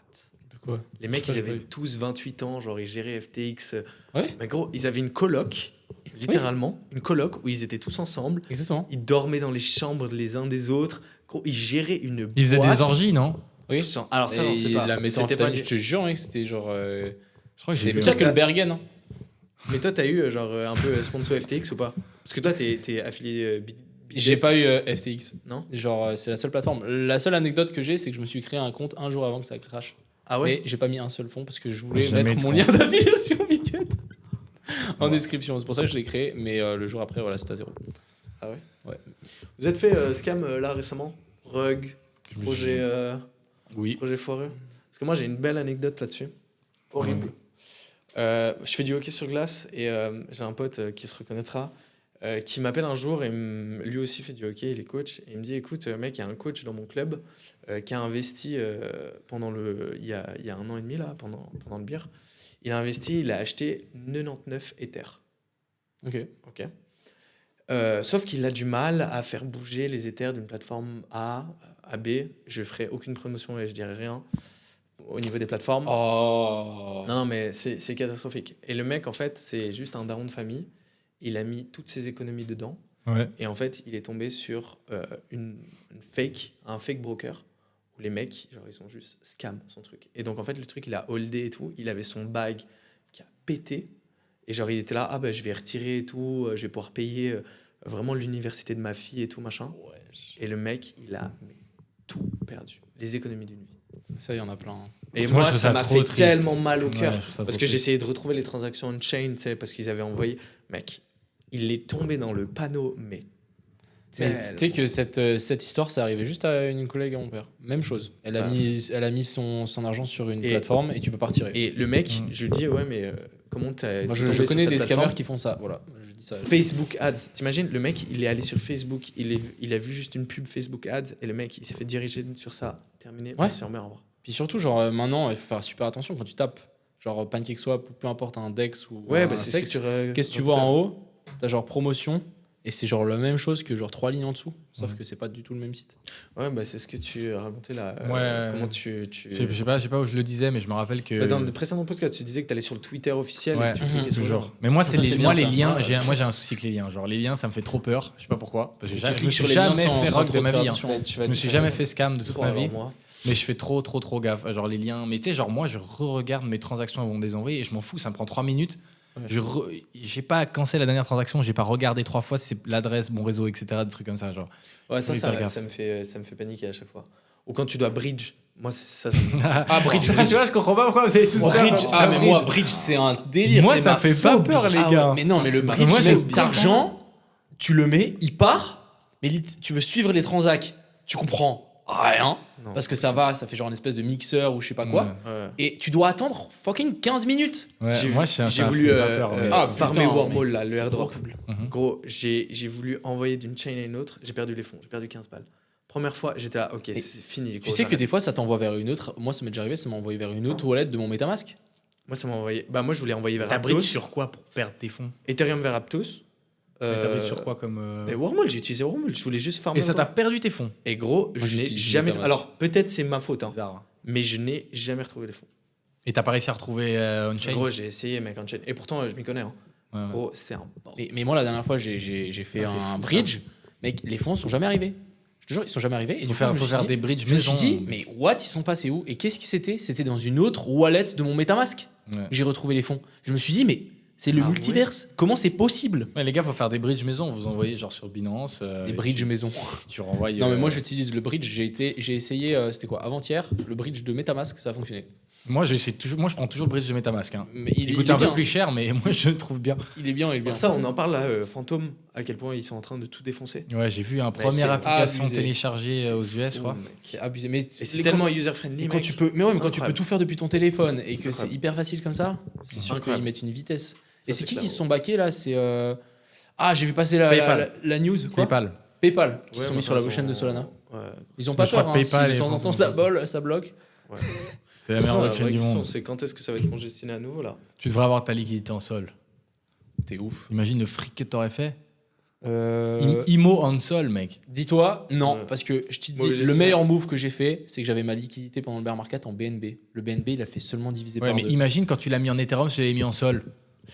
Speaker 1: Quoi?
Speaker 3: Les mecs,
Speaker 1: Je sais
Speaker 3: ils
Speaker 1: pas,
Speaker 3: avaient
Speaker 1: j'ai pas
Speaker 3: tous 28 ans, genre ils géraient FTX.
Speaker 1: Ouais.
Speaker 3: Mais gros, ils avaient une coloc, littéralement, une coloc où ils étaient tous ensemble.
Speaker 1: Exactement.
Speaker 3: Ils dormaient dans les chambres les uns des autres. Gros, ils géraient une
Speaker 2: Ils faisaient
Speaker 3: boîte.
Speaker 2: des orgies, non?
Speaker 1: Oui.
Speaker 3: Alors ça, j'en sais
Speaker 1: Et
Speaker 3: pas.
Speaker 1: la
Speaker 3: C'était
Speaker 1: méthamphétamine,
Speaker 3: pas-
Speaker 1: je te jure, hein, c'était genre.
Speaker 2: Je crois que j'ai
Speaker 1: C'était
Speaker 2: vu.
Speaker 1: pire que le Bergen. Hein.
Speaker 3: Mais toi, t'as eu genre un peu sponsor FTX ou pas? Parce que toi, t'es affilié
Speaker 1: J'ai pas eu FTX.
Speaker 3: Non?
Speaker 1: Genre, c'est la seule plateforme. La seule anecdote que j'ai, c'est que je me suis créé un compte un jour avant que ça crache.
Speaker 3: Ah ouais?
Speaker 1: Mais j'ai pas mis un seul fonds parce que je voulais
Speaker 2: Jamais
Speaker 1: mettre mon
Speaker 2: de
Speaker 1: lien
Speaker 2: compte.
Speaker 1: d'affiliation Bicut en description. C'est pour ça que je l'ai créé, mais le jour après, voilà, c'était à zéro.
Speaker 3: Ah ouais?
Speaker 1: Ouais.
Speaker 3: Vous êtes fait scam là récemment? Rug, projet
Speaker 2: Oui.
Speaker 3: foireux? Parce que moi, j'ai une belle anecdote là-dessus. Horrible. Je fais du hockey sur glace et j'ai un pote qui se reconnaîtra qui m'appelle un jour et lui aussi fait du hockey, il est coach. Et il me dit écoute, mec, il y a un coach dans mon club qui a investi il y a 1 an et demi, là, pendant le beer. Il a investi, il a acheté 99 Ethers.
Speaker 1: Ok.
Speaker 3: Sauf qu'il a du mal à faire bouger les Ethers d'une plateforme A à B. Je ferai aucune promotion et je dirai rien au niveau des plateformes.
Speaker 1: Oh.
Speaker 3: Non, mais c'est catastrophique. Et le mec, en fait, c'est juste un daron de famille. Il a mis toutes ses économies dedans.
Speaker 2: Ouais.
Speaker 3: Et en fait, il est tombé sur un fake broker, où les mecs, genre, ils ont juste scam son truc. Et donc, en fait, le truc, il a holdé et tout. Il avait son bag qui a pété. Et genre, il était là, ah ben, je vais retirer et tout, je vais pouvoir payer vraiment l'université de ma fille et tout, machin. Et le mec, il a tout perdu. Les économies d'une vie.
Speaker 1: Ça, il y en a plein. Hein.
Speaker 3: Et
Speaker 2: Moi,
Speaker 3: moi,
Speaker 2: je trouve
Speaker 3: ça
Speaker 2: ça
Speaker 3: m'a
Speaker 2: trop
Speaker 3: fait
Speaker 2: triste.
Speaker 3: tellement mal au cœur.
Speaker 2: Ouais, je trouve ça
Speaker 3: parce
Speaker 2: trop
Speaker 3: que j'ai
Speaker 2: triste.
Speaker 3: essayé de retrouver les transactions on-chain, tu sais, parce qu'ils avaient envoyé. Mec, il est tombé dans le panneau, mais.
Speaker 1: Mais tu sais que cette histoire, ça arrivait juste à une collègue à mon père. Même chose. Elle a mis son argent sur une plateforme et tu peux pas retirer.
Speaker 3: Et le mec, je lui dis, ouais, mais comment t'as.
Speaker 1: Moi, je connais des scammers qui font ça. Voilà. Je dis ça.
Speaker 3: Facebook Ads. T'imagines, le mec, il est allé sur Facebook, il a vu juste une pub Facebook Ads et le mec, il s'est fait diriger sur ça. Terminé.
Speaker 1: Ouais.
Speaker 3: Merci, au revoir.
Speaker 1: Puis surtout, genre maintenant, il faut faire super attention quand tu tapes. Genre PancakeSwap ou peu importe un Dex ou
Speaker 3: Ouais,
Speaker 1: un
Speaker 3: bah c'est
Speaker 1: Sex.
Speaker 3: ce que
Speaker 1: Qu'est-ce que tu vois en haut? T'as genre promotion et c'est genre la même chose que genre 3 lignes en dessous. Sauf que c'est pas du tout le même site.
Speaker 3: Ouais, bah c'est ce que tu racontais là.
Speaker 2: Ouais.
Speaker 3: Comment tu.
Speaker 2: Je sais pas où je le disais, mais je me rappelle que.
Speaker 3: Bah, dans le précédent podcast, tu disais que tu allais sur le Twitter officiel
Speaker 2: Ouais,
Speaker 3: et que tu cliquais sur le
Speaker 2: toujours.
Speaker 3: genre.
Speaker 2: Mais moi,
Speaker 1: Ça, c'est bien,
Speaker 2: moi les
Speaker 1: ça.
Speaker 2: liens,
Speaker 1: Ouais.
Speaker 2: moi j'ai un souci avec les liens. Genre les liens, ça me fait trop peur. Je sais pas pourquoi. Parce que
Speaker 1: Tu
Speaker 2: je
Speaker 1: cliques
Speaker 2: me
Speaker 1: sur
Speaker 2: suis
Speaker 1: les liens
Speaker 2: jamais
Speaker 1: sans
Speaker 2: fait rock
Speaker 1: trop
Speaker 2: de ma
Speaker 1: faire
Speaker 2: vie.
Speaker 1: attention.
Speaker 2: Je me suis jamais fait scam de toute ma vie.
Speaker 3: Moi.
Speaker 2: Mais je fais trop gaffe. Genre les liens. Mais tu sais, genre moi, je re-regarde mes transactions avant de les envoyer et je m'en fous. Ça me prend 3 minutes.
Speaker 3: Ouais.
Speaker 2: J'ai pas cancellé la dernière transaction. J'ai pas regardé 3 fois si c'est l'adresse, mon réseau, etc. Des trucs comme ça. Genre.
Speaker 3: Ouais,
Speaker 2: Faut hyper gaffe.
Speaker 3: ça me fait paniquer à chaque fois. Ou quand tu dois bridge. Moi, c'est ça.
Speaker 1: Ah, Bridge.
Speaker 2: Tu vois, je comprends pas pourquoi vous avez tous
Speaker 1: Bridge. Ah, mais moi, Bridge, c'est un délire.
Speaker 2: Moi,
Speaker 1: c'est
Speaker 2: ça
Speaker 1: ma
Speaker 2: fait pas
Speaker 1: phobie.
Speaker 2: peur, les
Speaker 1: Ah
Speaker 2: gars.
Speaker 1: ouais, mais non, mais le
Speaker 3: c'est
Speaker 1: Bridge,
Speaker 2: moi,
Speaker 1: tu
Speaker 2: j'ai
Speaker 1: mets
Speaker 2: bien
Speaker 1: d'argent, tu le mets, il part, mais tu veux suivre les transacts. Tu comprends rien.
Speaker 3: Non,
Speaker 1: Parce que ça fait genre une espèce de mixeur ou je sais pas quoi.
Speaker 3: Ouais.
Speaker 1: Et tu dois attendre fucking 15 minutes.
Speaker 2: Ouais,
Speaker 3: J'ai
Speaker 2: ça
Speaker 3: voulu
Speaker 2: fait pas peur, mais-
Speaker 3: farmer
Speaker 1: putain,
Speaker 3: Wormhole,
Speaker 1: mec,
Speaker 3: là, le
Speaker 1: c'est
Speaker 3: airdrop.
Speaker 1: horrible.
Speaker 3: Gros, j'ai voulu envoyer d'une chain à une autre. J'ai perdu les fonds. J'ai perdu 15 balles. Première fois, j'étais là, ok, c'est fini.
Speaker 1: Tu sais que des fois, ça t'envoie vers une autre. Moi, ça m'est déjà arrivé, ça m'a envoyé vers une autre wallet de mon MetaMask.
Speaker 3: Moi, ça m'a envoyé. Bah, moi, je voulais envoyer vers
Speaker 2: T'as bridge
Speaker 3: Aptos.
Speaker 2: sur quoi pour perdre tes fonds?
Speaker 3: Ethereum vers Aptos.
Speaker 2: T'as bridge sur quoi comme.
Speaker 3: Mais Wormhole, j'ai utilisé Wormhole. Je voulais juste farmer.
Speaker 2: Et ça t'a
Speaker 3: encore.
Speaker 2: perdu tes fonds?
Speaker 3: Et gros, je n'ai
Speaker 1: j'utilise
Speaker 3: jamais.
Speaker 1: MetaMask.
Speaker 3: Alors, peut-être c'est ma faute, hein,
Speaker 2: Bizarre.
Speaker 3: mais je n'ai jamais retrouvé les fonds.
Speaker 2: Et t'as pas réussi à retrouver on-chain?
Speaker 3: Gros, j'ai essayé, mec, on chain. Et pourtant, je m'y connais. Hein.
Speaker 2: Ouais.
Speaker 3: Gros, c'est un bordel.
Speaker 1: Mais moi, la dernière fois, j'ai fait
Speaker 3: Ah, c'est
Speaker 1: un
Speaker 3: fou,
Speaker 1: bridge. Mec, les fonds sont jamais arrivés. Je te jure, ils sont jamais arrivés. Et du coup, je me
Speaker 2: Faut
Speaker 1: suis
Speaker 2: faire
Speaker 1: dit-
Speaker 2: des bridges
Speaker 1: Je me suis
Speaker 2: maison.
Speaker 1: dit, mais what, ils sont passés où? Et qu'est-ce qui c'était? C'était dans une autre wallet de mon MetaMask.
Speaker 2: Ouais.
Speaker 1: J'ai retrouvé les fonds. Je me suis dit, mais c'est le
Speaker 3: Ah
Speaker 1: multiverse. Comment c'est possible?
Speaker 2: Ouais, les gars, faut faire des bridges maison. Vous envoyez genre sur Binance.
Speaker 1: Des
Speaker 2: et
Speaker 1: bridges
Speaker 2: tu-
Speaker 1: maison.
Speaker 2: Tu renvoies.
Speaker 1: Non, mais moi, j'utilise le bridge. J'ai essayé, c'était quoi, avant-hier, le bridge de MetaMask, ça a fonctionné.
Speaker 2: Moi, moi, je prends toujours le bridge de MetaMask. Hein.
Speaker 1: Mais
Speaker 2: Il
Speaker 1: il
Speaker 2: coûte
Speaker 1: est
Speaker 2: un peu
Speaker 1: bien.
Speaker 2: plus cher, mais moi, je le trouve bien.
Speaker 1: Il est bien, il est bien.
Speaker 3: Pour ça, on en parle là, Fantôme, à quel point ils sont en train de tout défoncer.
Speaker 2: Ouais, j'ai vu une
Speaker 3: c'est
Speaker 2: première application
Speaker 1: abusé.
Speaker 2: téléchargée aux US, je
Speaker 3: Fou,
Speaker 2: crois.
Speaker 3: mec.
Speaker 1: C'est abusé. Mais
Speaker 3: Et c'est
Speaker 1: les-
Speaker 3: tellement user-friendly,
Speaker 1: Et quand
Speaker 3: mec.
Speaker 1: tu peux, mais ouais, mais quand tu peux
Speaker 3: Incroyable.
Speaker 1: tout faire depuis ton téléphone et que c'est
Speaker 3: Incroyable.
Speaker 1: hyper facile comme ça, c'est sûr qu'ils
Speaker 3: Incroyable.
Speaker 1: mettent une vitesse.
Speaker 3: Ça,
Speaker 1: Et c'est
Speaker 3: c'est
Speaker 1: qui
Speaker 3: clair.
Speaker 1: se sont backés là? C'est ah, j'ai vu passer la news quoi.
Speaker 2: PayPal.
Speaker 1: PayPal qui se
Speaker 3: Ouais,
Speaker 1: sont mis
Speaker 3: mais
Speaker 1: sur la
Speaker 3: ils
Speaker 1: chaîne de
Speaker 3: ont-
Speaker 1: Solana.
Speaker 3: Ouais.
Speaker 1: Ils ont pas
Speaker 2: Je crois
Speaker 1: peur.
Speaker 2: que
Speaker 1: Hein,
Speaker 2: PayPal
Speaker 1: si de
Speaker 2: est
Speaker 1: temps en temps ça bloque.
Speaker 3: Ouais.
Speaker 2: C'est la meilleure
Speaker 3: Ça,
Speaker 2: blockchain
Speaker 3: vraie
Speaker 2: du
Speaker 3: question,
Speaker 2: monde.
Speaker 3: c'est quand est-ce que ça va être congestionné à nouveau là?
Speaker 2: Tu devrais avoir ta liquidité en sol.
Speaker 1: T'es ouf.
Speaker 2: Imagine le fric que t'aurais fait. IMO on sol, mec.
Speaker 1: Dis-toi, non, parce que je te dis, le meilleur move que j'ai fait, c'est que j'avais ma liquidité pendant le bear market en BNB. Le BNB, il a fait seulement diviser par 2.
Speaker 2: Mais imagine quand tu l'as mis en Ethereum, tu l'avais mis en sol.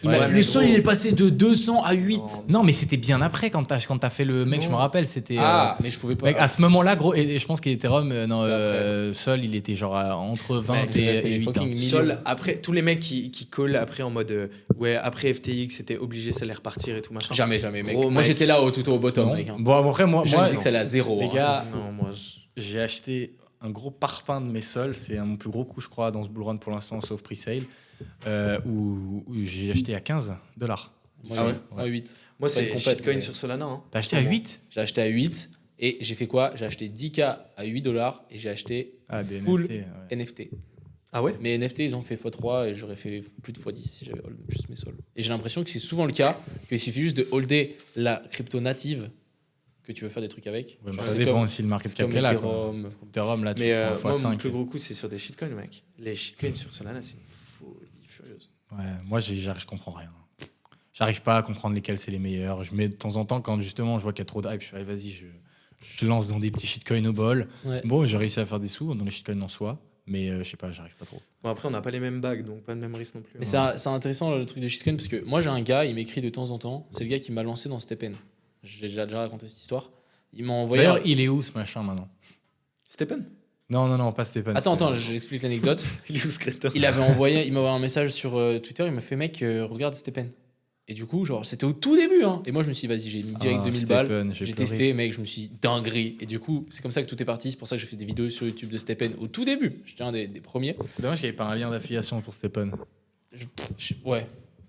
Speaker 1: Le sol, il est passé de 200 à 8.
Speaker 2: Non, mais c'était bien après quand t'as fait le mec, je me rappelle, c'était.
Speaker 1: Mais je pouvais pas.
Speaker 2: Mec, à ce moment-là, gros, et je pense qu'Ethereum, sol, il était genre entre 20 et 8.
Speaker 3: Sol, après, tous les mecs qui collent après en mode après FTX, c'était obligé, ça allait repartir et tout machin.
Speaker 1: Jamais, mec. Moi, j'étais là tout au bottom, mec.
Speaker 2: Bon, après, moi,
Speaker 1: je disais que ça allait à 0.
Speaker 2: Les gars, j'ai acheté un gros parpaing de mes sols. C'est mon plus gros coup, je crois, dans ce bull run pour l'instant, sauf pre-sale. Où j'ai acheté à $15.
Speaker 1: À 8.
Speaker 3: Moi, c'est shitcoin sur Solana. Hein.
Speaker 2: T'as acheté à 8 ?
Speaker 1: J'ai acheté à 8 et j'ai fait quoi ? J'ai acheté 10K à $8 et j'ai acheté full NFT.
Speaker 3: Ah ouais ?
Speaker 1: Mais NFT, ils ont fait x3 et j'aurais fait plus de x10 si j'avais juste mes sols. Et j'ai l'impression que c'est souvent le cas, qu'il suffit juste de holder la crypto native que tu veux faire des trucs avec.
Speaker 2: Ouais, ça dépend aussi le market cap qu'elle a. Ethereum, là, tu prends x5.
Speaker 3: Mon plus gros coup, c'est sur des shitcoins, mec. Les shitcoins sur Solana, c'est une folie furieuse.
Speaker 2: Ouais, moi, je comprends rien. J'arrive pas à comprendre lesquels c'est les meilleurs. Je mets de temps en temps, quand justement je vois qu'il y a trop de hype, je fais allez, vas-y, je lance dans des petits shitcoins au bol. Ouais. Bon, j'ai réussi à faire des sous dans les shitcoins en soi, mais je sais pas, j'arrive pas trop.
Speaker 3: Bon, après, on n'a pas les mêmes bagues, donc pas le même risque non plus.
Speaker 1: Mais c'est intéressant le truc de shitcoin parce que moi j'ai un gars, il m'écrit de temps en temps. C'est le gars qui m'a lancé dans Stepen. Je l'ai déjà raconté cette histoire. Il m'a envoyé.
Speaker 2: D'ailleurs, il est où ce machin maintenant ?
Speaker 3: Stepen ?
Speaker 2: Non, pas Stepen.
Speaker 1: Attends, j'explique l'anecdote.
Speaker 3: Il est où ce crétin ?
Speaker 1: Il m'a envoyé un message sur Twitter, il m'a fait mec, regarde Stepen. Et du coup, genre, c'était au tout début, hein. Et moi, je me suis dit, vas-y, j'ai mis direct 2000 balles. J'ai testé, mec, je me suis dit, dinguerie. Et du coup, c'est comme ça que tout est parti. C'est pour ça que j'ai fait des vidéos sur YouTube de Stepen au tout début. J'étais un des premiers.
Speaker 2: C'est dommage qu'il n'y ait pas un lien d'affiliation pour Stepen.
Speaker 1: Ouais,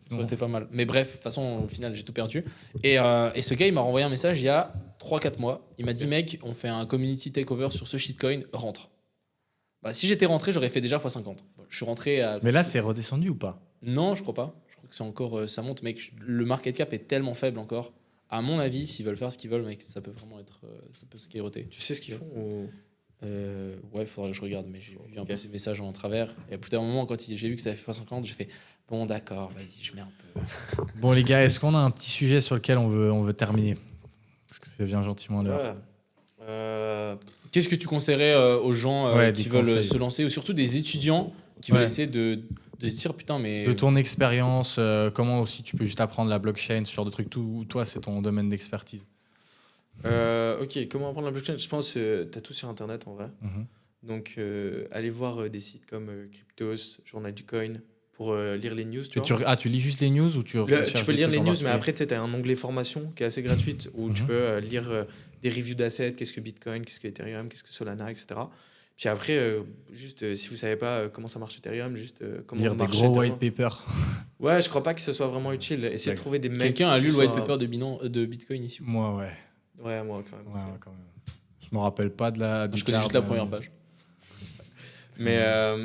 Speaker 1: ça aurait été pas mal. Mais bref, de toute façon, au final, j'ai tout perdu. Et ce gars, il m'a renvoyé un message il y a 3-4 mois. Il m'a dit, mec, on fait un community takeover sur ce shitcoin, rentre. Bah, si j'étais rentré, j'aurais fait déjà x50. Je suis rentré à.
Speaker 2: Mais là, c'est redescendu ou pas ?
Speaker 1: Non, je crois pas. C'est encore ça monte, mec. Le market cap est tellement faible encore. À mon avis, s'ils veulent faire ce qu'ils veulent, mec, ça peut vraiment être ça peut skyroter.
Speaker 3: Tu sais ce qu'ils font ou...
Speaker 1: Ouais, faudrait que je regarde, mais j'ai vu un peu ces messages en travers. Et à bout d'un moment, quand j'ai vu que ça avait fait x50, j'ai fait bon, d'accord, vas-y, je mets un peu.
Speaker 2: Bon, les gars, est-ce qu'on a un petit sujet sur lequel on veut terminer ? Parce que ça vient gentiment l'heure.
Speaker 1: Qu'est-ce que tu conseillerais aux gens qui veulent se lancer, ou surtout des étudiants qui veulent essayer de se dire putain, mais.
Speaker 2: De ton expérience, comment aussi tu peux juste apprendre la blockchain, ce genre de truc, tout, toi, c'est ton domaine d'expertise.
Speaker 3: Ok, comment apprendre la blockchain ? Je pense que tu as tout sur Internet en vrai. Donc, allez voir des sites comme Cryptos, Journal du Coin, pour lire les news.
Speaker 2: Tu lis juste les news ou tu
Speaker 3: peux lire les news, mais après, tu as un onglet formation qui est assez gratuite où tu peux lire des reviews d'assets, qu'est-ce que Bitcoin, qu'est-ce que Ethereum, qu'est-ce que Solana, etc. Puis après, juste si vous savez pas comment ça marche Ethereum, juste comment
Speaker 2: lire des gros white papers.
Speaker 3: Ouais, je crois pas que ce soit vraiment utile. Essayez de trouver des mecs.
Speaker 1: Quelqu'un a lu le white paper de Bitcoin ici ?
Speaker 3: Moi, ouais. Ouais, moi quand même.
Speaker 2: Ouais, quand même. Je me rappelle pas de la.
Speaker 1: Je connais juste la première page.
Speaker 3: Mais
Speaker 2: quand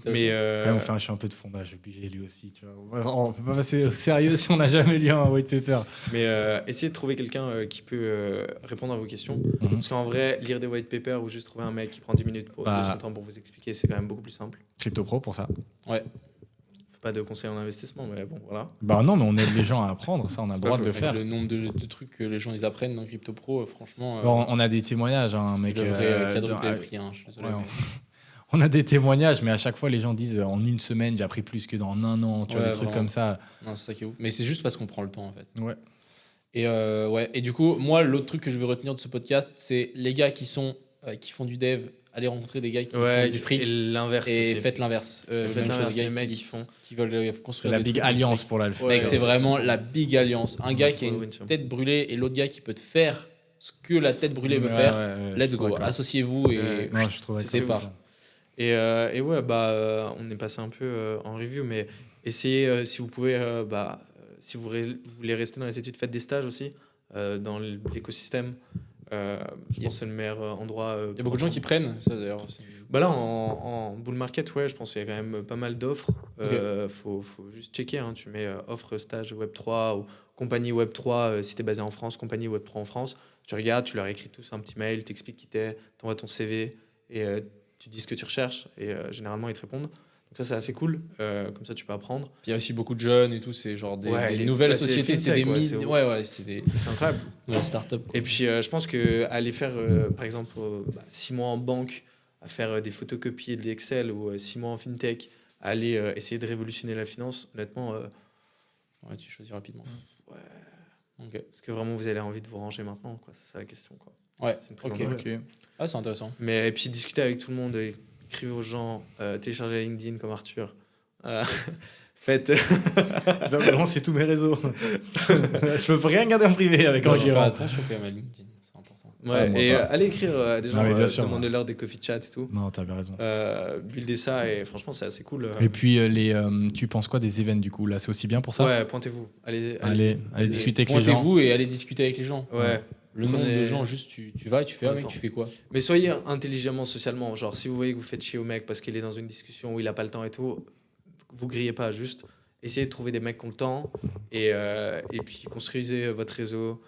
Speaker 2: même, je suis un peu de fondage, puis j'ai lu aussi. Tu vois. On peut pas passer au sérieux si on n'a jamais lu un white paper.
Speaker 3: Mais essayez de trouver quelqu'un qui peut répondre à vos questions. Parce qu'en vrai, lire des white papers ou juste trouver un mec qui prend 10 minutes de son temps pour vous expliquer, c'est quand même beaucoup plus simple.
Speaker 2: Crypto Pro pour ça.
Speaker 1: Ouais.
Speaker 3: Pas de conseils en investissement, mais bon, voilà.
Speaker 2: Bah non, mais on aide les gens à apprendre, ça, on a le droit de le faire.
Speaker 1: Le nombre de trucs que les gens ils apprennent dans Crypto Pro, franchement.
Speaker 2: Bon, on a des témoignages, hein, mec.
Speaker 1: Je devrais quadrupler le prix, je suis désolé. Ouais,
Speaker 2: on a des témoignages, mais à chaque fois, les gens disent en une semaine, j'ai appris plus que dans un an, tu vois, des trucs comme ça.
Speaker 1: Non, c'est ça qui est ouf. Mais c'est juste parce qu'on prend le temps, en fait.
Speaker 2: Ouais.
Speaker 1: Et du coup, moi, l'autre truc que je veux retenir de ce podcast, c'est les gars qui font du dev, allez rencontrer des gars qui font du fric.
Speaker 3: Et l'inverse.
Speaker 1: Et faites l'inverse.
Speaker 3: Faites l'inverse,
Speaker 1: les
Speaker 3: mecs qui
Speaker 1: veulent construire
Speaker 2: la big alliance pour la le faire.
Speaker 1: Mec, c'est vraiment la big alliance. Un gars qui a une tête brûlée et l'autre gars qui peut te faire ce que la tête brûlée veut faire. Let's go. Associez-vous et
Speaker 2: c'est
Speaker 1: pas.
Speaker 3: Et ouais, on est passé un peu en review, mais essayez, si vous pouvez, si vous voulez rester dans les études, faites des stages aussi dans l'écosystème. Je pense que c'est le meilleur endroit.
Speaker 1: Il y a beaucoup de gens qui prennent ça d'ailleurs.
Speaker 3: Là, en bull market, ouais, je pense qu'il y a quand même pas mal d'offres. Faut juste checker. Hein, tu mets offre stage Web3 ou compagnie Web3 si tu es basé en France, compagnie Web3 en France. Tu regardes, tu leur écris tous un petit mail, t'expliques qui t'es, t'envoies ton CV et tu dis ce que tu recherches et généralement ils te répondent. Donc ça, c'est assez cool. Comme ça, tu peux apprendre.
Speaker 1: Puis il y a aussi beaucoup de jeunes et tout, c'est genre des
Speaker 3: les
Speaker 1: nouvelles sociétés, c'est des
Speaker 3: fintech,
Speaker 1: c'est des
Speaker 3: c'est incroyable.
Speaker 1: nouvelles startups.
Speaker 3: Et puis, je pense qu'aller faire, par exemple, 6 mois en banque, à faire des photocopies et de l'Excel, ou 6 mois en fintech, à aller essayer de révolutionner la finance, honnêtement,
Speaker 1: Ouais, tu choisis rapidement.
Speaker 3: ouais.
Speaker 1: Ok.
Speaker 3: Est-ce que vraiment vous avez envie de vous ranger maintenant, quoi? C'est ça la question, quoi.
Speaker 1: Ouais,
Speaker 3: C'est une
Speaker 1: ok.
Speaker 3: prise en main.
Speaker 1: Ah, c'est intéressant.
Speaker 3: Mais et puis discuter avec tout le monde, écrivez aux gens, téléchargez la LinkedIn comme Arthur. Faites.
Speaker 2: Je vais lancer tous mes réseaux. Je peux rien garder en privé avec
Speaker 1: Moi,
Speaker 2: un
Speaker 1: je fais
Speaker 2: gérant.
Speaker 1: attention quand même à LinkedIn, c'est important.
Speaker 3: Ouais,
Speaker 2: moi
Speaker 3: et
Speaker 2: pas.
Speaker 3: allez écrire à des gens,
Speaker 2: Ah oui, bien sûr,
Speaker 3: demandez-leur des coffee chats et tout.
Speaker 2: Non, t'as bien raison.
Speaker 3: Buildez ça et franchement, c'est assez cool.
Speaker 2: Et puis, tu penses quoi des events du coup? Là, c'est aussi bien pour ça?
Speaker 3: Ouais, pointez-vous. Allez
Speaker 2: discuter avec les gens.
Speaker 1: Pointez-vous et allez discuter avec les gens.
Speaker 3: Ouais.
Speaker 1: Le nombre de gens, juste tu vas et tu fais, ah mec, tu fais quoi?
Speaker 3: Mais soyez intelligemment, socialement. Genre, si vous voyez que vous faites chier au mec parce qu'il est dans une discussion où il a pas le temps et tout, vous grillez pas, juste essayez de trouver des mecs qui ont le temps et puis construisez votre réseau.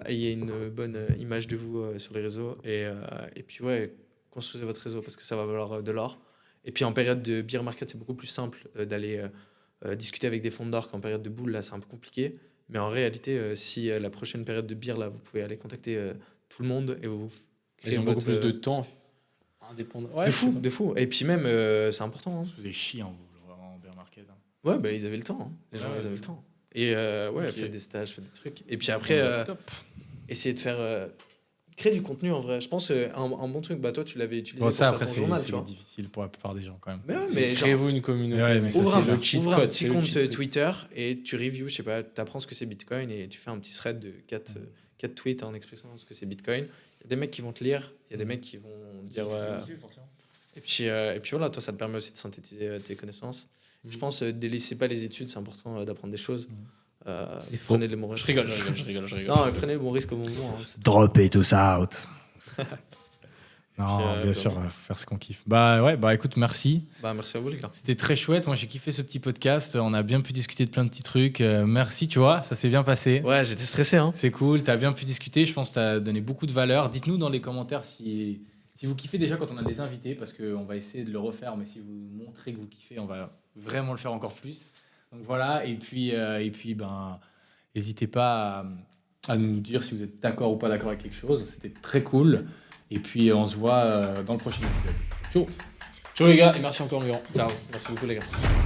Speaker 3: Ayez une bonne image de vous sur les réseaux et puis ouais, construisez votre réseau parce que ça va valoir de l'or. Et puis en période de bear market, c'est beaucoup plus simple d'aller discuter avec des fonds d'or qu'en période de bull. Là, c'est un peu compliqué. Mais en réalité, si la prochaine période de bear, là, vous pouvez aller contacter tout le monde et vous créez
Speaker 1: Ils ont beaucoup
Speaker 3: votre-
Speaker 1: plus de temps indépendant. Ouais,
Speaker 3: de fou. Et puis même, c'est important. Hein.
Speaker 2: Je faisais chier en vraiment en bear market.
Speaker 3: Ouais, bah, ils avaient le temps. Hein. Les gens,
Speaker 2: Ouais,
Speaker 3: ils avaient
Speaker 2: c'est
Speaker 3: le temps. Et
Speaker 2: Ok.
Speaker 3: faites des stages, faites des trucs. Et puis après, essayez de faire... créer du contenu, en vrai. Je pense un bon truc, bah toi, tu l'avais utilisé
Speaker 2: Bon,
Speaker 3: pour
Speaker 2: ça
Speaker 3: faire
Speaker 2: après,
Speaker 3: ton
Speaker 2: c'est
Speaker 3: journal, tu vois.
Speaker 2: difficile pour la plupart des gens quand même.
Speaker 3: Mais ouais,
Speaker 1: Mais
Speaker 3: mais genre,
Speaker 1: créez-vous une communauté.
Speaker 2: Ouais, mais ça,
Speaker 3: ouvre
Speaker 2: c'est
Speaker 3: un,
Speaker 2: le
Speaker 1: cheat
Speaker 3: ouvre un
Speaker 1: code,
Speaker 3: petit
Speaker 1: c'est le
Speaker 3: compte
Speaker 1: cheat code.
Speaker 3: Twitter et tu reviews, je sais pas, tu apprends ce que c'est Bitcoin et tu fais un petit thread de 4 tweets en expliquant ce que c'est Bitcoin. Il y a des mecs qui vont te lire, il y a des mecs qui vont dire... Et puis voilà, toi, ça te permet aussi de synthétiser tes connaissances. Je pense, délaissez pas les études, c'est important d'apprendre des choses. Prenez les bons risques.
Speaker 1: Je rigole.
Speaker 3: Non, mais prenez les bons risques au bon moment. Hein.
Speaker 2: Dropper tout ça out. Non,
Speaker 3: Puis,
Speaker 2: bien sûr, faire ce qu'on kiffe. Bah ouais, bah écoute, merci.
Speaker 3: Bah, merci à vous, les gars.
Speaker 2: C'était très chouette. Moi, j'ai kiffé ce petit podcast. On a bien pu discuter de plein de petits trucs. Merci, tu vois, ça s'est bien passé.
Speaker 3: Ouais, j'étais stressé. Hein.
Speaker 2: C'est cool. T'as bien pu discuter. Je pense que t'as donné beaucoup de valeur. Dites-nous dans les commentaires si vous kiffez déjà quand on a des invités, parce qu'on va essayer de le refaire. Mais si vous montrez que vous kiffez, on va vraiment le faire encore plus. Donc voilà. Et puis ben, n'hésitez pas à nous dire si vous êtes d'accord ou pas d'accord avec quelque chose. C'était très cool. Et puis on se voit dans le prochain épisode. Ciao.
Speaker 1: Ciao les gars et merci encore Miron.
Speaker 3: Ciao. Merci beaucoup, les gars.